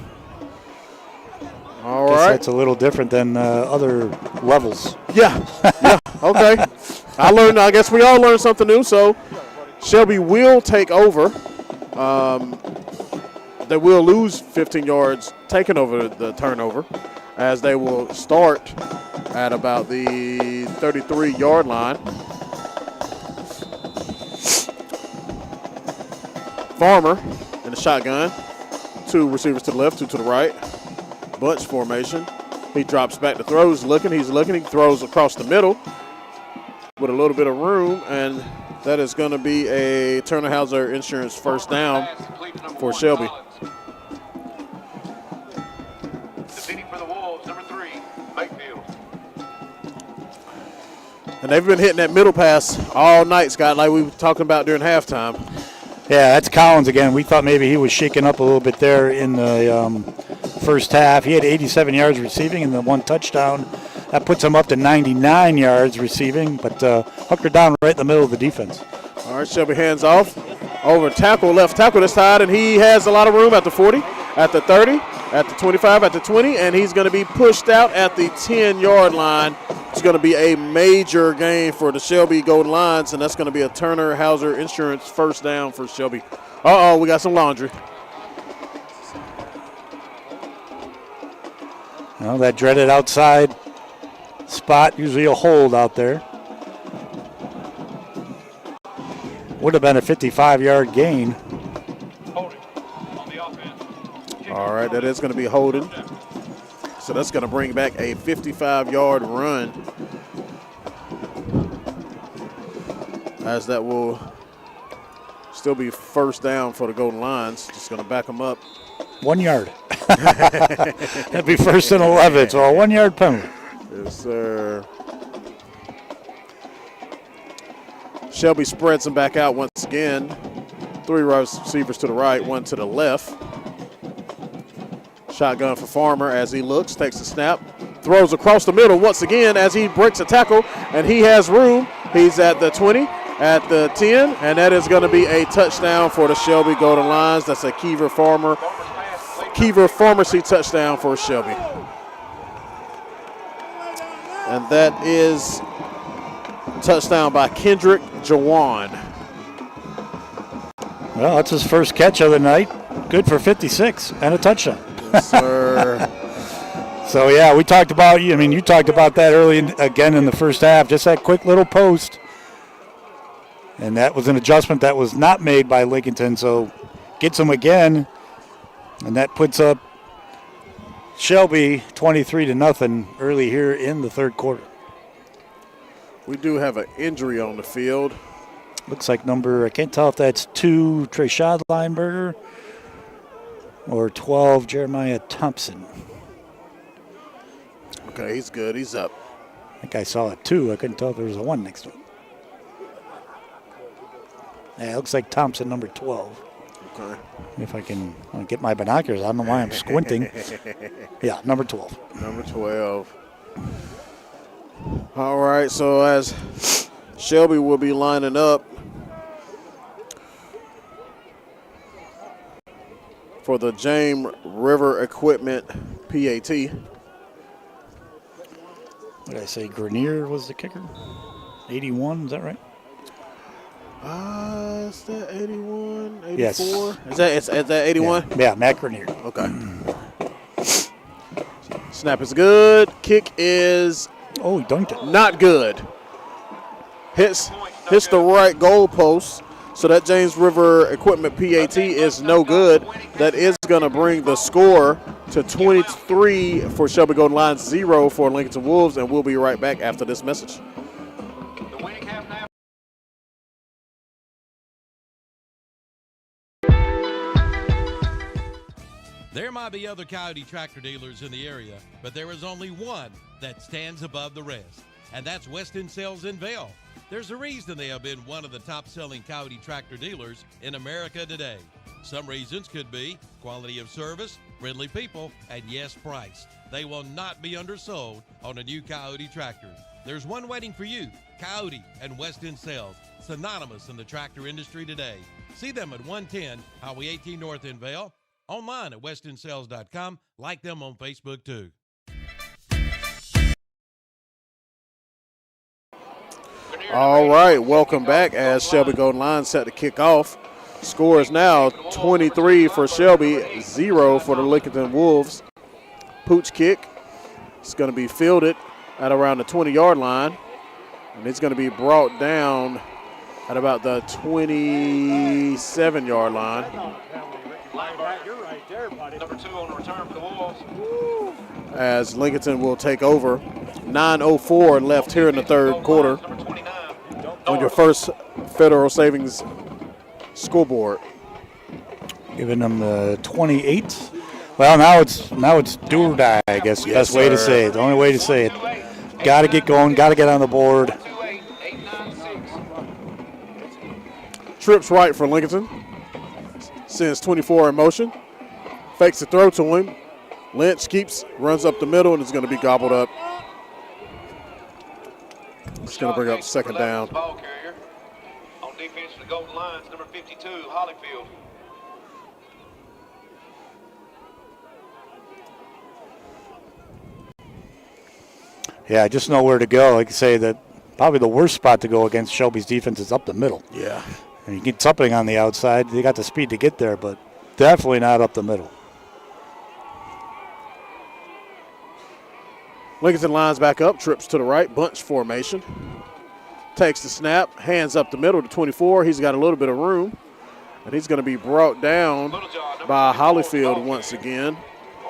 S6: All
S5: Guess
S6: right.
S5: that's a little different than other levels.
S6: Yeah, okay. I guess we all learned something new, so Shelby will take over. They will lose 15 yards taking over the turnover, as they will start at about the 33-yard line. Farmer in the shotgun. 2 receivers to the left, 2 to the right. Bunch formation. He drops back to throw. He's looking. He throws across the middle with a little bit of room, and that is going to be a Turner Hauser Insurance first down for Shelby.
S7: Defending for the Wolves, number 3, Mayfield.
S6: And they've been hitting that middle pass all night, Scott, like we were talking about during halftime.
S5: Yeah, that's Collins again. We thought maybe he was shaking up a little bit there in the first half. He had 87 yards receiving and the 1 touchdown. That puts him up to 99 yards receiving, but hunkered down right in the middle of the defense.
S6: All right, Shelby hands off. Over tackle, left tackle this side, and he has a lot of room at the 40, at the 30, at the 25, at the 20, and he's going to be pushed out at the 10-yard line. It's going to be a major gain for the Shelby Golden Lions, and that's going to be a Turner Hauser Insurance first down for Shelby. Uh-oh, we got some laundry.
S5: Well, that dreaded outside spot, usually a hold out there. Would have been a 55-yard gain.
S6: All right, that is going to be holding. So that's going to bring back a 55-yard run, as that will still be first down for the Golden Lions. Just going to back them up.
S5: 1 yard. That'd be 1st and 11, so a 1-yard penalty.
S6: Yes, sir. Shelby spreads them back out once again. 3 receivers to the right, 1 to the left. Shotgun for Farmer as he looks, takes the snap, throws across the middle once again as he breaks a tackle, and he has room. He's at the 20, at the 10, and that is going to be a touchdown for the Shelby Golden Lions. That's a Kiever Pharmacy touchdown for Shelby. And that is touchdown by Kendrick Jawan.
S5: Well, that's his first catch of the night. Good for 56 and a touchdown.
S6: Yes, sir.
S5: So, yeah, we talked about, you talked about that early again in the first half, just that quick little post. And that was an adjustment that was not made by Lincolnton, so gets him again. And that puts up Shelby 23-0 early here in the third quarter.
S6: We do have an injury on the field.
S5: Looks like I can't tell if that's 2, Treshad Lineberger, or 12, Jeremiah Thompson.
S6: Okay, he's good. He's up.
S5: I think I saw a 2. I couldn't tell if there was a 1 next to it. Yeah, it looks like Thompson, number 12.
S6: Okay.
S5: If I can get my binoculars, I don't know why I'm squinting. Yeah, number 12.
S6: Number 12. All right, so as Shelby will be lining up, for the James River Equipment PAT.
S5: What did I say? Grenier was the kicker? 81, is that right?
S6: Is that 81, 84?
S5: Yes.
S6: Is that 81?
S5: Yeah, Matt Grenier.
S6: Okay. Snap is good. Kick is
S5: he dunked it.
S6: Not good. Hits the right goal post. So that James River Equipment PAT is no good. That is going to bring the score to 23 for Shelby Golden Lions, 0 for Lincolnton Wolves, and we'll be right back after this message.
S1: There might be other Coyote tractor dealers in the area, but there is only one that stands above the rest, and that's Weston Sales in Vail. There's a reason they have been one of the top-selling Coyote tractor dealers in America today. Some reasons could be quality of service, friendly people, and yes, price. They will not be undersold on a new Coyote tractor. There's one waiting for you, Coyote and Weston Sales, synonymous in the tractor industry today. See them at 110 Highway 18 North in Vail, online at westonsales.com. Like them on Facebook, too.
S6: All right, welcome back as Shelby Golden Lions set to kick off. Score is now 23 for Shelby, 0 for the Lincolnton Wolves. Pooch kick. It's going to be fielded at around the 20-yard line, and it's going to be brought down at about the 27-yard line.
S7: Number 2 on the return for the Wolves.
S6: As Lincolnton will take over. 9:04 left here in the third quarter on your first Federal Savings scoreboard.
S5: Giving them the 28. Well, now it's do or die, I guess. Yes, best way to say it. The only way to say it. Got to get going. Got to get on the board.
S6: Trips right for Lincolnton. Sends 24 in motion. Fakes the throw to him. Lynch runs up the middle, and it's going to be gobbled up. It's going to bring up second down.
S7: Ball carrier. On defense for the Golden Lions, number 52, Hollyfield.
S5: Yeah, I just know where to go. Like I say, that probably the worst spot to go against Shelby's defense is up the middle.
S6: Yeah.
S5: And you get something on the outside. They got the speed to get there, but definitely not up the middle.
S6: Lincolnton lines back up, trips to the right, bunch formation. Takes the snap, hands up the middle to 24. He's got a little bit of room, and he's going to be brought down by Hollyfield once again.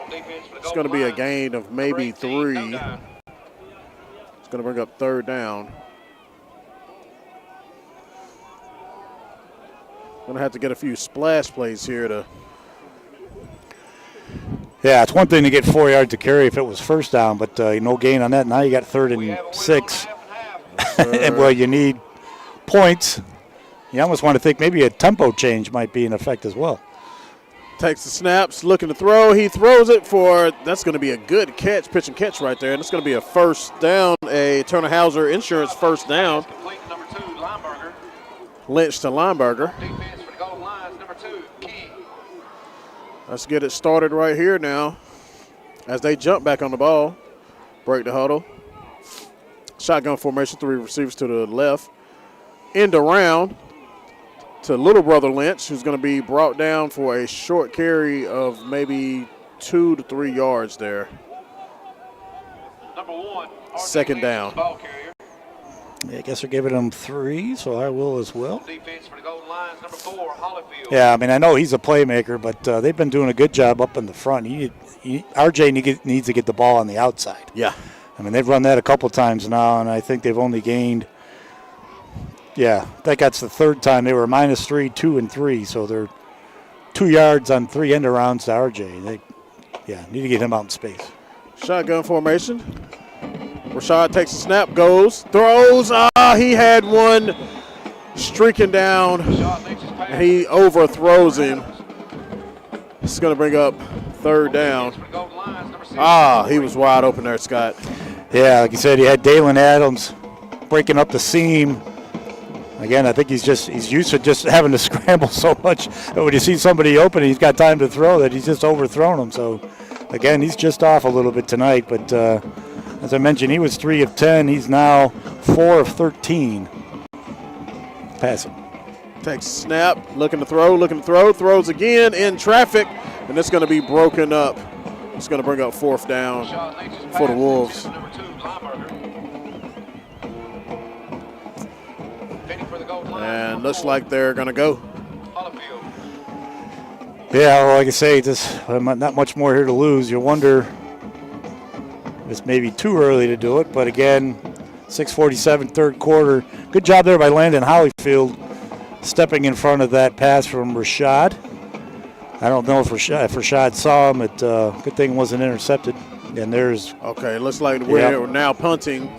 S6: It's going to be a gain of maybe 3. It's going to bring up third down. Going to have to get a few splash plays here to.
S5: Yeah, it's one thing to get 4 yards to carry if it was first down, but no gain on that. Now you got 3rd and 6. And well, you need points. You almost want to think maybe a tempo change might be in effect as well.
S6: Takes the snaps, looking to throw. He throws it for, that's going to be a good catch, pitch and catch right there. And it's going to be a first down, a Turner Hauser Insurance first down. Lynch to Lineberger. Let's get it started right here now as they jump back on the ball. Break the huddle. Shotgun formation, 3 receivers to the left. End around to little brother Lynch, who's going to be brought down for a short carry of maybe 2 to 3 yards there.
S7: Number 1,
S6: second down.
S5: Yeah, I guess they're giving him 3, so I will as well.
S7: Defense for the Golden Lions, number 4, Hollyfield.
S5: Yeah, I mean, I know he's a playmaker, but they've been doing a good job up in the front. RJ needs to get the ball on the outside.
S6: Yeah.
S5: I mean, they've run that a couple times now, and I think they've only gained, I think that's the 3rd time. They were -3, 2, and 3, so they're 2 yards on 3 end arounds to RJ. They need to get him out in space.
S6: Shotgun formation. Rashad takes a snap, goes, throws. He had one streaking down, and he overthrows him. It's going to bring up third down. He was wide open there, Scott.
S5: Yeah, like you said, he had Dalen Adams breaking up the seam. Again, I think he's used to just having to scramble so much. When you see somebody open, he's got time to throw that he's just overthrown him. So, again, he's just off a little bit tonight. But as I mentioned, he was 3 of 10. He's now 4 of 13 passing.
S6: Takes a snap, looking to throw, throws again in traffic, and it's going to be broken up. It's going to bring up 4th down for the Wolves. And looks like they're going to go.
S5: Yeah, well, like I say, just not much more here to lose. You wonder if it's maybe too early to do it, but again, 6:47 third quarter. Good job there by Landon Hollyfield stepping in front of that pass from Rashad. I don't know if Rashad saw him. Good thing it wasn't intercepted. And there's...
S6: Okay, looks like we're now punting.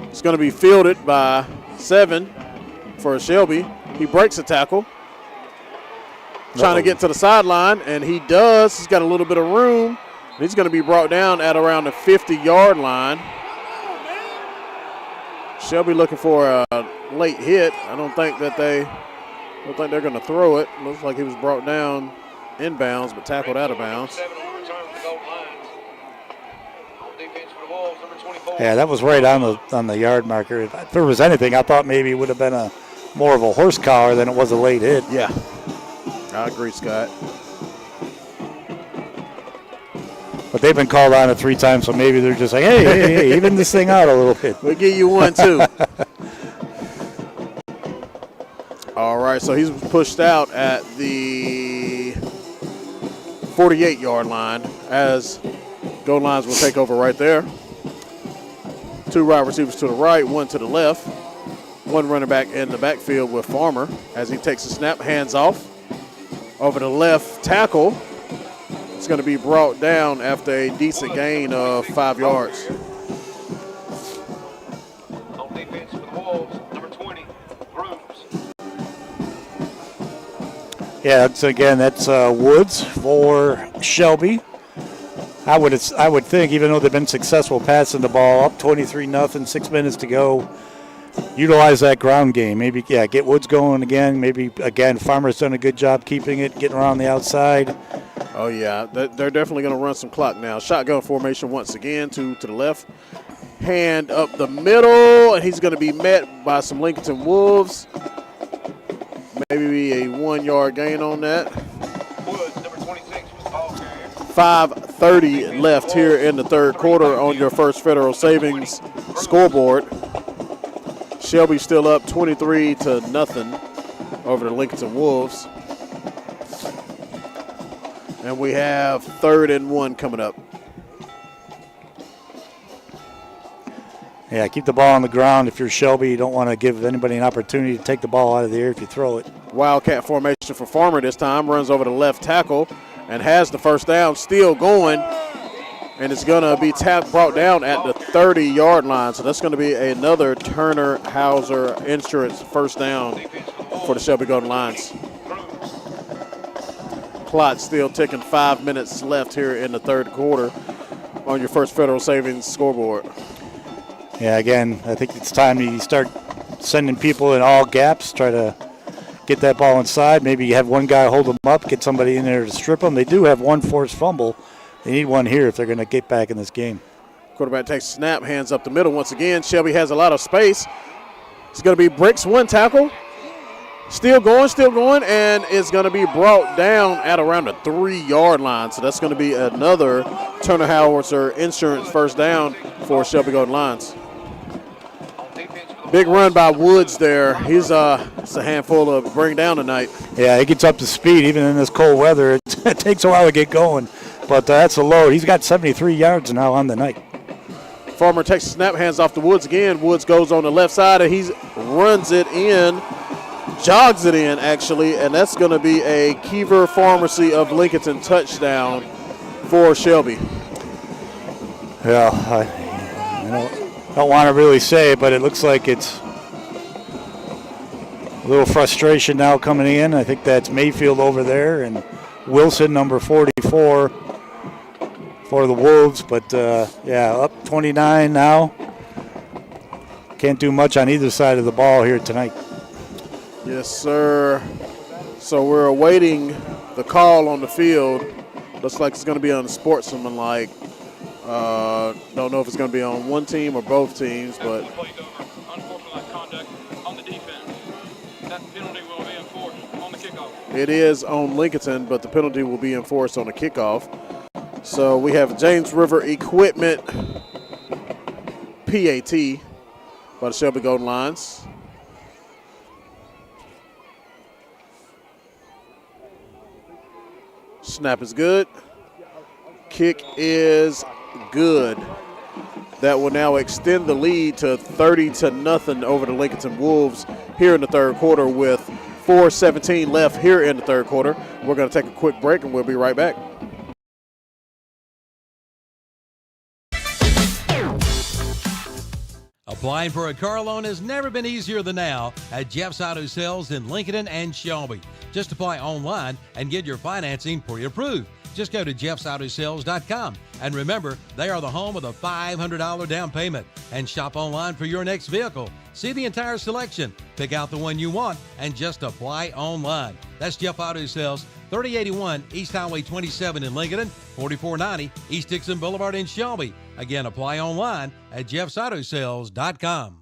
S6: It's going to be fielded by 7 for Shelby. He breaks a tackle. Trying to get to the sideline, and he does. He's got a little bit of room. He's going to be brought down at around the 50-yard line. Shelby looking for a late hit. I don't think they're going to throw it. Looks like he was brought down inbounds, but tackled out of bounds.
S5: Yeah, that was right on the yard marker. If there was anything, I thought maybe it would have been more of a horse collar than it was a late hit.
S6: Yeah, I agree, Scott.
S5: But they've been called on it 3 times, so maybe they're just like, hey, even this thing out a little bit.
S6: We'll give you one, too. All right, so he's pushed out at the 48-yard line as goal lines will take over right there. 2 wide receivers to the right, 1 to the left. 1 running back in the backfield with Farmer as he takes a snap, hands off over the left tackle. It's going to be brought down after a decent gain of 5 yards.
S7: On defense for the Wolves, number 20, Grooms.
S5: Yeah, that's Woods for Shelby. I would think, even though they've been successful passing the ball up 23-0, 6 minutes to go, utilize that ground game. Maybe, get Woods going again. Maybe, again, Farmer's done a good job keeping it, getting around the outside.
S6: Oh, yeah, they're definitely going to run some clock now. Shotgun formation once again, 2 to the left. Hand up the middle, and he's going to be met by some Lincolnton Wolves. Maybe a 1-yard gain on that.
S7: Woods, number 26, was the ball carrier.
S6: 5:30 left here in the third quarter on your First Federal Savings scoreboard. Shelby still up 23-0 over the Lincolnton Wolves. And we have 3rd and 1 coming up.
S5: Yeah, keep the ball on the ground. If you're Shelby, you don't want to give anybody an opportunity to take the ball out of the air if you throw it.
S6: Wildcat formation for Farmer this time. Runs over the left tackle and has the first down. Still going. And it's going to be brought down at the 30-yard line. So that's going to be another Turner Hauser Insurance first down for the Shelby Golden Lions. Clock still ticking, 5 minutes left here in the third quarter on your First Federal Savings scoreboard.
S5: Yeah, again, I think it's time you start sending people in all gaps, try to get that ball inside. Maybe you have one guy hold them up, get somebody in there to strip them. They do have 1 forced fumble. They need 1 here if they're going to get back in this game.
S6: Quarterback takes a snap, hands up the middle once again. Shelby has a lot of space. It's going to be Bricks, 1 tackle. Still going, and it's going to be brought down at around the 3-yard line. So that's going to be another Turner Hauser Insurance first down for Shelby Golden Lions. Big run by Woods there. It's a handful to bring down tonight.
S5: Yeah, he gets up to speed even in this cold weather. It takes a while to get going, but that's a load. He's got 73 yards now on the night.
S6: Farmer takes a snap, hands off to Woods again. Woods goes on the left side, and he runs it in. Jogs it in, actually, and that's going to be a Kiever Pharmacy of Lincolnton touchdown for Shelby.
S5: Yeah, I don't want to really say it, but it looks like it's a little frustration now coming in. I think that's Mayfield over there and Wilson, number 44, for the Wolves. But, up 29 now. can't do much on either side of the ball here tonight.
S6: Yes, sir. So we're awaiting the call on the field. Looks like it's going to be on the sportsmanlike. Don't know if it's going to be on one team or both teams, but
S7: Unsportsmanlike conduct on the defense. That penalty will be enforced on the kickoff.
S6: it is on Lincolnton, but the penalty will be enforced on the kickoff. So we have James River Equipment PAT by the Shelby Golden Lions. Snap is good. Kick is good. That will now extend the lead to 30-0 over the Lincolnton Wolves here in the third quarter with 4:17 left here in the third quarter. We're going to take a quick break and we'll be right back.
S1: Applying for a car loan has never been easier than now at Jeff's Auto Sales in Lincolnton and Shelby. Just apply online and get your financing pre-approved. Just go to jeffsautosales.com. And remember, they are the home of the $500 down payment. And shop online for your next vehicle. See the entire selection, pick out the one you want, and just apply online. That's Jeff Auto Sales, 3081 East Highway 27 in Lincolnton, 4490 East Dixon Boulevard in Shelby. Again, apply online at jeffsautosales.com.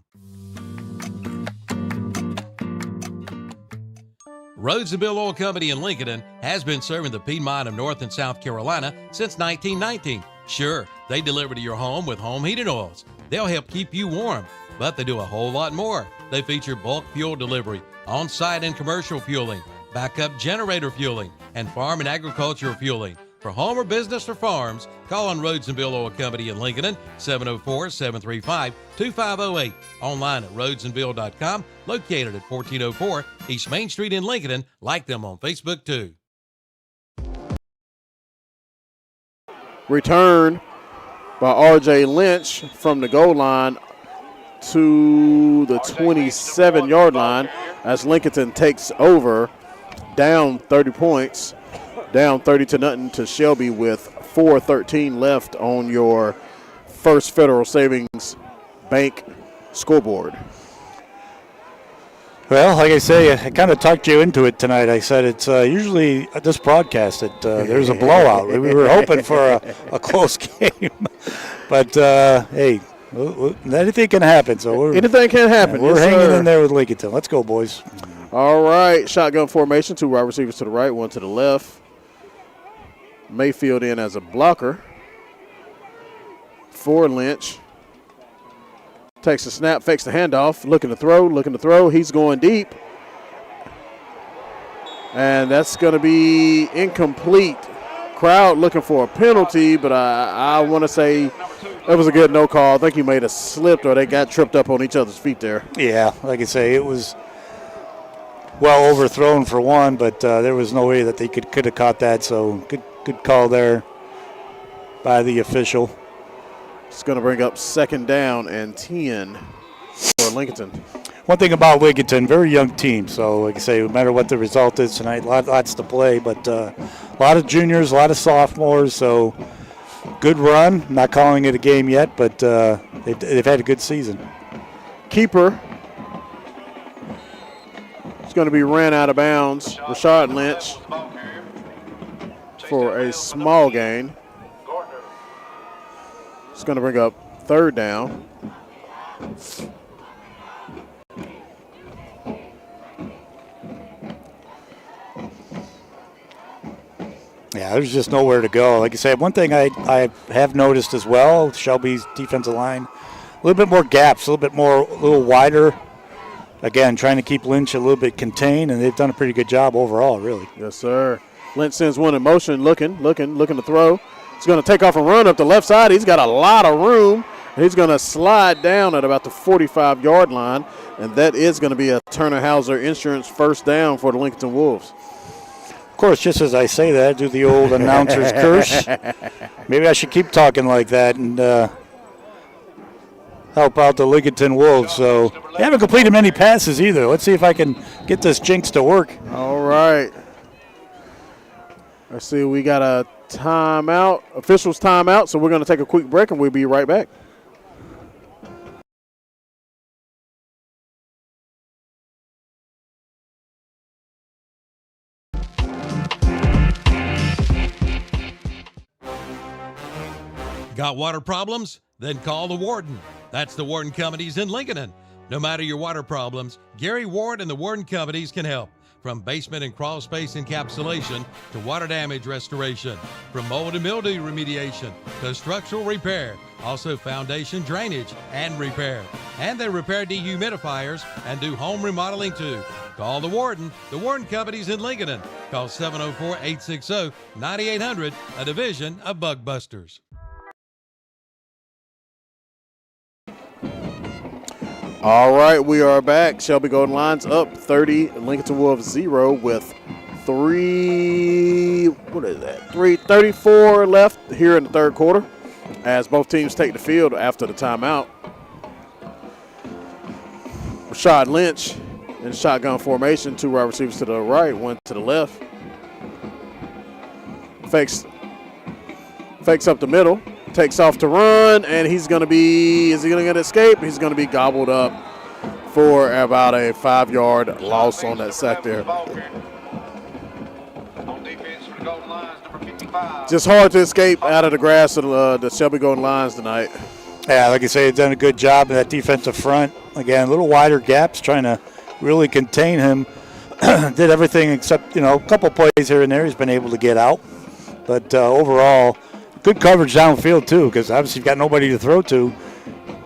S1: Rhodes and Bill Oil Company in Lincolnton has been serving the Piedmont of North and South Carolina since 1919. Sure, they deliver to your home with home heating oils. They'll help keep you warm, but they do a whole lot more. They feature bulk fuel delivery, on-site and commercial fueling, backup generator fueling, and farm and agricultural fueling. For home or business or farms, call on Rhodes and Bill Oil Company in Lincolnton, 704-735-2508. Online at rhodesandbill.com, located at 1404 East Main Street in Lincolnton. Like them on Facebook, too.
S6: Return by R.J. Lynch from the goal line to the 27-yard line as Lincolnton takes over, down 30 points. Down 30-0 to Shelby with 4:13 left on your First Federal Savings Bank scoreboard.
S5: Well, like I say, I kind of talked you into it tonight. I said it's usually at this broadcast that there's a blowout. We were hoping for a close game. But, hey, anything can happen. So
S6: anything can happen.
S5: We're hanging in there with Lincolnton. Let's go, boys.
S6: All right, shotgun formation, two wide receivers to the right, one to the left. Mayfield in as a blocker for Lynch. Takes the snap, fakes the handoff, looking to throw. He's going deep. And that's going to be incomplete. Crowd looking for a penalty, but I want to say it was a good no call. I think he may have slipped or they got tripped up on each other's feet there.
S5: Yeah, like I say, it was well overthrown for one, but there was no way that they could have caught that, so good call there by the official.
S6: It's going to bring up 2nd down and 10 for Lincolnton.
S5: One thing about Lincolnton, very young team, so like I say, no matter what the result is tonight, lots to play, but a lot of juniors, a lot of sophomores, so good run. Not calling it a game yet, but they've had a good season.
S6: Keeper is going to be ran out of bounds. Rashad Lynch for a small gain. It's going to bring up 3rd down.
S5: Yeah, there's just nowhere to go. Like I said, one thing I have noticed as well, Shelby's defensive line, a little bit more gaps, a little wider. Again, trying to keep Lynch a little bit contained, and they've done a pretty good job overall, really.
S6: Yes, sir. Lynch sends one in motion, looking to throw. He's going to take off and run up the left side. He's got a lot of room. He's going to slide down at about the 45-yard line, and that is going to be a Turner Hauser Insurance 1st down for the Lincolnton Wolves.
S5: Of course, just as I say that, I do the old announcer's curse. Maybe I should keep talking like that and help out the Lincolnton Wolves. So they haven't completed many passes either. Let's see if I can get this jinx to work.
S6: All right. Let's see, we got a timeout, officials timeout, so we're going to take a quick break and we'll be right back.
S1: Got water problems? Then call the Warden. That's the Warden Companies in Lincolnton. No matter your water problems, Gary Ward and the Warden Companies can help. From basement and crawl space encapsulation to water damage restoration, from mold and mildew remediation to structural repair, also foundation drainage and repair. And they repair dehumidifiers and do home remodeling too. Call the Warden Companies in Lincolnton. Call 704-860-9800, a division of Bug Busters.
S6: All right, we are back. Shelby Golden Lions up 30, Lincolnton Wolves 0 with 3:34 left here in the third quarter as both teams take the field after the timeout. Rashad Lynch in shotgun formation, two wide receivers to the right, one to the left. Fakes up the middle. Takes off to run, and is he going to get escape? He's going to be gobbled up for about a 5-yard loss on that sack there. Just hard to escape out of the grass of the Shelby Golden Lions tonight.
S5: Yeah, like I say, they've done a good job in that defensive front. Again, a little wider gaps, trying to really contain him. Did everything except, a couple plays here and there he's been able to get out. But overall, good coverage downfield, too, because obviously you've got nobody to throw to.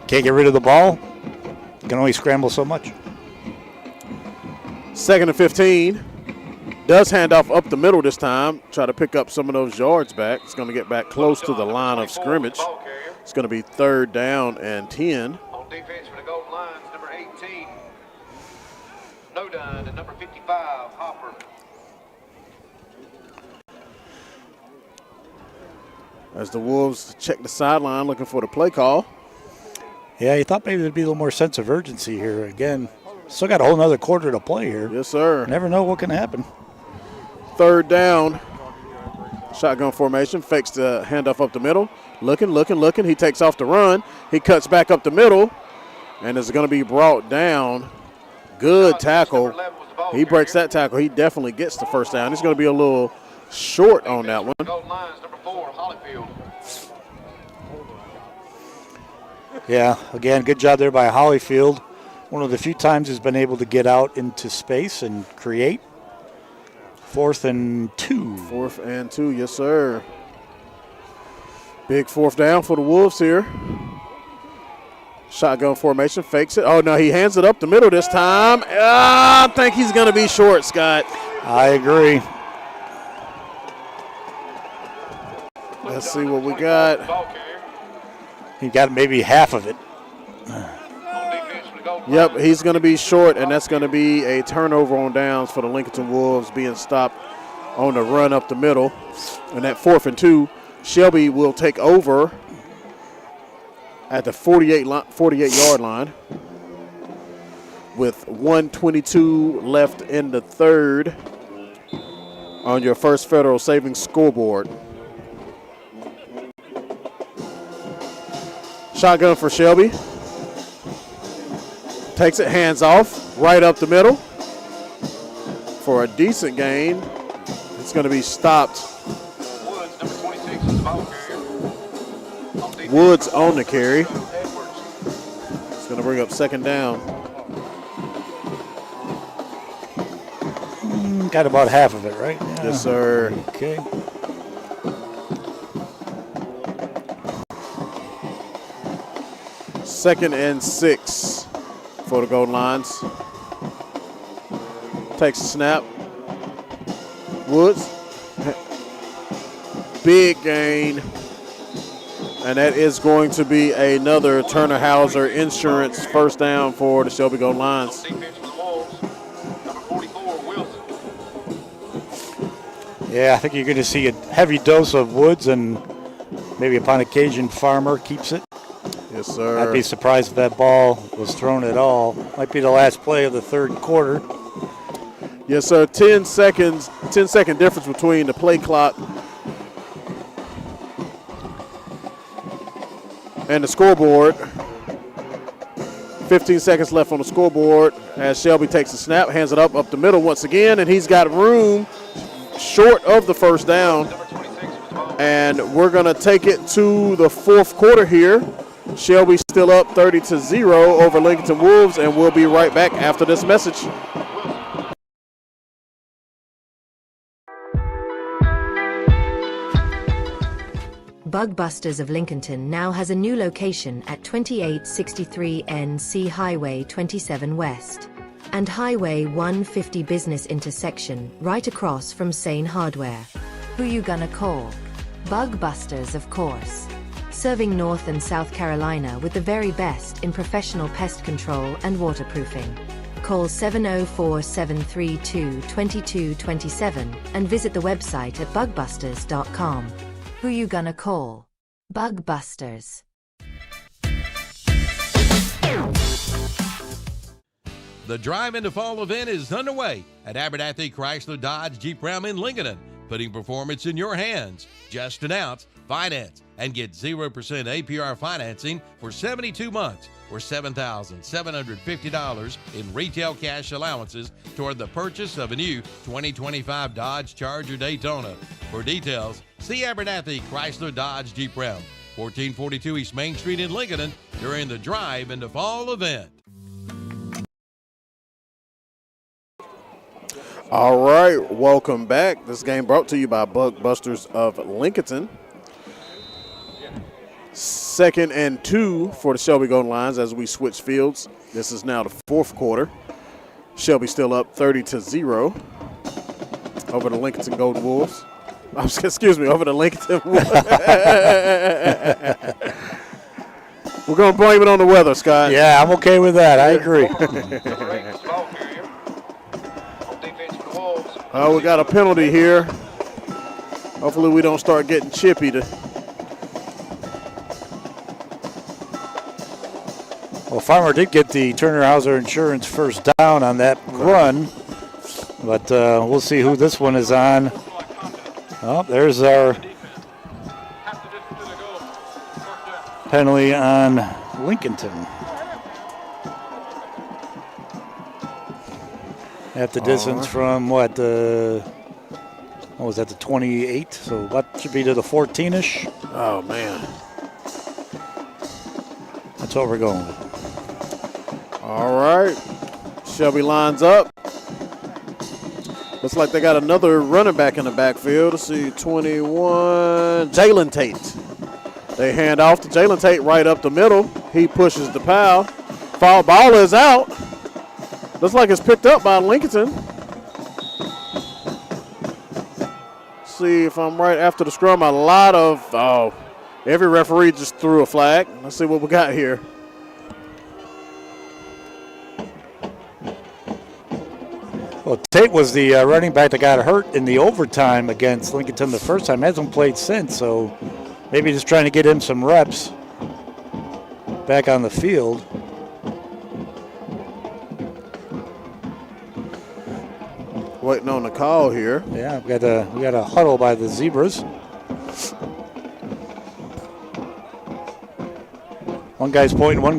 S5: Can't get rid of the ball. Can only scramble so much.
S6: 2nd and 15. Does hand off up the middle this time. Try to pick up some of those yards back. It's going to get back close to the line of scrimmage. It's going to be 3rd down and 10.
S7: On defense for the Golden Lions, number 18. No down, and number 55, Hopper.
S6: As the Wolves check the sideline looking for the play call.
S5: Yeah, you thought maybe there'd be a little more sense of urgency here. Again, still got a whole nother quarter to play here.
S6: Yes, sir.
S5: Never know what can happen.
S6: 3rd down. Shotgun formation. Fakes the handoff up the middle. Looking. He takes off the run. He cuts back up the middle. And is going to be brought down. Good tackle. He breaks that tackle. He definitely gets the first down. He's going to be a little short on that one.
S5: Yeah, again, good job there by Hollyfield. One of the few times he's been able to get out into space and create. 4th and 2.
S6: 4th and 2, yes, sir. Big 4th down for the Wolves here. Shotgun formation, fakes it. Oh, no, he hands it up the middle this time. I think he's going to be short, Scott.
S5: I agree.
S6: Let's see what we got.
S5: He got maybe half of it.
S6: Yep, he's going to be short, and that's going to be a turnover on downs for the Lincolnton Wolves being stopped on the run up the middle. And that 4th and 2, Shelby will take over at the 48-yard line with 1:22 left in the third on your First Federal Savings scoreboard. Shotgun for Shelby. Takes it, hands off, right up the middle for a decent gain. It's going to be stopped.
S7: Woods, number 26, is the ball carrier.
S6: Woods on the carry. It's going to bring up 2nd down.
S5: Got about half of it, right? Yeah.
S6: Yes, sir.
S5: Okay.
S6: Second and 6 for the Golden Lions. Takes a snap. Woods. Big gain. And that is going to be another Turner Hauser Insurance first down for the Shelby Golden Lions.
S5: Yeah, I think you're going to see a heavy dose of Woods, and maybe upon occasion Farmer keeps it.
S6: Yes, sir.
S5: I'd be surprised if that ball was thrown at all. Might be the last play of the third quarter.
S6: Yes, sir. 10-second difference between the play clock and the scoreboard. 15 seconds left on the scoreboard as Shelby takes the snap, hands it up the middle once again, and he's got room short of the first down. And we're going to take it to the fourth quarter here. Shelby still up 30-0 over Lincolnton Wolves, and we'll be right back after this message.
S9: Bug Busters of Lincolnton now has a new location at 2863 NC Highway 27 West and Highway 150 Business intersection right across from Sane Hardware. Who you gonna call? Bug Busters, of course. Serving North and South Carolina with the very best in professional pest control and waterproofing. Call 704-732-2227 and visit the website at bugbusters.com. Who you gonna call? Bug Busters.
S1: The Drive into Fall event is underway at Abernathy Chrysler Dodge Jeep Ram in Lincolnton, putting performance in your hands. Just announce, finance, and get 0% APR financing for 72 months or $7,750 in retail cash allowances toward the purchase of a new 2025 Dodge Charger Daytona. For details, see Abernathy Chrysler Dodge Jeep Ram, 1442 East Main Street in Lincolnton during the Drive into Fall event.
S6: All right, welcome back. This game brought to you by Bug Busters of Lincolnton. 2nd and 2 for the Shelby Golden Lions as we switch fields. This is now the fourth quarter. Shelby still up 30-0 over the Lincolnton Golden Wolves. Excuse me, over the Lincolnton Wolves. We're going to blame it on the weather, Scott.
S5: Yeah, I'm okay with that. I agree.
S6: Oh, we got a penalty here. Hopefully we don't start getting chippy.
S5: Well, Farmer did get the Turner Hauser Insurance first down on that run, but we'll see who this one is on. Oh, there's our penalty on Lincolnton. At the distance from what was that, the 28? So what should be to the 14-ish?
S6: Oh, man.
S5: That's what we're going with.
S6: All right. Shelby lines up. Looks like they got another running back in the backfield. Let's see, 21, Jalen Tate. They hand off to Jalen Tate right up the middle. He pushes the foul. Foul ball is out. Looks like it's picked up by Lincolnton. See if I'm right after the scrum. Every referee just threw a flag. Let's see what we got here.
S5: Well, Tate was the running back that got hurt in the overtime against Lincolnton the first time. Hasn't played since, so maybe just trying to get him some reps back on the field.
S6: Waiting on the call here.
S5: Yeah, we got a huddle by the Zebras. One guy's pointing one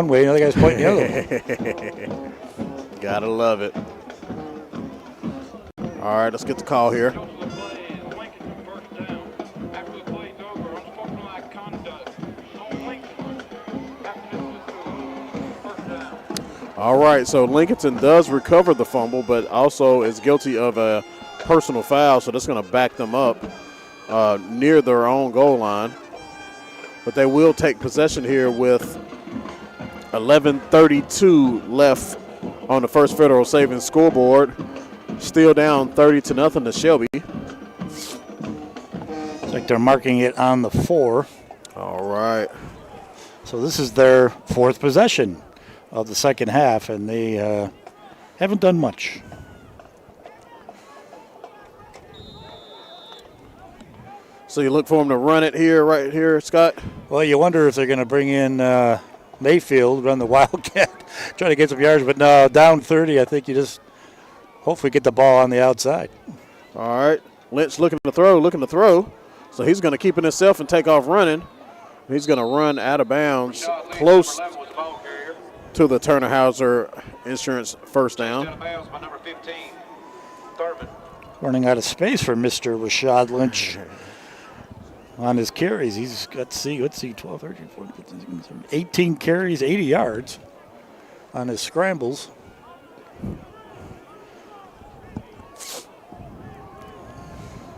S5: way, another guy's pointing the other way.
S6: Gotta love it. All right, let's get the call here. All right, so Lincolnton does recover the fumble, but also is guilty of a personal foul, so that's going to back them up near their own goal line. But they will take possession here with 11:32 left on the First Federal Savings scoreboard. Still down 30-0 to Shelby.
S5: Looks like they're marking it on the 4.
S6: All right.
S5: So this is their fourth possession of the second half, and they haven't done much.
S6: So you look for them to run it here, right here, Scott?
S5: Well, you wonder if they're going to bring in Mayfield, run the Wildcat, try to get some yards. But no, down 30, I think you just hopefully get the ball on the outside.
S6: All right. Lynch looking to throw. So he's going to keep it himself and take off running. He's going to run out of bounds close to the Turner Hauser Insurance first down.
S5: Running out of space for Mr. Rashad Lynch. on his carries. He's got, let's see, 12, 13, 14, 15, 16, 17, 18 carries, 80 yards on his scrambles.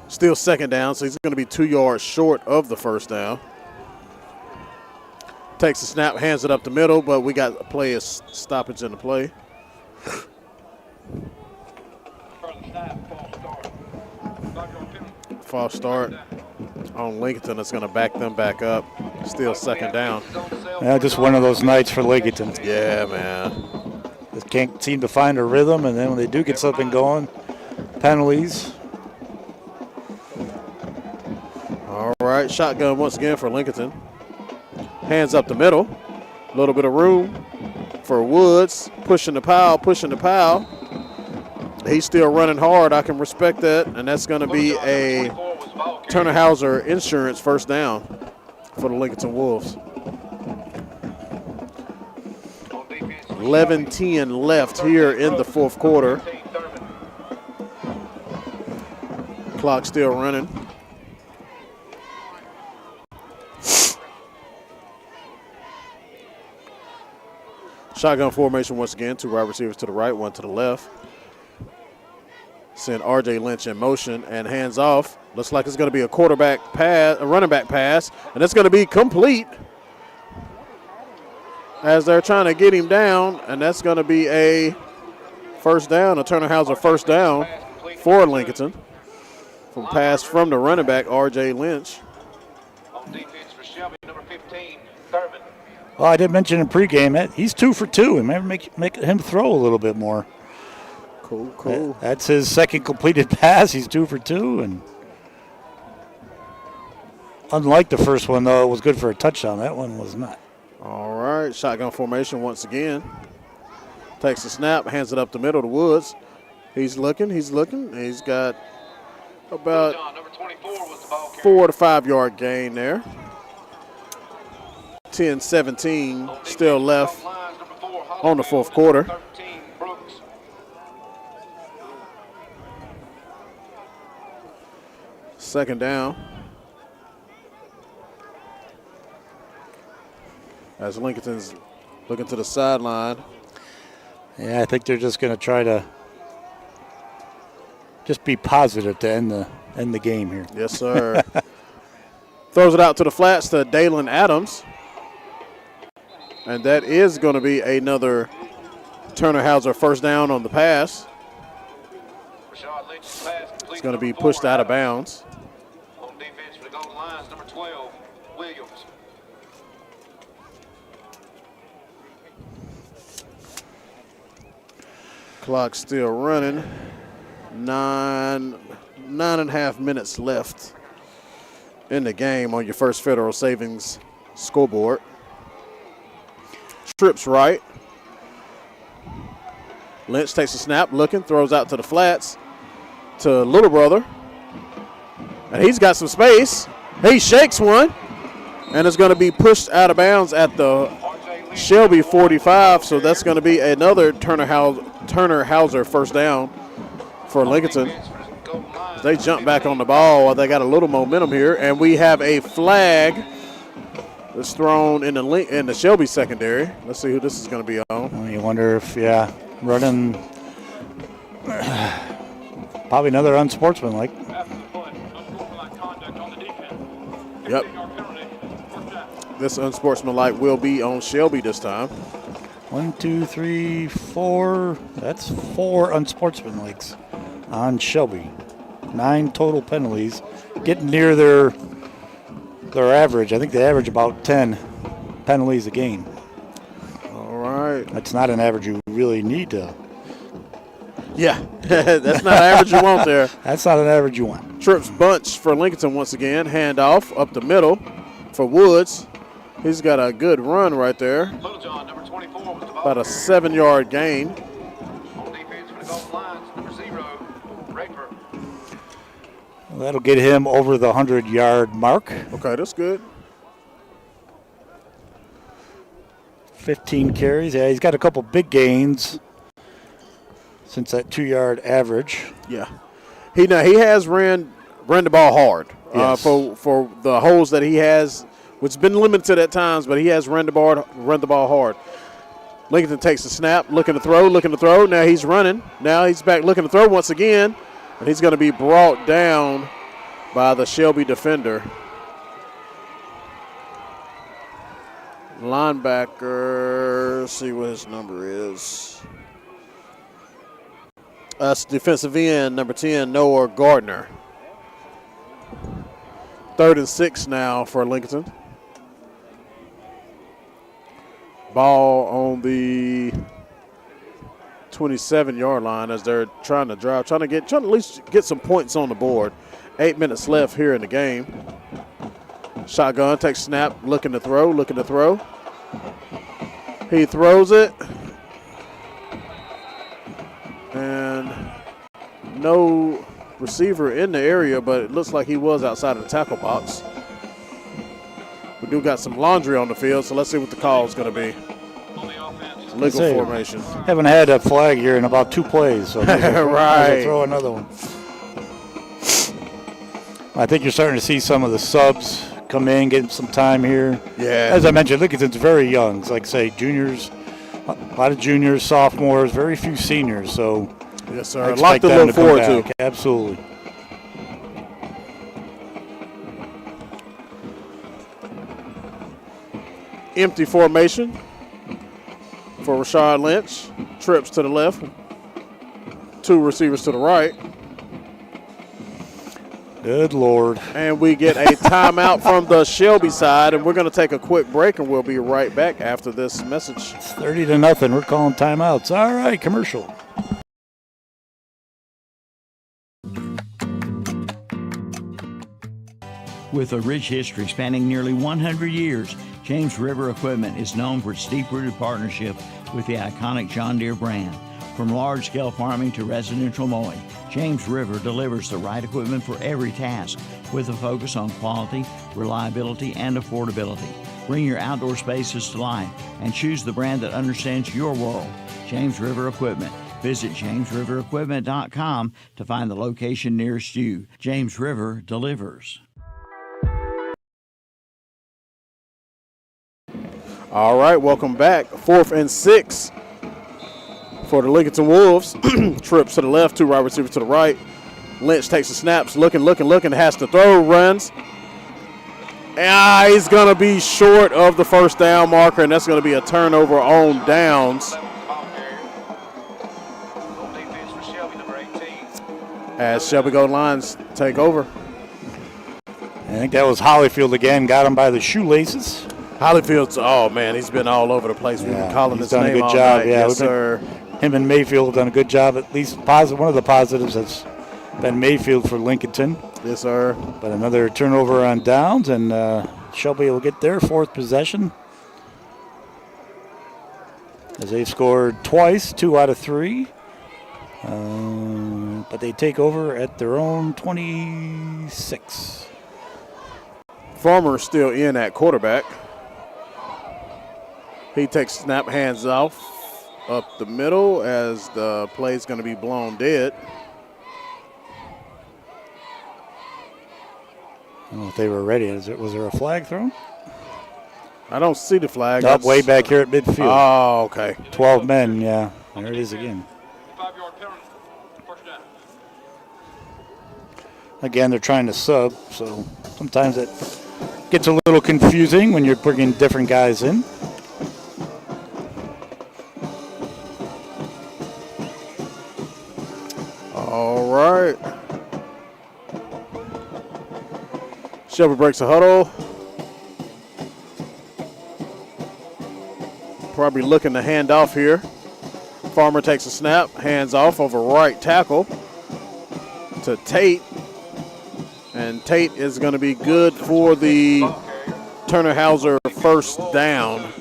S6: Still second down, so he's going to be 2 yards short of the first down. Takes the snap, hands it up the middle, but we got a play of stoppage in the play. False start on Lincolnton. That's going to back them back up. Still second down.
S5: Yeah, just one of those nights for Lincolnton.
S6: Yeah, man.
S5: They can't seem to find a rhythm, and then when they do get something going, penalties.
S6: All right, shotgun once again for Lincolnton. Hands up the middle. A little bit of room for Woods. Pushing the pile. He's still running hard. I can respect that. And that's going to be a Turner Hauser Insurance first down for the Lincolnton Wolves. 11:10 left here in the fourth quarter. Clock still running. Shotgun formation once again. 2 wide receivers to the right, 1 to the left. Send R.J. Lynch in motion and hands off. Looks like it's going to be a running back pass, and it's going to be complete as they're trying to get him down, and that's going to be a first down, a Turner Hauser first down for Lincolnton. From pass from the running back, R.J. Lynch.
S7: On defense for Shelby, number 15, Thurman.
S5: Well, I did mention in pregame, he's 2 for 2, and maybe make him throw a little bit more.
S6: Cool.
S5: That's his second completed pass. He's 2 for 2, and unlike the first one, though, it was good for a touchdown. That one was not.
S6: All right, shotgun formation once again. Takes the snap, hands it up the middle to Woods. He's looking. He's got about 4 to 5 yard gain there. 10-17 still left on the fourth quarter. Second down. As Lincolnton's looking to the sideline.
S5: Yeah, I think they're just going to try to just be positive to end the game here.
S6: Yes, sir. Throws it out to the flats to Dalen Adams. And that is going to be another Turner Hauser first down on the pass. It's going to be pushed out of bounds.
S7: On defense for the Golden Lions, number 12, Williams.
S6: Clock still running. 9.5 minutes left in the game on your First Federal Savings scoreboard. Trips right. Lynch takes a snap, looking, throws out to the flats to little brother. And he's got some space. He shakes one. And it's going to be pushed out of bounds at the Shelby 45. So that's going to be another Turner Hauser first down for Lincolnton. They jump back on the ball. They got a little momentum here. And we have a flag that's thrown in the Shelby secondary. Let's see who this is going to be on.
S5: You wonder if, running probably another unsportsmanlike.
S6: Yep. This unsportsmanlike will be on Shelby this time.
S5: 1, 2, 3, 4. That's 4 unsportsmanlikes on Shelby. 9 total penalties. Getting near their average. I think they average about 10 penalties a game.
S6: All right.
S5: That's not an average you really need to.
S6: Yeah, that's not an average you want there.
S5: That's not an average you want.
S6: Trips bunch for Lincolnton once again. Handoff up the middle for Woods. He's got a good run right there. About a 7-yard gain.
S7: On defense for the Golden Lions, number 0, Raper.
S5: Well, that'll get him over the 100-yard mark.
S6: Okay, that's good.
S5: 15 carries. Yeah, he's got a couple big gains since that 2-yard average.
S6: Yeah. He has ran the ball hard.
S5: Yes.
S6: For the holes that he has, which has been limited at times, but he has run the ball hard. Lincolnton takes the snap, looking to throw. Now he's running. Now he's back looking to throw once again, and he's going to be brought down by the Shelby defender. Linebacker, see what his number is. That's defensive end, number 10, Noah Gardner. 3rd and 6 now for Lincolnton. Ball on the 27-yard line as they're trying to drive, trying to at least get some points on the board. 8 minutes left here in the game. Shotgun, takes snap, looking to throw. He throws it. And no receiver in the area, but it looks like he was outside of the tackle box. We do got some laundry on the field, so let's see what the call is going to be. Legal formation.
S5: Haven't had a flag here in about 2 plays, so
S6: right.
S5: Throw another one. I think you're starting to see some of the subs come in, getting some time here.
S6: Yeah.
S5: As I mentioned, Lincolnton's very young. It's like, say, juniors, a lot of juniors, sophomores, very few seniors. So,
S6: yes, sir. A lot to look forward to.
S5: Absolutely.
S6: Empty formation for Rashad Lynch. Trips to the left. 2 receivers to the right.
S5: Good Lord.
S6: And we get a timeout from the Shelby side, and we're going to take a quick break, and we'll be right back after this message.
S5: It's 30-0. We're calling timeouts. All right, commercial.
S10: With a rich history spanning nearly 100 years, James River Equipment is known for its deep-rooted partnership with the iconic John Deere brand. From large-scale farming to residential mowing, James River delivers the right equipment for every task with a focus on quality, reliability, and affordability. Bring your outdoor spaces to life and choose the brand that understands your world. James River Equipment. Visit jamesriverequipment.com to find the location nearest you. James River delivers.
S6: All right, welcome back. 4th and 6 for the Lincolnton Wolves. Trips to the left, 2 wide receivers to the right. Lynch takes the snaps, looking, has to throw, runs. And he's going to be short of the first down marker, and that's going to be a turnover on downs. As Shelby Gold Lines take over.
S5: I think that was Hollyfield again, got him by the shoelaces.
S6: Hollyfield's, oh man, he's been all over the place. We've been calling his name all night.
S5: He's done a good job. Yeah,
S6: yes, sir.
S5: Him and Mayfield have done a good job. At least one of the positives has been Mayfield for Lincolnton.
S6: Yes, sir.
S5: But another turnover on downs, and Shelby will get their 4th possession. As they've scored twice, 2 out of 3. But they take over at their own 26.
S6: Farmer's still in at quarterback. He takes snap, hands off up the middle as the play's going to be blown dead.
S5: I don't know if they were ready. Was there a flag thrown?
S6: I don't see the flag.
S5: Up way back here at midfield.
S6: Oh, okay.
S5: 12 men, yeah. There it is again.
S7: 5-yard penalty, first down.
S5: Again, they're trying to sub, so sometimes it gets a little confusing when you're bringing different guys in.
S6: All right. Shelby breaks a huddle. Probably looking to hand off here. Farmer takes a snap, hands off over right tackle to Tate. And Tate is going to be good for the Turner Hauser first down.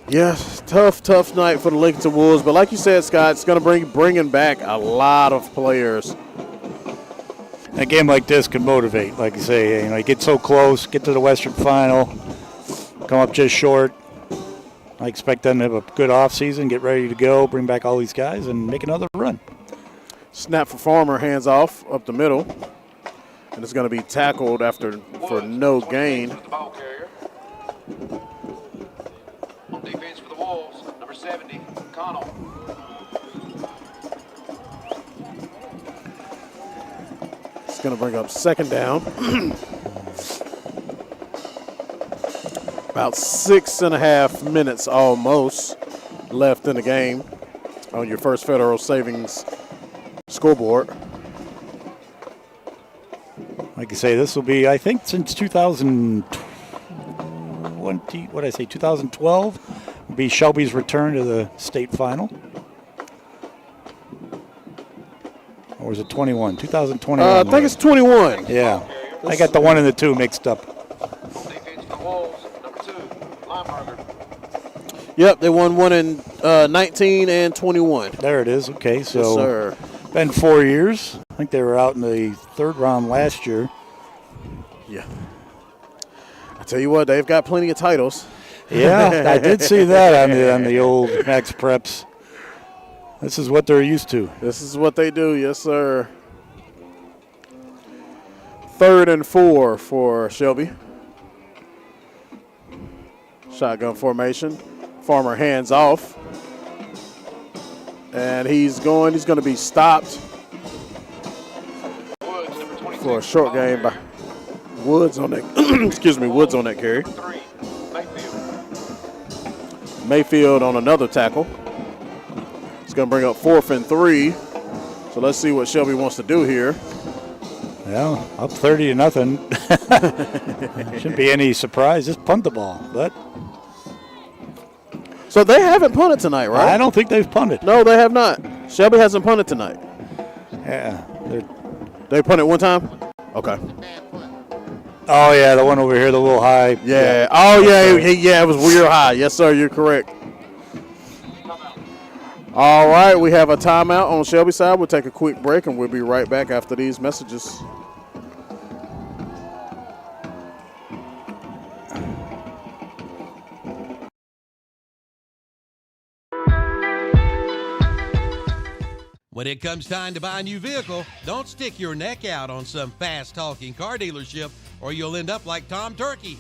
S6: Yeah, tough night for the Lincolnton Wolves. But like you said, Scott, it's going to bringing back a lot of players.
S5: A game like this can motivate, like you say. You get so close, get to the Western Final, come up just short. I expect them to have a good offseason, get ready to go, bring back all these guys, and make another run.
S6: Snap for Farmer, hands off up the middle. And it's going to be tackled for no gain.
S7: On defense for the Wolves, number 70, Connell.
S6: It's going to bring up second down. About 6.5 minutes almost left in the game on your First Federal Savings scoreboard.
S5: Like I say, this will be, I think, since 2020, 2012, will be Shelby's return to the state final. Or was it 21? 2021.
S6: I think it's 21.
S5: Yeah. I got the 1 and the 2 mixed up.
S7: Defense for the Wolves, number 2, Lineberger.
S6: Yep, they won 1 in 19 and 21.
S5: There it is. Okay, so
S6: yes, sir.
S5: Been 4 years. I think they were out in the 3rd round last year.
S6: Yeah. I tell you what, they've got plenty of titles.
S5: Yeah, I did see that on the old Max Preps. This is what they're used to.
S6: This is what they do, yes, sir. 3rd and 4 for Shelby. Shotgun formation. Farmer hands off. And he's going to be stopped for a short gain by Woods on that. Excuse me, Woods on that carry. Mayfield on another tackle. It's going to bring up 4th and 3. So let's see what Shelby wants to do here.
S5: Yeah, up 30-0. Shouldn't be any surprise. Just punt the ball, but.
S6: So they haven't punted tonight, right?
S5: I don't think they've punted.
S6: No, they have not. Shelby hasn't punted tonight.
S5: Yeah.
S6: They punted one time? Okay.
S5: Oh, yeah, the one over here, the little high.
S6: Yeah. Oh, yeah, it was real high. Yes, sir, you're correct. All right, we have a timeout on Shelby's side. We'll take a quick break, and we'll be right back after these messages.
S1: When it comes time to buy a new vehicle, don't stick your neck out on some fast-talking car dealership or you'll end up like Tom Turkey.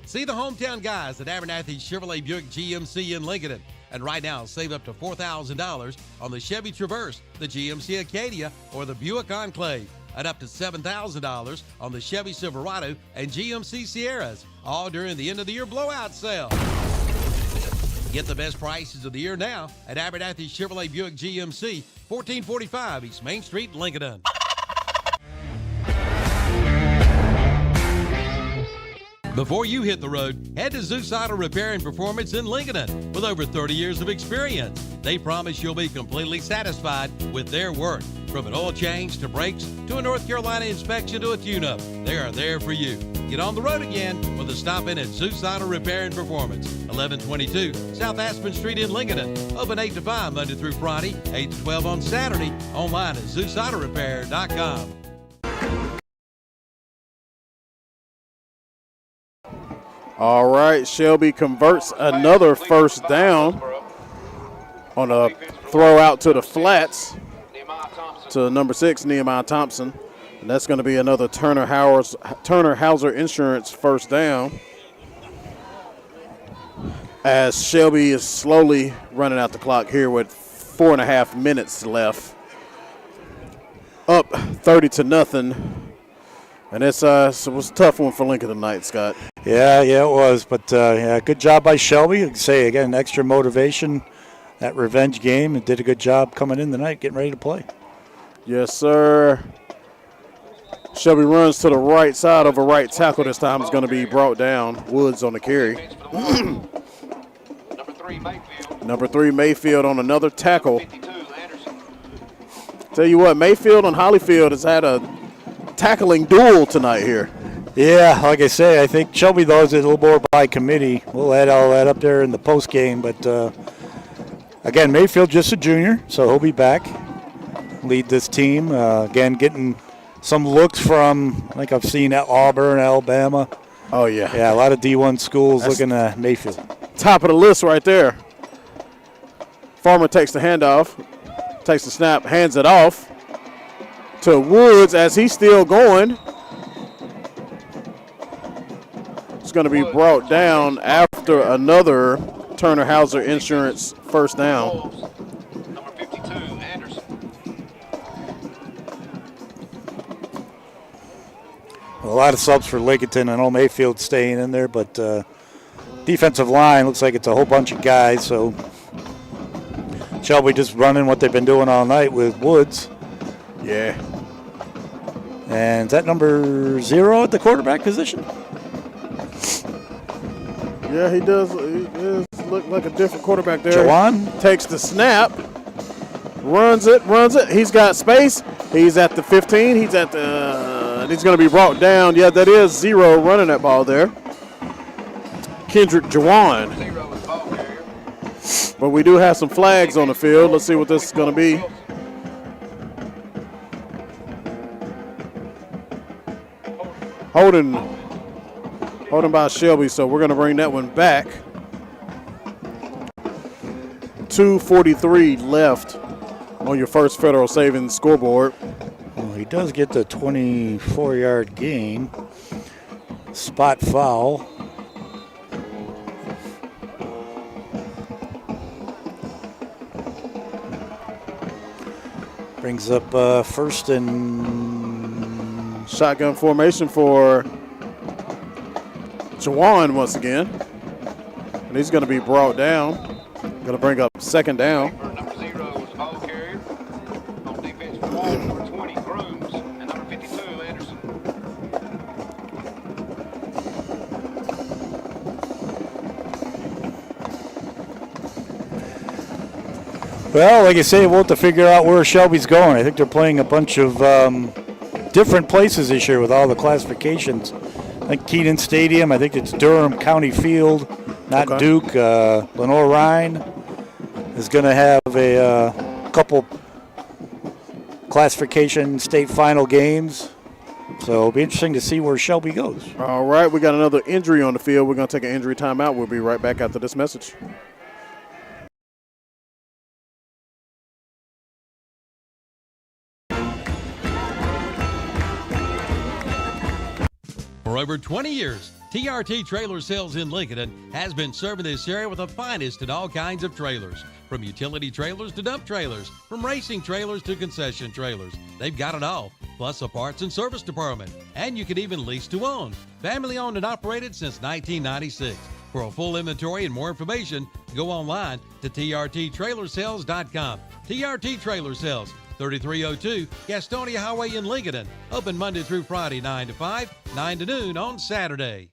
S1: See the hometown guys at Abernathy Chevrolet Buick GMC in Lincolnton. And right now, save up to $4,000 on the Chevy Traverse, the GMC Acadia, or the Buick Enclave, and up to $7,000 on the Chevy Silverado and GMC Sierras, all during the end-of-the-year blowout sale. Get the best prices of the year now at Abernathy Chevrolet Buick GMC, 1445 East Main Street, Lincolnton. Before you hit the road, head to Zeus Auto Repair and Performance in Lincolnton. With over 30 years of experience, they promise you'll be completely satisfied with their work. From an oil change to brakes to a North Carolina inspection to a tune-up, they are there for you. Get on the road again with a stop in at Zeus Auto Repair and Performance, 1122 South Aspen Street in Lincolnton. Open 8 to 5 Monday through Friday, 8 to 12 on Saturday. Online at ZeusAutoRepair.com.
S6: All right, Shelby converts another first down on a throw out to the flats to number 6, Nehemiah Thompson. And that's going to be another Turner Hauser Insurance first down, as Shelby is slowly running out the clock here with 4.5 minutes left. Up 30-0. And it was a tough one for Lincoln tonight, Scott.
S5: Yeah, it was. But, yeah, good job by Shelby. Like I say, again, extra motivation, that revenge game, and did a good job coming in tonight, getting ready to play.
S6: Yes, sir. Shelby runs to the right side of a right tackle. This time is going to be brought down. Woods on the carry. Number 3, Mayfield on another tackle. Tell you what, Mayfield and Hollyfield has had a tackling duel tonight here.
S5: Yeah, like I say, I think Shelby does it a little more by committee. We'll add all that up there in the post game. But, again, Mayfield just a junior, so he'll be back, lead this team. Again, getting some looks from, like I've seen at Auburn, Alabama.
S6: Oh, yeah.
S5: Yeah, a lot of D1 schools looking at Mayfield.
S6: top of the list right there. Farmer takes the handoff, takes the snap, hands it off to Woods as he's still going. It's going to be brought down after another Turner Hauser Insurance first down.
S7: Number 52, Anderson.
S5: A lot of subs for Lincolnton. I know Mayfield's staying in there, but defensive line looks like it's a whole bunch of guys. So Shelby just running what they've been doing all night with Woods.
S6: Yeah.
S5: And is that number 0 at the quarterback position?
S6: Yeah, he does look like a different quarterback there.
S5: Jawan
S6: takes the snap, runs it. He's got space. He's at the 15. He's at the. He's going to be brought down. Yeah, that is 0 running that ball there. Kendrick Jawan. But we do have some flags on the field. Let's see what this is going to be. Holding by Shelby, so we're going to bring that one back. 2:43 left on your First Federal Savings scoreboard.
S5: Well, he does get the 24-yard gain. Spot foul. Brings up first and
S6: shotgun formation for Jawan once again. And he's going to be brought down. Going to bring up second down.
S7: Number 0 is the ball carrier. On defense for Wall, number 20, Grooms. And number 52, Anderson.
S5: Well, like I say, we'll have to figure out where Shelby's going. I think they're playing a bunch of different places this year with all the classifications. I think Keaton Stadium, I think it's Durham County Field, not
S6: okay.
S5: Duke. Lenore Rhine is going to have a couple classification state final games. So it'll be interesting to see where Shelby goes.
S6: All right, we got another injury on the field. We're going to take an injury timeout. We'll be right back after this message.
S1: For over 20 years, TRT Trailer Sales in Lincolnton has been serving this area with the finest in all kinds of trailers. From utility trailers to dump trailers, from racing trailers to concession trailers. They've got it all, plus a parts and service department. And you can even lease to own. Family owned and operated since 1996. For a full inventory and more information, go online to trttrailersales.com. TRT Trailer Sales, 3302 Gastonia Highway in Lincolnton. Open Monday through Friday, 9 to 5, 9 to noon on Saturday.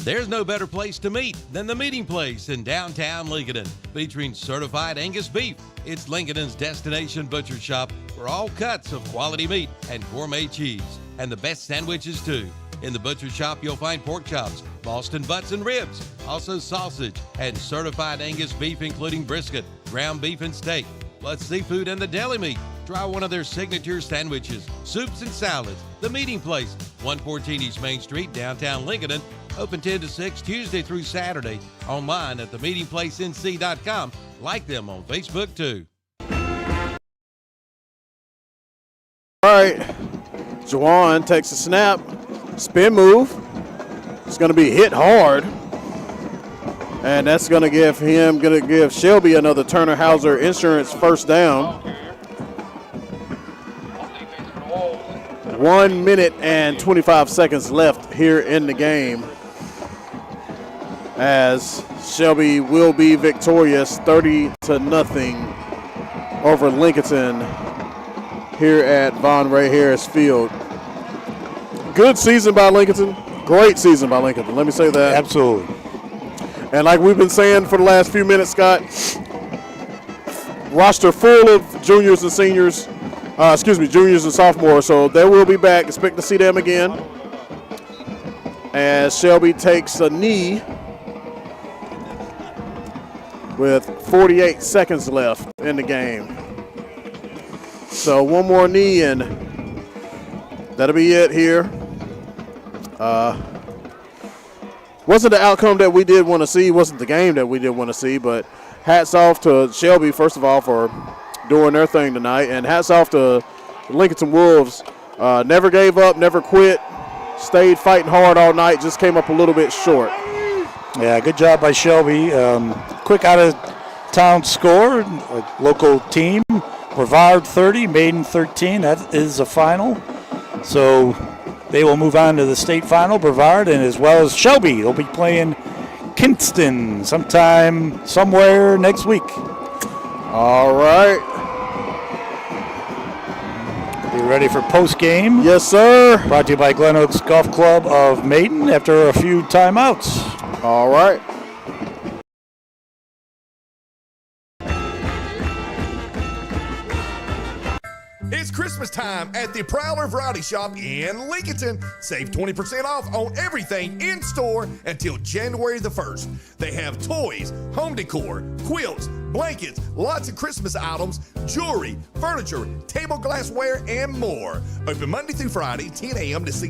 S1: There's no better place to meet than the Meeting Place in downtown Lincolnton, featuring certified Angus beef. It's Lincolnton's destination butcher shop for all cuts of quality meat and gourmet cheese, and the best sandwiches too. In the butcher shop, you'll find pork chops, Boston butts and ribs, also sausage, and certified Angus beef, including brisket, ground beef, and steak, plus seafood and the deli meat. Try one of their signature sandwiches, soups, and salads. The Meeting Place, 114 East Main Street, downtown Lincolnton. Open 10 to 6 Tuesday through Saturday. Online at themeetingplacenc.com. Like them on Facebook too.
S6: All right, Jawan takes a snap, spin move. It's going to be hit hard, and that's going to give Shelby another Turner Hauser Insurance first down. 1 minute and 25 seconds left here in the game, as Shelby will be victorious 30-0 over Lincolnton here at Von Ray Harris Field. Good season by Lincolnton. Great season by Lincolnton. Let me say that.
S5: Absolutely.
S6: And like we've been saying for the last few minutes, Scott, roster full of juniors and seniors. Juniors and sophomores. So they will be back. Expect to see them again. As Shelby takes a knee with 48 seconds left in the game. So one more knee and that'll be it here. Wasn't the outcome that we did want to see, wasn't the game that we did want to see, but hats off to Shelby, first of all, for doing their thing tonight, and hats off to the Lincolnton Wolves. Never gave up, never quit, stayed fighting hard all night, just came up a little bit short.
S5: Yeah, good job by Shelby. Quick out-of-town score, a local team. Brevard 30, Maiden 13. That is the final. So they will move on to the state final, Brevard, and as well as Shelby. They'll be playing Kinston sometime, somewhere next week.
S6: All right.
S5: Be ready for post-game.
S6: Yes, sir.
S5: Brought to you by Glen Oaks Golf Club of Maiden after a few timeouts.
S6: All right.
S2: It's Christmas time at the Prowler Variety Shop in Lincolnton. Save 20% off on everything in store until January the 1st. They have toys, home decor, quilts, blankets, lots of Christmas items, jewelry, furniture, table glassware, and more. Open Monday through Friday, 10 a.m. to 6